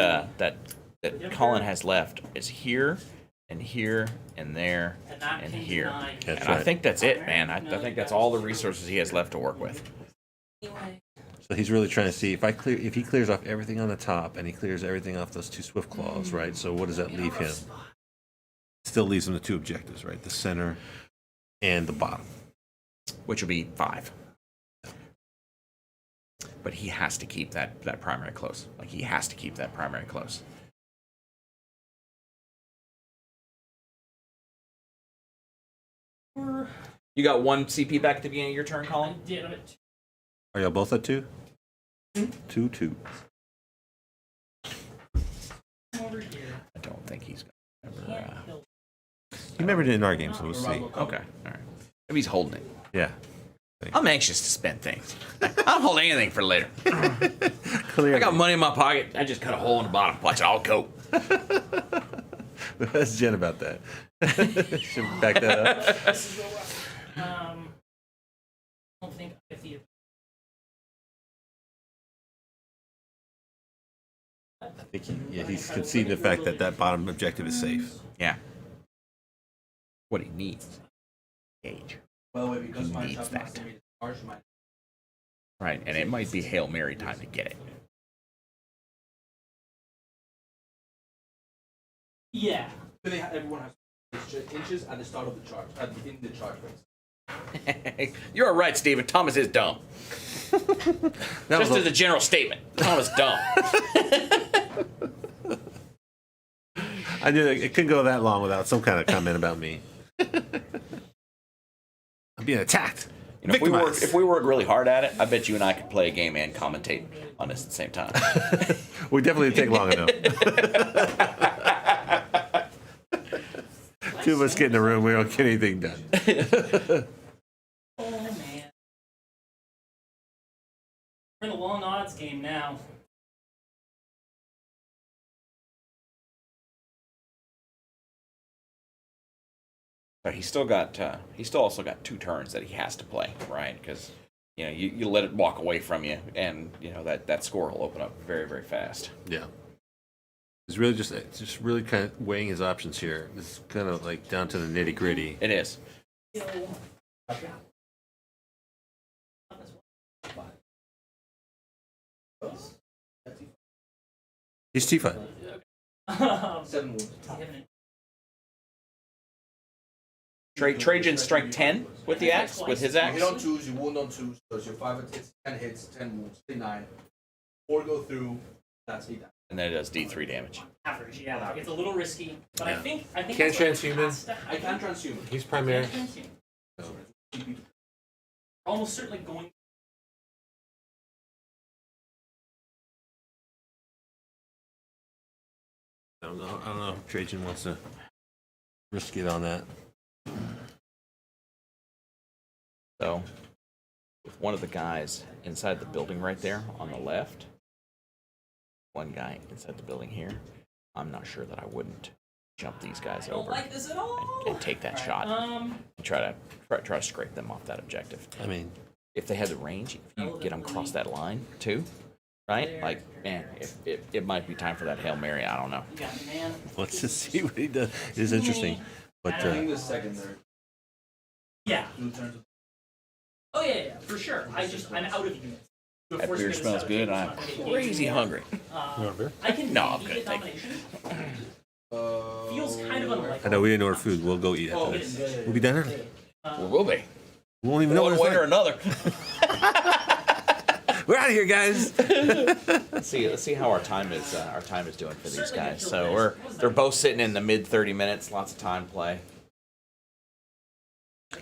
Collin has left is here and here and there and here. That's And right. I think that's it, man. I think that's all the resources he has left to work with. So he's really trying to see if he clears off everything on the top and he clears everything off those 2 swift claws, right? So what does that leave him? Still leaves him the 2 objectives, right? The center and the bottom. Which will be 5. But he has to keep that primary close. Like, he has to keep that primary close. You got 1 CP back at the beginning of your turn, Collin? Yeah, I'm at 2. Are y'all both at 2? 2. Over here. I don't think he's going to ever... He remembered it in our game, so we'll see. Okay, all right. Maybe he's holding it. Yeah. I'm anxious to spend things. I don't hold anything for later. Clearly. I got money in my pocket. I just cut a hole in the bottom. Watch it all go. Ask Jen about that. Should back that up. I don't think I see I think he's conceding the fact that that bottom objective is safe. Yeah. What he needs. Gauge. By the way, because He my needs shot that. master made it charge my Right, and it might be Hail Mary time to get it. Yeah. Everyone has inches at the start of the charge, in the charge phase. You're right, Steven. Thomas is dumb. Just as a general statement, Thomas dumb. I knew it couldn't go that long without some kind of comment about me. I'm being attacked. You know, if we work really hard at it, I bet you and I could play a game and commentate on this at the same time. We definitely didn't take long enough. 2 of us get in the room, we don't get anything done. Oh man. We're in a long odds game now. But he's still also got 2 turns that he has to play, right? Because you let it walk away from you, and that score will open up very, very fast. Yeah. It's really just really kind of weighing his options here. It's kind of like down to the nitty gritty. It is. He's T5. 7 wounds. Trajan strength 10 with the axe, with his You axe. hit on 2s, you wound on 2s, so it's your 5 hits, 10 hits, 10 wounds, 9. 4 go through, that's 8 damage. And then it does D3 damage. Average, yeah. It's a little risky, but I think Can't that's what transhuman. has to happen. I can transhuman. He's primary. Transhuman. Almost certainly going. I don't know if Trajan wants to risk it on that. So, with one of the guys inside the building right there on the left, one guy inside the building here, I'm not sure that I wouldn't jump these guys over Like this at all. and take that shot and try to scrape them off that objective. I mean, If they had the range, if you get them across that line too, right? Like, man, it might be time for that Hail Mary. I don't know. You got it, man. let's just see what he does. It is interesting. But I think the secondary. Yeah. 2 turns of Oh yeah, for sure. I'm out of units. The That first beer bit is smells out. good. I'm crazy hungry. I can No, I'm maybe good, get thank you. domination. Feels kind of unlikely. I know we didn't order food. We'll go eat after this. We'll be done early. We will be. We won't even know One what way it's or like. another. We're out of here, guys. Let's see how our time is doing for these guys. So they're both sitting in the mid 30 minutes. Lots of time to play.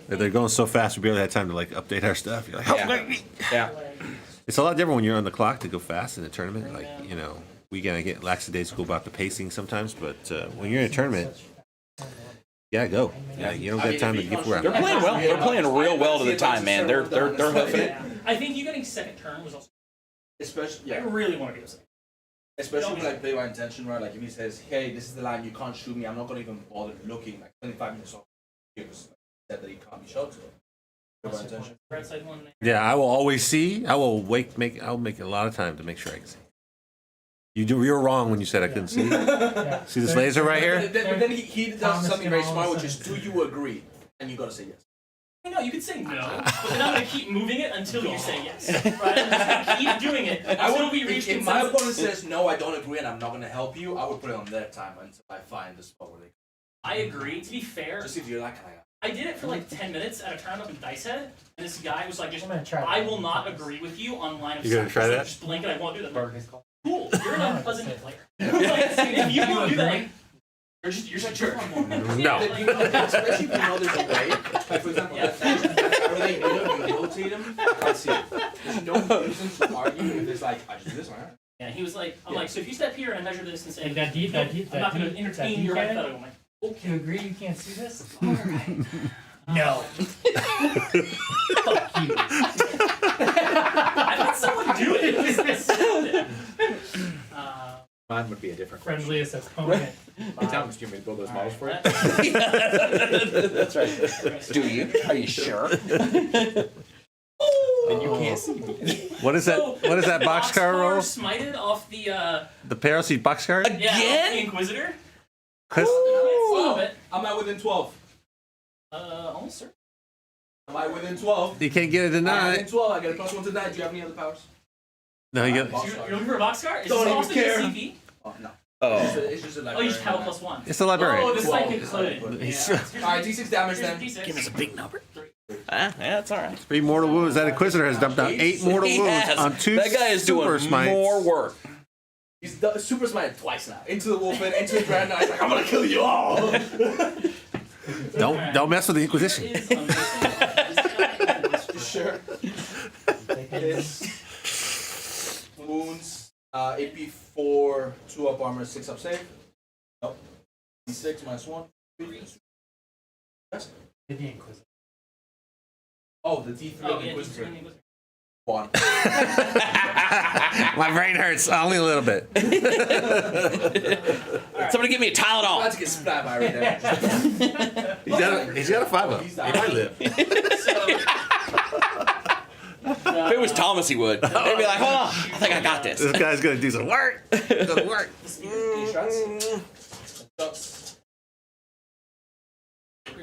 They're going so fast, we barely had time to like update our stuff. You're like, Yeah. It's a lot different when you're on the clock to go fast in a tournament. Like, you know, we gotta get lackadaisical about the pacing sometimes, but when you're in a tournament, you gotta go. Yeah, you don't get time to get around. They're playing well. They're playing real well to the time, man. They're hoofing it. I think you getting second turn was also. Especially, I really want to be a second. Especially with like play by intention, right? Like if he says, "Hey, this is the line. You can't shoot me. I'm not gonna even bother looking." Like 25 minutes off. Said that he can't be shot. So play by intention. Red side one. Yeah, I will always see. I'll make a lot of time to make sure I can see. You're wrong when you said I couldn't see. See this laser right here? But then he does something very smart, which is, do you agree? And you gotta say yes. No, you could say no, but then I'm gonna keep moving it until you say yes. Right? I'm just gonna keep doing it until we reach If consensus. my opponent says no, I don't agree, and I'm not gonna help you, I would put it on their time until I find the spot where they. I agree. To be fair, Just if you're that kind of guy. I did it for like 10 minutes at a tournament in Dice Head, and this guy was like, I will not agree with you on line of sight. You gonna try that? Just blink and I won't do that. Cool, you're an unpleasant player. Like, if you won't do that, like, you're just a jerk. No. Especially if you know there's a way. Like, for example, you rotate him. I see it. There's no reason to argue if there's like, I just do this, alright? Yeah, he was like, I'm like, so if you step here and measure this and say, Like that deep, I'm not going to entertain your cannon? hypothetical. I'm like, You agree you can't see this? Alright. No. Fuck you. I had someone do it. It was astounding. Mine would be a different question. Friendliest opponent. Tom, do you want me to build those models for you? That- That's right. Do you? Are you sure? Then you can't see me. What is that? What is that boxcar roll? Smited off the The Paraseed boxcar? yeah, off the Inquisitor. Chris? Oh, Am I within 12? almost sir. Am I within 12? You can't get it I'm tonight. within 12. I get a +1 to 9. Do you have any other powers? No, you get. You're looking for a boxcar? Is Don't this even also care. CP? Oh, no. Oh. It's just a Oh, librarian. you just have a +1. It's the librarian. Oh, the psychic It's could. like- Yeah. Alright, D6 damage Here's then. a D6. Give us a big number. Yeah, that's all right. 3 mortal wounds. That Inquisitor has dumped out 8 mortal He wounds has. on 2 That guy is super doing smites. more work. He's super smite twice now. Into the wolf pit, into the Dreadnought. He's like, I'm gonna kill you all. Don't mess with the Inquisition. Sure. Hits. Wounds. AP 4, 2 up armor, 6 up save. No. D6 -1. Yes. The Inquisitor. Oh, the D3 Oh, of yeah, Inquisitor. D3. 1. My brain hurts only a little bit. Somebody give me a I'm about Tylenol. to get splat by Redemptor. He's got a 5-up. He's He might live. If it was Thomas, he would. They'd be like, hold on, I think I got this. This guy's gonna do some work. Gonna work.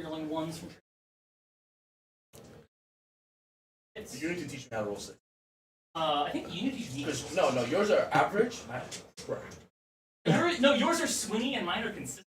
Rolling ones from. You need to teach me how to roll 6. I think you need to use me. No, yours are average. Yours are swingy and mine are consistent.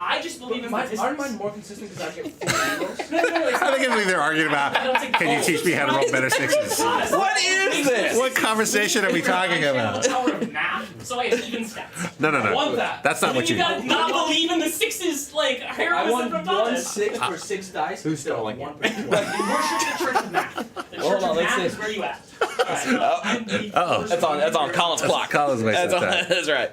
I just believe in Aren't statistics. mine more consistent because I get 4 rolls? No, it's I think it's like they're arguing about. Can you teach me how to roll better sixes? What is this? What conversation are we talking about? The power of math, so I have even stats. No. I want that. That's not Then what you you. gotta not believe in the sixes, like I heroism want from 1 Thomas. 6 for 6 dice. Who's stalling? 1 Like, worship the church of math. The church of math is where you at. Alright, Uh-oh. That's on Colin's clock. Collins makes That's, that on, time. that's right.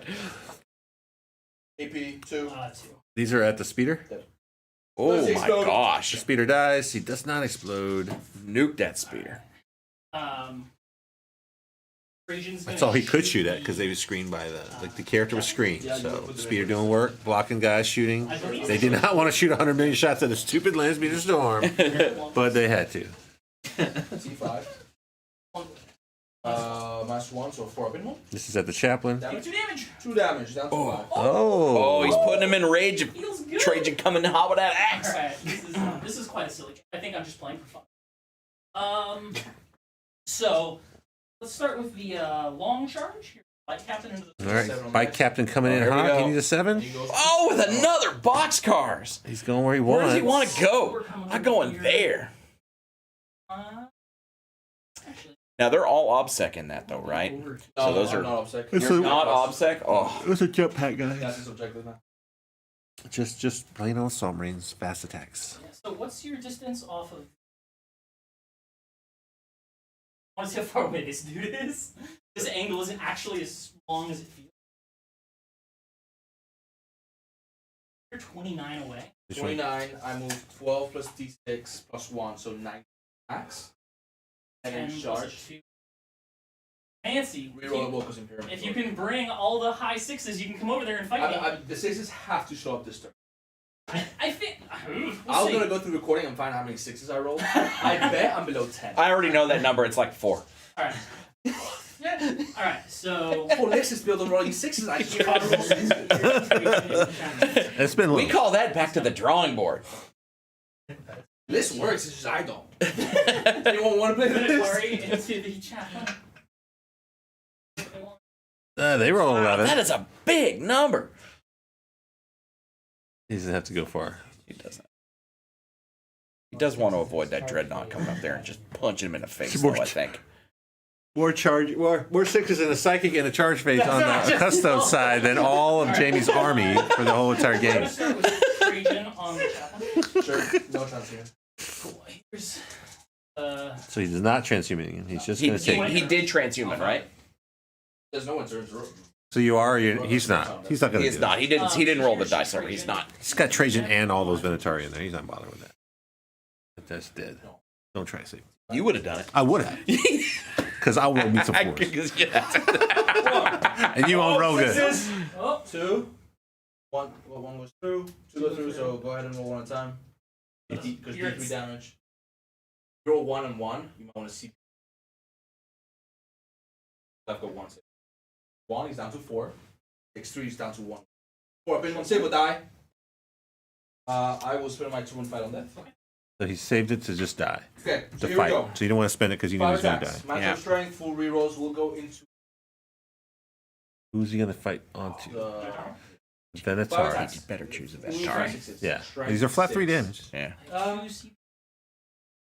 AP 2. 2. These are at the speeder. Oh Let's my explode. The gosh. speeder dies. He does not explode. Nuke that speeder. That's all he could shoot at because they were screened by the character was screened. So speeder doing work, blocking guys, shooting. They did not want to shoot 100 million shots at a stupid land speeder storm, but they had to. T5. -1, so 4 up in 1. This is at the Chaplain. Take 2 damage. 2 damage, down to 5. Oh, he's putting him in rage. Feels good. Trajan coming hot with that axe. Alright, this is quite a silly. I think I'm just playing for fun. So let's start with the long charge. Your Light Captain into the. All right, Bike Captain coming in here we hot. go. He needs a 7. Oh, with another boxcars. He's going where he Where wants. does he want to go? I'm going there. Actually, Now they're all obsec in that though, right? No, So those I'm are not upset. You're not obsec. Oh, It's a jetpack, guys. That's his objective now. Just plain old submarines, fast attacks. Yeah, so what's your distance off of? I want to see how far away this dude is. This angle isn't actually as long as it feels. You're 29 away. 29, I move 12 plus d6 plus 1, so 9 max. And then 10 charge. plus 2. Fancy. Reroll Locus Imperium. If you can bring all the high sixes, you can come over there and fight me. The 6s have to show up this turn. I think. I was gonna go through recording and find out how many 6s I rolled. I bet I'm below 10. I already know that number. It's like 4. Alright. Alright, so. Oh, Lex is built on rolling 6s. I just gotta roll 6s. It's been We call that back to the drawing board. This works, it's just I don't. Anyone want to play this? Sorry, into the chaplain. They roll Wow, 11. that is a big number. He doesn't have to go far. He doesn't. He does want to avoid that dreadnought coming up there and just punching him in the face, though, I think. More 6s in a psychic and a charge phase on the Custodes side than all of Jamie's army for the whole entire game. Start with Trajan on the chaplain. Sure, no transhuman. Cool. Here's. So he does not transhuman. He's just going to take. He did transhuman, right? There's no one turns room. So you are. He's not. He's not going He to. is not. He didn't roll the dice over. He's not. He's got Trajan and all those Venatori in there. He's not bothered with that. But that's dead. Don't try to save. You would have done it. I would have. Because I will meet some fours. And you won't roll good. Oh. 2. 1 goes through. 2 go through, so go ahead and roll one at a time. Because D3 damage. You roll 1 and 1, you might want to see. I've got 1 6. 1 is down to 4. 6 3 is down to 1. 4 up in 1 save will die. I will spend my 2 and fight on death. Okay. So he saved it to just die. Okay, so To here fight. we go. So you don't want to spend it because you knew he 5 was going to attacks. die. Master strength, full rerolls will go into Who's he going to fight onto? the. Venator. attacks. You better choose a Full Venator. sixes. Yeah. Strength These are flat 3 6. damage. Yeah.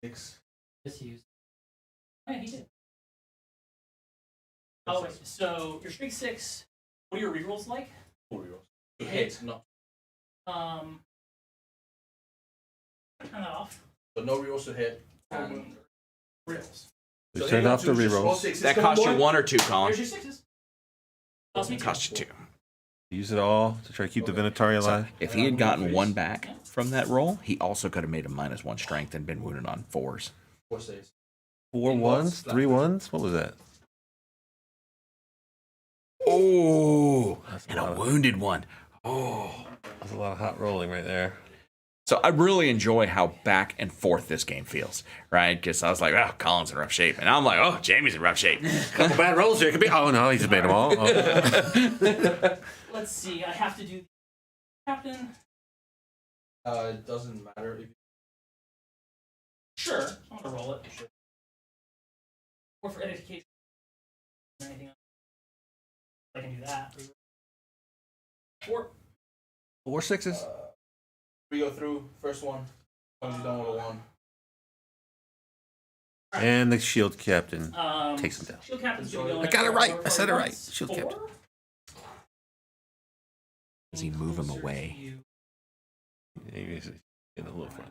6. Just use. Yeah, he did. Oh, wait. So your strength 6. What are your rerolls like? Full rerolls. Hit. No. Turn that off. So no rerolls to hit. And Rerolls. So turn off the rerolls. That cost you 1 or 2, Colin. Here's your 6s. Cost me 2. Cost you 2. Use it all to try to keep the Venatori alive. If he had gotten 1 back from that roll, he also could have made a -1 strength and been wounded on 4s. 4 saves. 4 1s? 3 1s? What was that? Oh, That's and a a lot of- wounded one. Oh. That's a lot of hot rolling right there. So I really enjoy how back and forth this game feels, right? Because I was like, oh, Colin's in rough shape. And I'm like, oh, Jamie's in rough shape. Couple bad rolls here. Could be. Oh, no, he just made them all. Oh. Let's see. I have to do captain. It doesn't matter if Sure. I'm gonna roll it. Sure. Or for edification. Or anything else. I can do that. 4. 4 6s. 3 go through. First one. As long as you don't roll 1. And the shield captain Um, takes him down. Shield captain's gonna go I in got it right. for I said it right. once. Shield 4. captain. Does he move him away? Yeah, he's getting a little fun.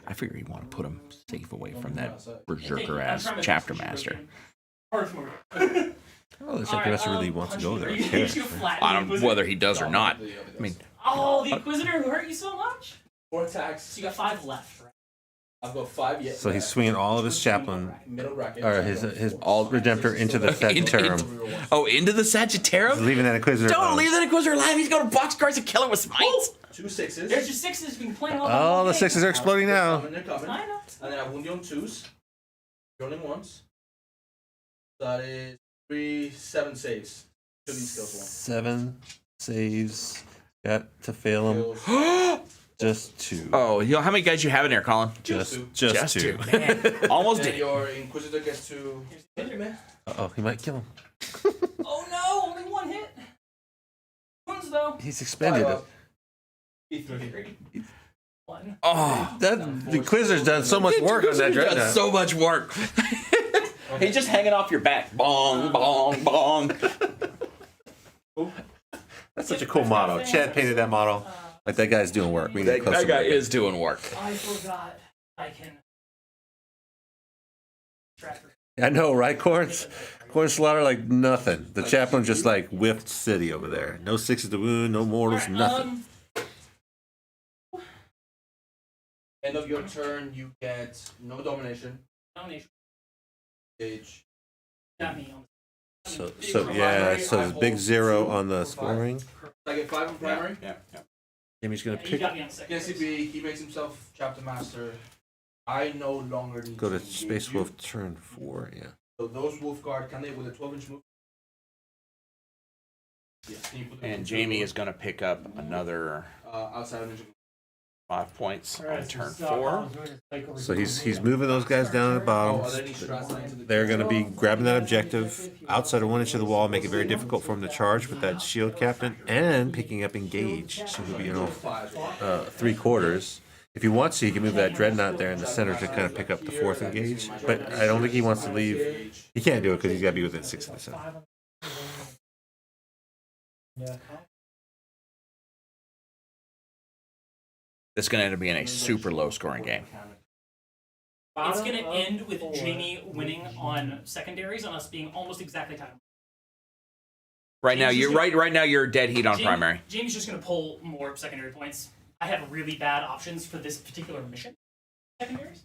I figure you want to put him safe away from that Hey, berserker I'm ass trying to chapter shoot master. again. Hard for me. Oh, the chapter master really wants to go there. You Cares. flatten I the don't Inquisitor. whether he does or not. I mean, Oh, the Inquisitor who hurt you so much? 4 attacks. So you got 5 left, right? I've got 5 yet. So he's swinging all of his chaplain, Middle bracket. or his all Redemptor into the Sanctity. oh, into the Sagittarium? Leaving that Inquisitor. Don't alone. leave that Inquisitor alive. He's going to box cards and kill him with smites. 2 6s. There's your 6s. You can play them all. Oh, the 6s are exploding now. They're coming. I know. And then I wound you on 2s. Rolling 1s. That is 3 7 saves. 2 of these skills 7 saves. Got to fail him. Kills. Just 2. Oh, how many guys you have in there, Colin? Just 2. Man, almost Then did. your Inquisitor gets to. Oh, he might kill him. Oh no, only 1 hit. Ones though. He's expended it. E3. 1. Oh, That the Inquisitor's done so much work on that Inquisitor's done dreadnought. so much work. He's just hanging off your back. Bong, bong, bong. That's such a cool model. Chad painted that model. Like, that guy's doing work. We need to That custom guy make it. is doing work. I forgot I can. I know, right, Corn? Corn Slaughter like nothing. The chaplain just like whiffed city over there. No sixes to wound, no mortals, nothing. End of your turn, you get no domination. Domination. Gauge. Got me. So yeah, so there's a big 0 on the scoring. I get 5 on primary. Yeah. Jimmy's gonna You pick. got me on second. Against CB, he makes himself chapter master. I no longer need Go to engage Space you. Wolf turn 4. Yeah. So those wolf guard, can they with a 12-inch move? Yeah. Can you put them And in Jamie the- is going to pick up another outside of ninja. 5 points on turn uh, 4. So he's moving those guys down at the Oh, bottom. are there any strats linked to the They're going to be grabbing that objective outside of 1 inch of the wall, make it very difficult for him to charge with that shield captain, and picking up engage. So he'll be, 3/4. If he wants to, he can move that dreadnought there in the center to kind of pick up the 4th engage. But I don't think he wants to leave. He can't do it because he's got to be within 6 of the center. Yeah. This is going to end up being a super low scoring game. It's going to end with Jamie winning on secondaries and us being almost exactly tied. Right now, you're dead heat on primary. Jamie's just going to pull more secondary points. I have really bad options for this particular mission. Secondaries?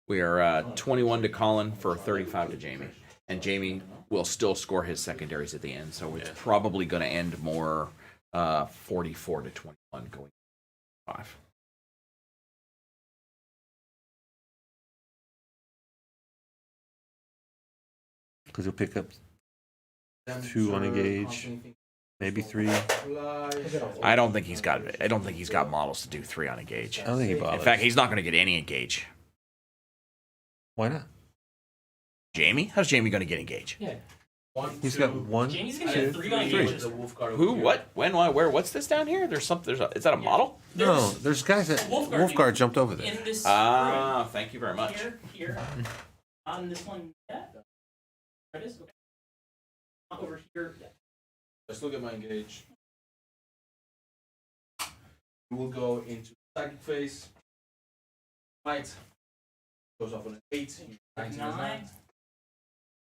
We are 21 to Collin for 35 to Jamie. And Jamie will still score his secondaries at the end, so it's probably going to end more 44 to 21 going 5. Because he'll pick up 2 on engage, maybe 3. I don't think he's got models to do 3 on engage. I don't think he bothers. In fact, he's not going to get any engage. Why not? Jamie? How's Jamie going to get engage? Yeah. He's got 1, Jamie's going to 2, get 3 on 3. engages. Who? What? When? Why? Where? What's this down here? Is that a model? No, there's guys that Wolfguard jumped over there. In this Ah, thank you very much. Here. On this one yet? There it is? Okay. Over here. Yeah. Let's look at my engage. We will go into psychic phase. Might goes off on an 8. 9.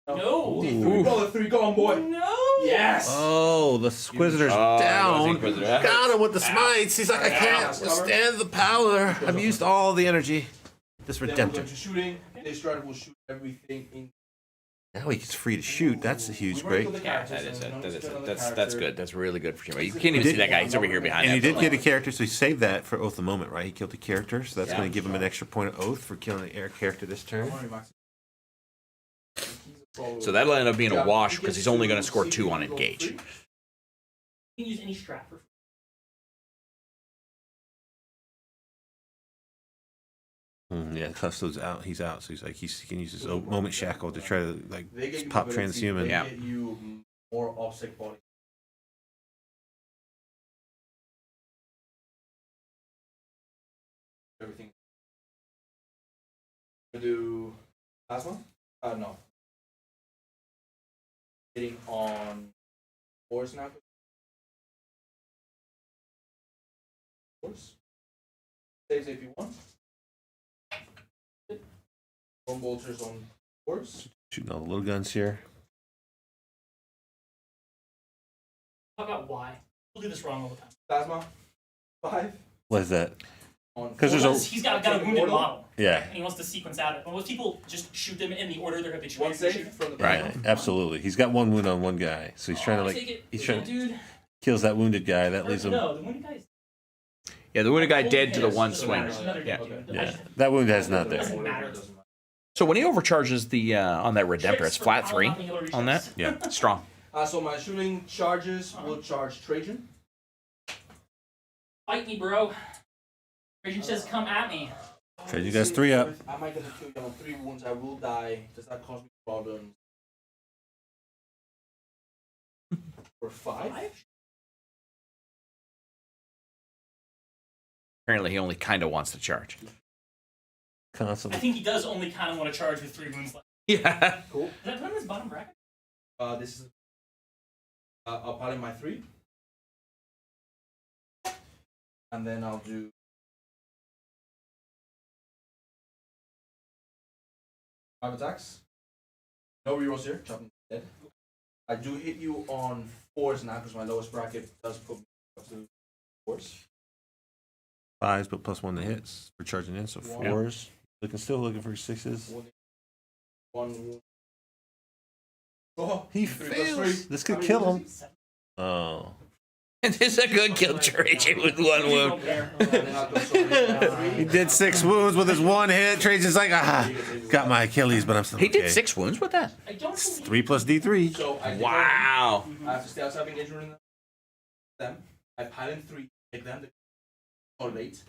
No. We roll a 3. Go on, boy. No. Yes. Oh, the Squizzer's down. Inquisitor. Got him with the smites. He's like, I can't withstand the power. I've used all the energy. This Then we'll go Redemptor. to shooting. This strider will shoot everything in. Now he's free to shoot. That's a huge break. Yeah, that's good. That's really good for Jamie. You can't even see that guy. He's over here behind And he that did get a character, so he saved that for Oath of the Moment, right? He killed a character, so that's Yeah. going to give him an extra point of Oath for killing an air character this turn. So that'll end up being a wash because he's only going to score 2 on engage. You can use any strat for Yeah, Custodes out. He's out, so he can use his Moment Shackle to try to like They get you pop ability, transhuman. They Yeah. get you more obstacle body. Everything. Do plasma? No. Hitting on force now. Force. Saves if you want. One bolters on force. Shooting all the little guns here. Talk about why. We'll do this wrong all the time. Plasma. 5. What is that? On 'Cause there's a- Because he's got a wounded model. Yeah. And he wants to sequence out it. But most people just shoot them in the order they're habitually one save from the Right. Absolutely. He's got 1 wound on 1 guy, so he's trying to he's trying to dude. kills that wounded guy. That leaves him. No, the wounded guy is Yeah, the wounded guy dead to the Yes, 1 doesn't swing. matter. It's another Yeah. dude. Yeah, that wound has not there. Doesn't matter. So when he overcharges the on that Redemptor, it's flat 3 on that. Yeah. Strong. So my shooting charges will charge Trajan. Fight me, bro. Trajan says, come at me. Trajan, you guys 3 up. I might get to kill you on 3 wounds. I will die. Does that cause me problems? For 5? Apparently, he only kind of wants to charge. I Constantly. think he does only kind of want to charge with 3 wounds left. Yeah. Cool. Did I put him in his bottom bracket? This is. I'll pile in my 3. And then I'll do. Five attacks. No rerolls here. Chopping dead. I do hit you on 4s now because my lowest bracket does put me up to 4s. 5s, but +1 to hits for charging in, so 4s. Still looking for 6s. 1. Oh, He 3 plus fails. 3. This could kill him. Oh. And this is a good kill Trajan with 1 wound. And then I'll go so He did 6 wounds with his 1 hit. Trajan's like, got my Achilles, but I'm still He okay. did 6 wounds with that. I don't believe 3 plus D3. So I Wow. I have to stay outside of engagement in them. I pile in 3, take them, total 8.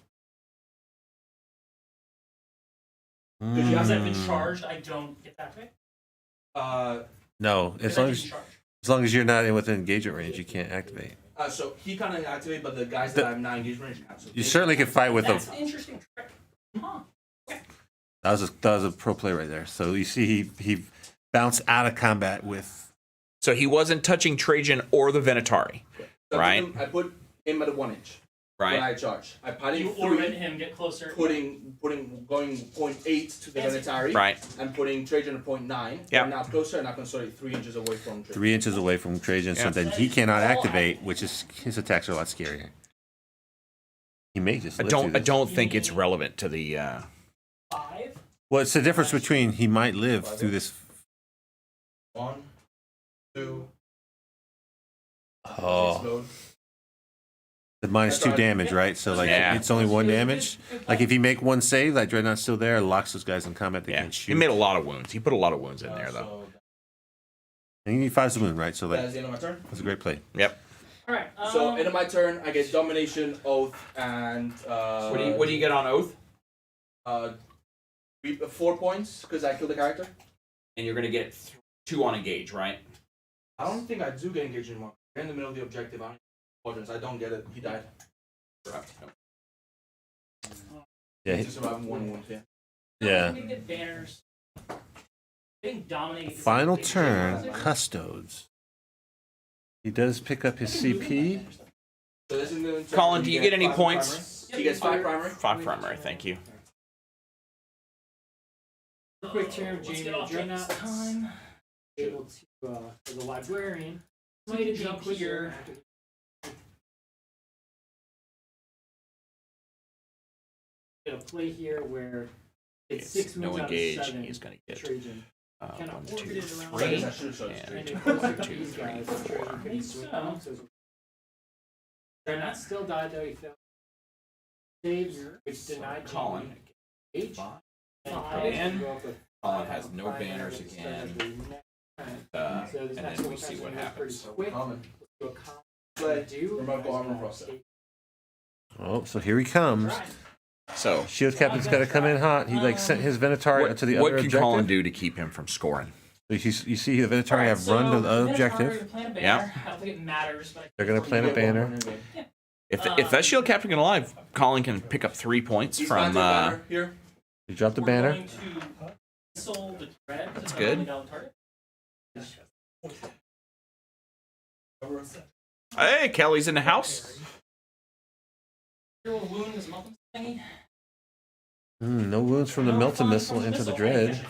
Because you guys have been charged, I don't get that pick. No, as long as you're not in within engagement range, you can't activate. So he can't activate, but the guys that I'm not engaged range can. So You certainly could fight with That's a. an interesting trick. Huh. That was a pro play right there. So you see, he bounced out of combat with. So he wasn't touching Trajan or the Venatari, So right? I put him at a 1 inch. When Right. I charge. I pile in You orbit 3, him, get closer. going 0.8 to the Venatari. Right. And putting Trajan at 0.9. Yeah. I'm now closer, and I can 3 inches away from Trajan. 3 inches away from Trajan, so Yeah. then he cannot activate, which is his attacks are a lot scarier. He may just. I live through don't. I this. don't think it's relevant to the. 5. Well, it's the difference between he might live through this. 1, 2. Oh, Explode. the -2 damage, right? So like Yeah. it's only 1 damage. Like if you make 1 save, that Dreadnought's still there, locks those guys in combat. They Yeah. can't He shoot. made a lot of wounds. He put a lot of wounds in there, though. So And you need 5's wound, right? So that like is the end of my turn. that's a great play. Yep. All right. So end of my turn, I get domination, oath, and What do you get on oath? 4 points because I killed the character. And you're gonna get 2 on engage, right? I don't think I do get engaged anymore. We're in the middle of the objective. I don't get it. He died. Yeah, He just survived 1 wound. Yeah. yeah. We get banners. Getting dominated. Final turn, Custodes. He does pick up his CP. So this is the Collin, do you get any 5 points? primary. He gets 5 primary. 5 primary. Thank you. Quick turn of Let's Jaime get off Dreadnought. time. Able to, as a librarian, We can jump here. get a play here where it's It's 6 no moves out of engage. 7. He's going to get Trajan. 1, Kind of 2, orbited around 3, I should have showed and And you. it goes 1, to 2, these 3, guys, so 4. Trajan can swing out, so Dreadnought still died though, he failed. Saves, which denied Collin. H. And Collin has no Primary banners instead of again. the next turn. And So this next then one we see comes what in pretty happens. quick. Common. Do a common Play. do. Remember, go Armour Russ. Oh, so here he comes. So, Shield Captain's got to come in hot. He like sent his Venatari to the what other can Collin objective. do to keep him from scoring? You see the Venatari have run to the other objective. Yeah. I don't think it matters, but They're going to plant a banner. If that shield captain can alive, Collin can pick up 3 points He's from. planting a banner here. You drop the we're banner. going to missile the dread. That's good. Hey, Kelly's in the house. Your wound is muffin thingy. No wounds from the melta missile into the dread.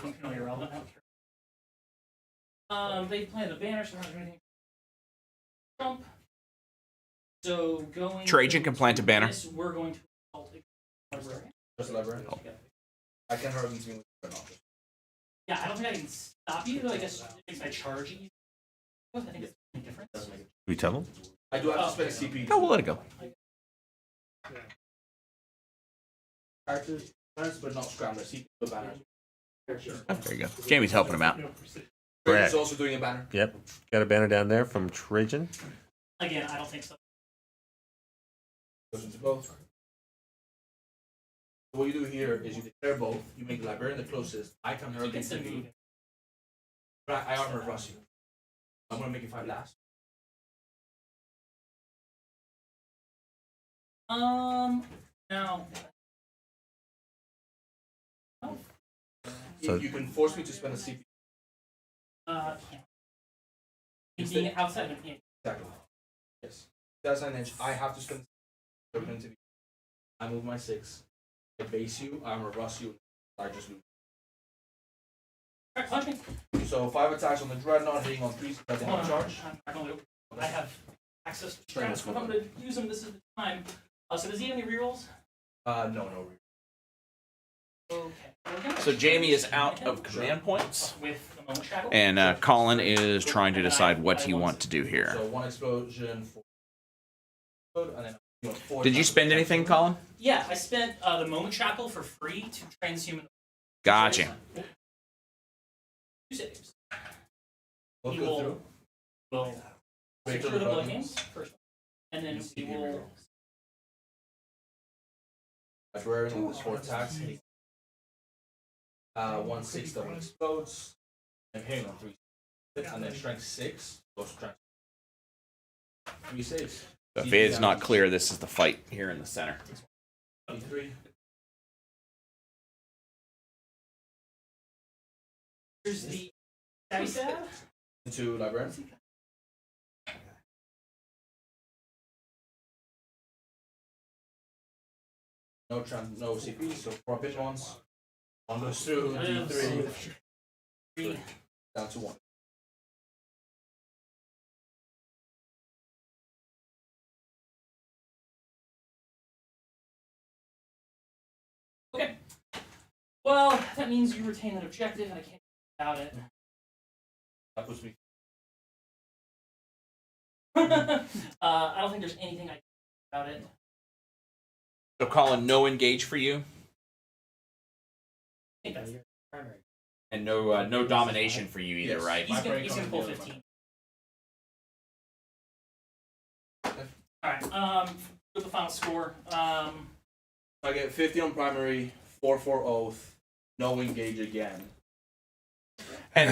They planted a banner, so not anything. Jump. So going. Trajan can plant a banner. This, we're going to assault a librarian. Just a librarian. I can hurt him to me. Yeah, I don't think I can stop you. Though I guess it makes my charge easy. I think it's a difference. We tell him. I do have to spend a CP. No, we'll let it go. Characters, but not scramblers. He can do a banner. Oh, there you go. Jamie's helping him out. Trajan's also doing a banner. Yep. Got a banner down there from Trajan. Again, I don't think so. Goes into both. So what you do here is you declare both. You make the librarian the closest. I can hurt You can him still to move. me. But I armor Russ you. I'm gonna make you 5 last. Now. So- you can force me to spend a CP. Being outside of the Exactly. Yes. That's an inch. I have to spend. I move my 6. I base you. I'm a Russ you. I just lose. Alright, punch me. So 5 attacks on the Dreadnought, hitting on 3. That's Hold one on. charge. I have access to strats, but I'm going to use them. This is the time. So does he have any rerolls? No. Okay. So Jaime is out of command points, With the moment shackle. and Collin is trying to decide what he wants to do here. So 1 explosion for. And then 4 Did you spend anything, Collin? Yeah, I spent the moment shackle for free to transhuman. Gotcha. 2 saves. We'll He go will through. Break secure the the blood buttons. games first, and then we will. Librarian with 4 attacks. 1/6 that one explodes. And hitting on 3. And then strength 6 goes strength. 3 saves. So if it's not clear, this is the fight here in the center. 3. Here's the stabby stab. To Librarian. No CP, so 4 pin ones. 1 goes through, D3, 3. down to 1. Okay. Well, that means you retain that objective, and I can't do without it. That puts me. I don't think there's anything I can do about it. So Collin, no engage for you, I think that's primary. and no domination for you either, Yes. right? He's gonna pull 15. Alright, with the final score. I get 50 on primary, 4 oath, no engage again. And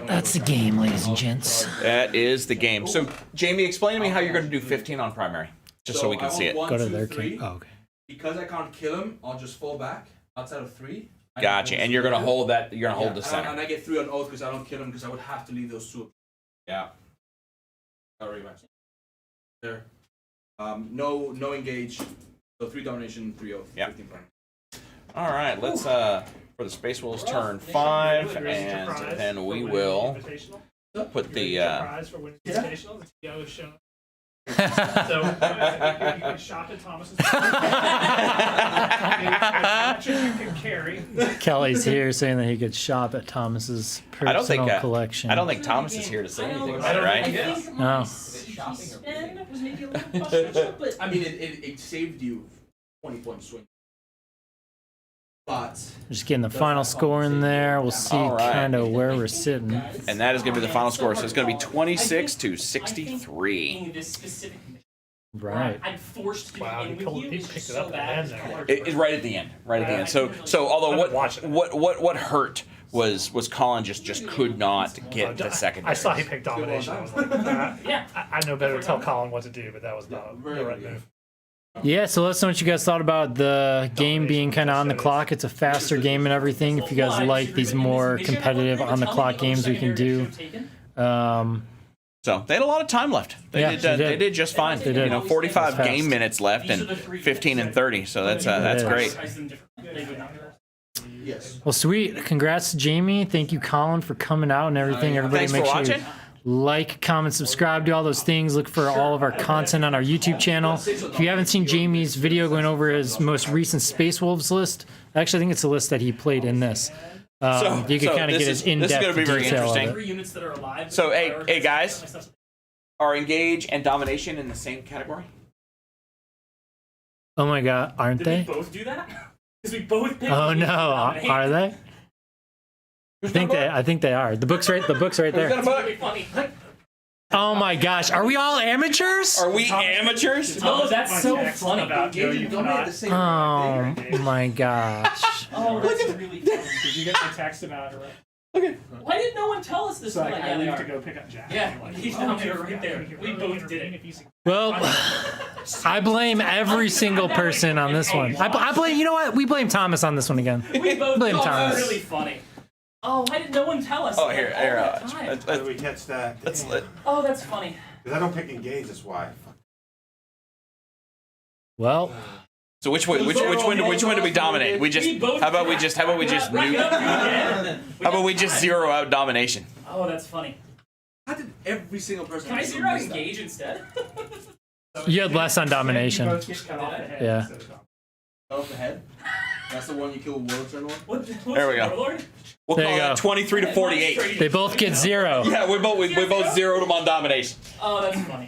That's the game, ladies and gents. that is the game. So Jaime, explain to me how you're going to do 15 on primary, just so we can see it. One, Go to two, their three. king. Oh, okay. Because I can't kill him, I'll just fall back outside of 3. Gotcha. And you're going to hold that. You're going to hold the And center. I get 3 on oath because I don't kill him because I would have to leave those 2. Yeah. Alright, match. There. No engage. So 3 domination, 3 oath. Yeah. 15 prime. All right. Let's for the Space Wolves turn 5, and then we will put the. Prize for winning Invitational. The TO is shown. So you can shop at Thomas's. You can carry. Kelly's here saying that he could shop at Thomas's I don't think. personal collection. I don't think Thomas is here to say anything about it, I right? think my No. CP spend was maybe a little questionable, but I mean, it saved you 20 point swing. But Just getting the final score in there. We'll see All right. kind of where we're sitting. And that is going to be the final score. So it's going to be 26 to 63. in this specific mission, Right. I'm forced to be Wow, in he with you. picked It's it so up at the bad. end there. It's right at the end. Right at the end. So although I've been watching it. what hurt was Collin just could not get the second. I saw he picked domination. I was like, Yeah. I know better to tell Colin what to do, but that was not the right move. Yeah, so let us know what you guys thought about the game being kind of on the clock. It's a faster game and everything. If you guys like these more competitive on the clock games we can do. So they had a lot of time left. They Yeah, did. they did. They did just fine. They did. You know, 45 Fast. game minutes left and 15 and 30. So that's great. yes. Well, sweet. Congrats to Jaime. Thank you, Collin, for coming out and everything. Everybody Thanks make for sure watching. you like, comment, subscribe, do all those things. Look for all of our content on our YouTube channel. If you haven't seen Jamie's video going over his most recent Space Wolves list, actually, I think it's a list that he played in this. You can kind of get his in-depth This is going to be very detail of interesting. it. Units that are alive. So hey guys, are engage and domination in the same category? Oh my God, aren't Did we they? both do that? Because we both picked Oh no, dominate. are they? I think they are. The book's right there. It's gonna be funny. Oh my gosh, are we all amateurs? Are we amateurs? Oh, that's so text funny. about no, you cannot. Oh my gosh. Oh, that's really funny. Did you get my text about it? Okay. Why did no one tell us this? So like, Like, I yeah, they leave are. to go pick up Jack. Yeah, and, like, he's oh, down okay, there yeah, right there. can you We really both did intervene it. if you see- Well, I blame every single person on this one. I blame. You know what? We blame Thomas on this one again. We both Blame thought it Thomas. was really funny. Oh, why did no one tell us? Oh, like, here, all here. that time? How do we catch that? Let's Damn. let. Oh, that's funny. Because I don't pick engage, that's why. Fuck. Well, So which one do we dominate? We just. We both How about we just Right up, you did. How about we just zero out domination? Oh, that's funny. How did every single person? Can I in the zero room out miss that? engage instead? you had less on You domination. both get cut off the head Yeah. instead of dom- Off the head. That's the one you kill Warlord turn one. What's There we go. Warlord? We'll There call you that go. 23 to 48. They both get 0. Yeah, we both zeroed them on domination. Oh, that's funny.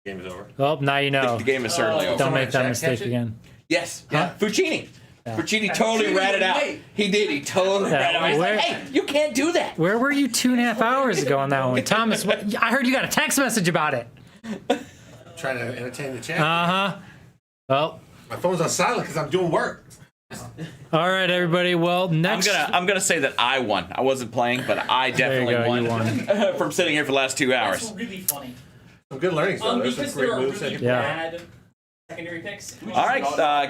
Game is over. Well, now you know. The game is certainly over. Don't make that Jack mistake catch it? again. Yes. Yeah. Fuccini. Fuccini totally ratted out. He did. He totally ratted out. He's Where- like, hey, you can't do that. Where were you 2.5 hours ago on that one, Thomas? I heard you got a text message about it. Trying to entertain the chat. Well, My phone's on silent because I'm doing work. all right, everybody. Well, next. I'm gonna say that I won. I wasn't playing, but I definitely go, won, you won. from sitting here for the last 2 That's hours. really funny. Some good learnings though. There's some Because great there are moves. really that Yeah. bad secondary picks. All right,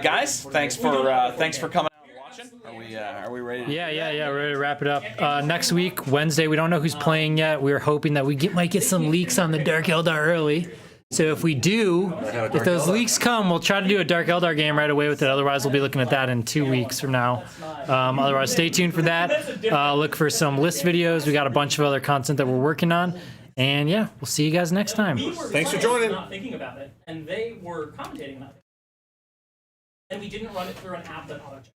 guys. Thanks for coming out and watching. Are we ready? Yeah. We're ready to wrap it up. Next week, Wednesday, we don't know who's playing yet. We're hoping that we might get some leaks on the Dark Eldar early. So if we do, if those leaks come, we'll try to do a Dark Eldar game right away with it. Otherwise, we'll be looking at that in 2 weeks from now. Otherwise, stay tuned for that. Look for some list videos. We got a bunch of other content that we're working on. And yeah, we'll see you guys next time. We were Thanks for playing, joining. Not thinking about it, and they were commentating about it, and we didn't run it through an app that auto checked.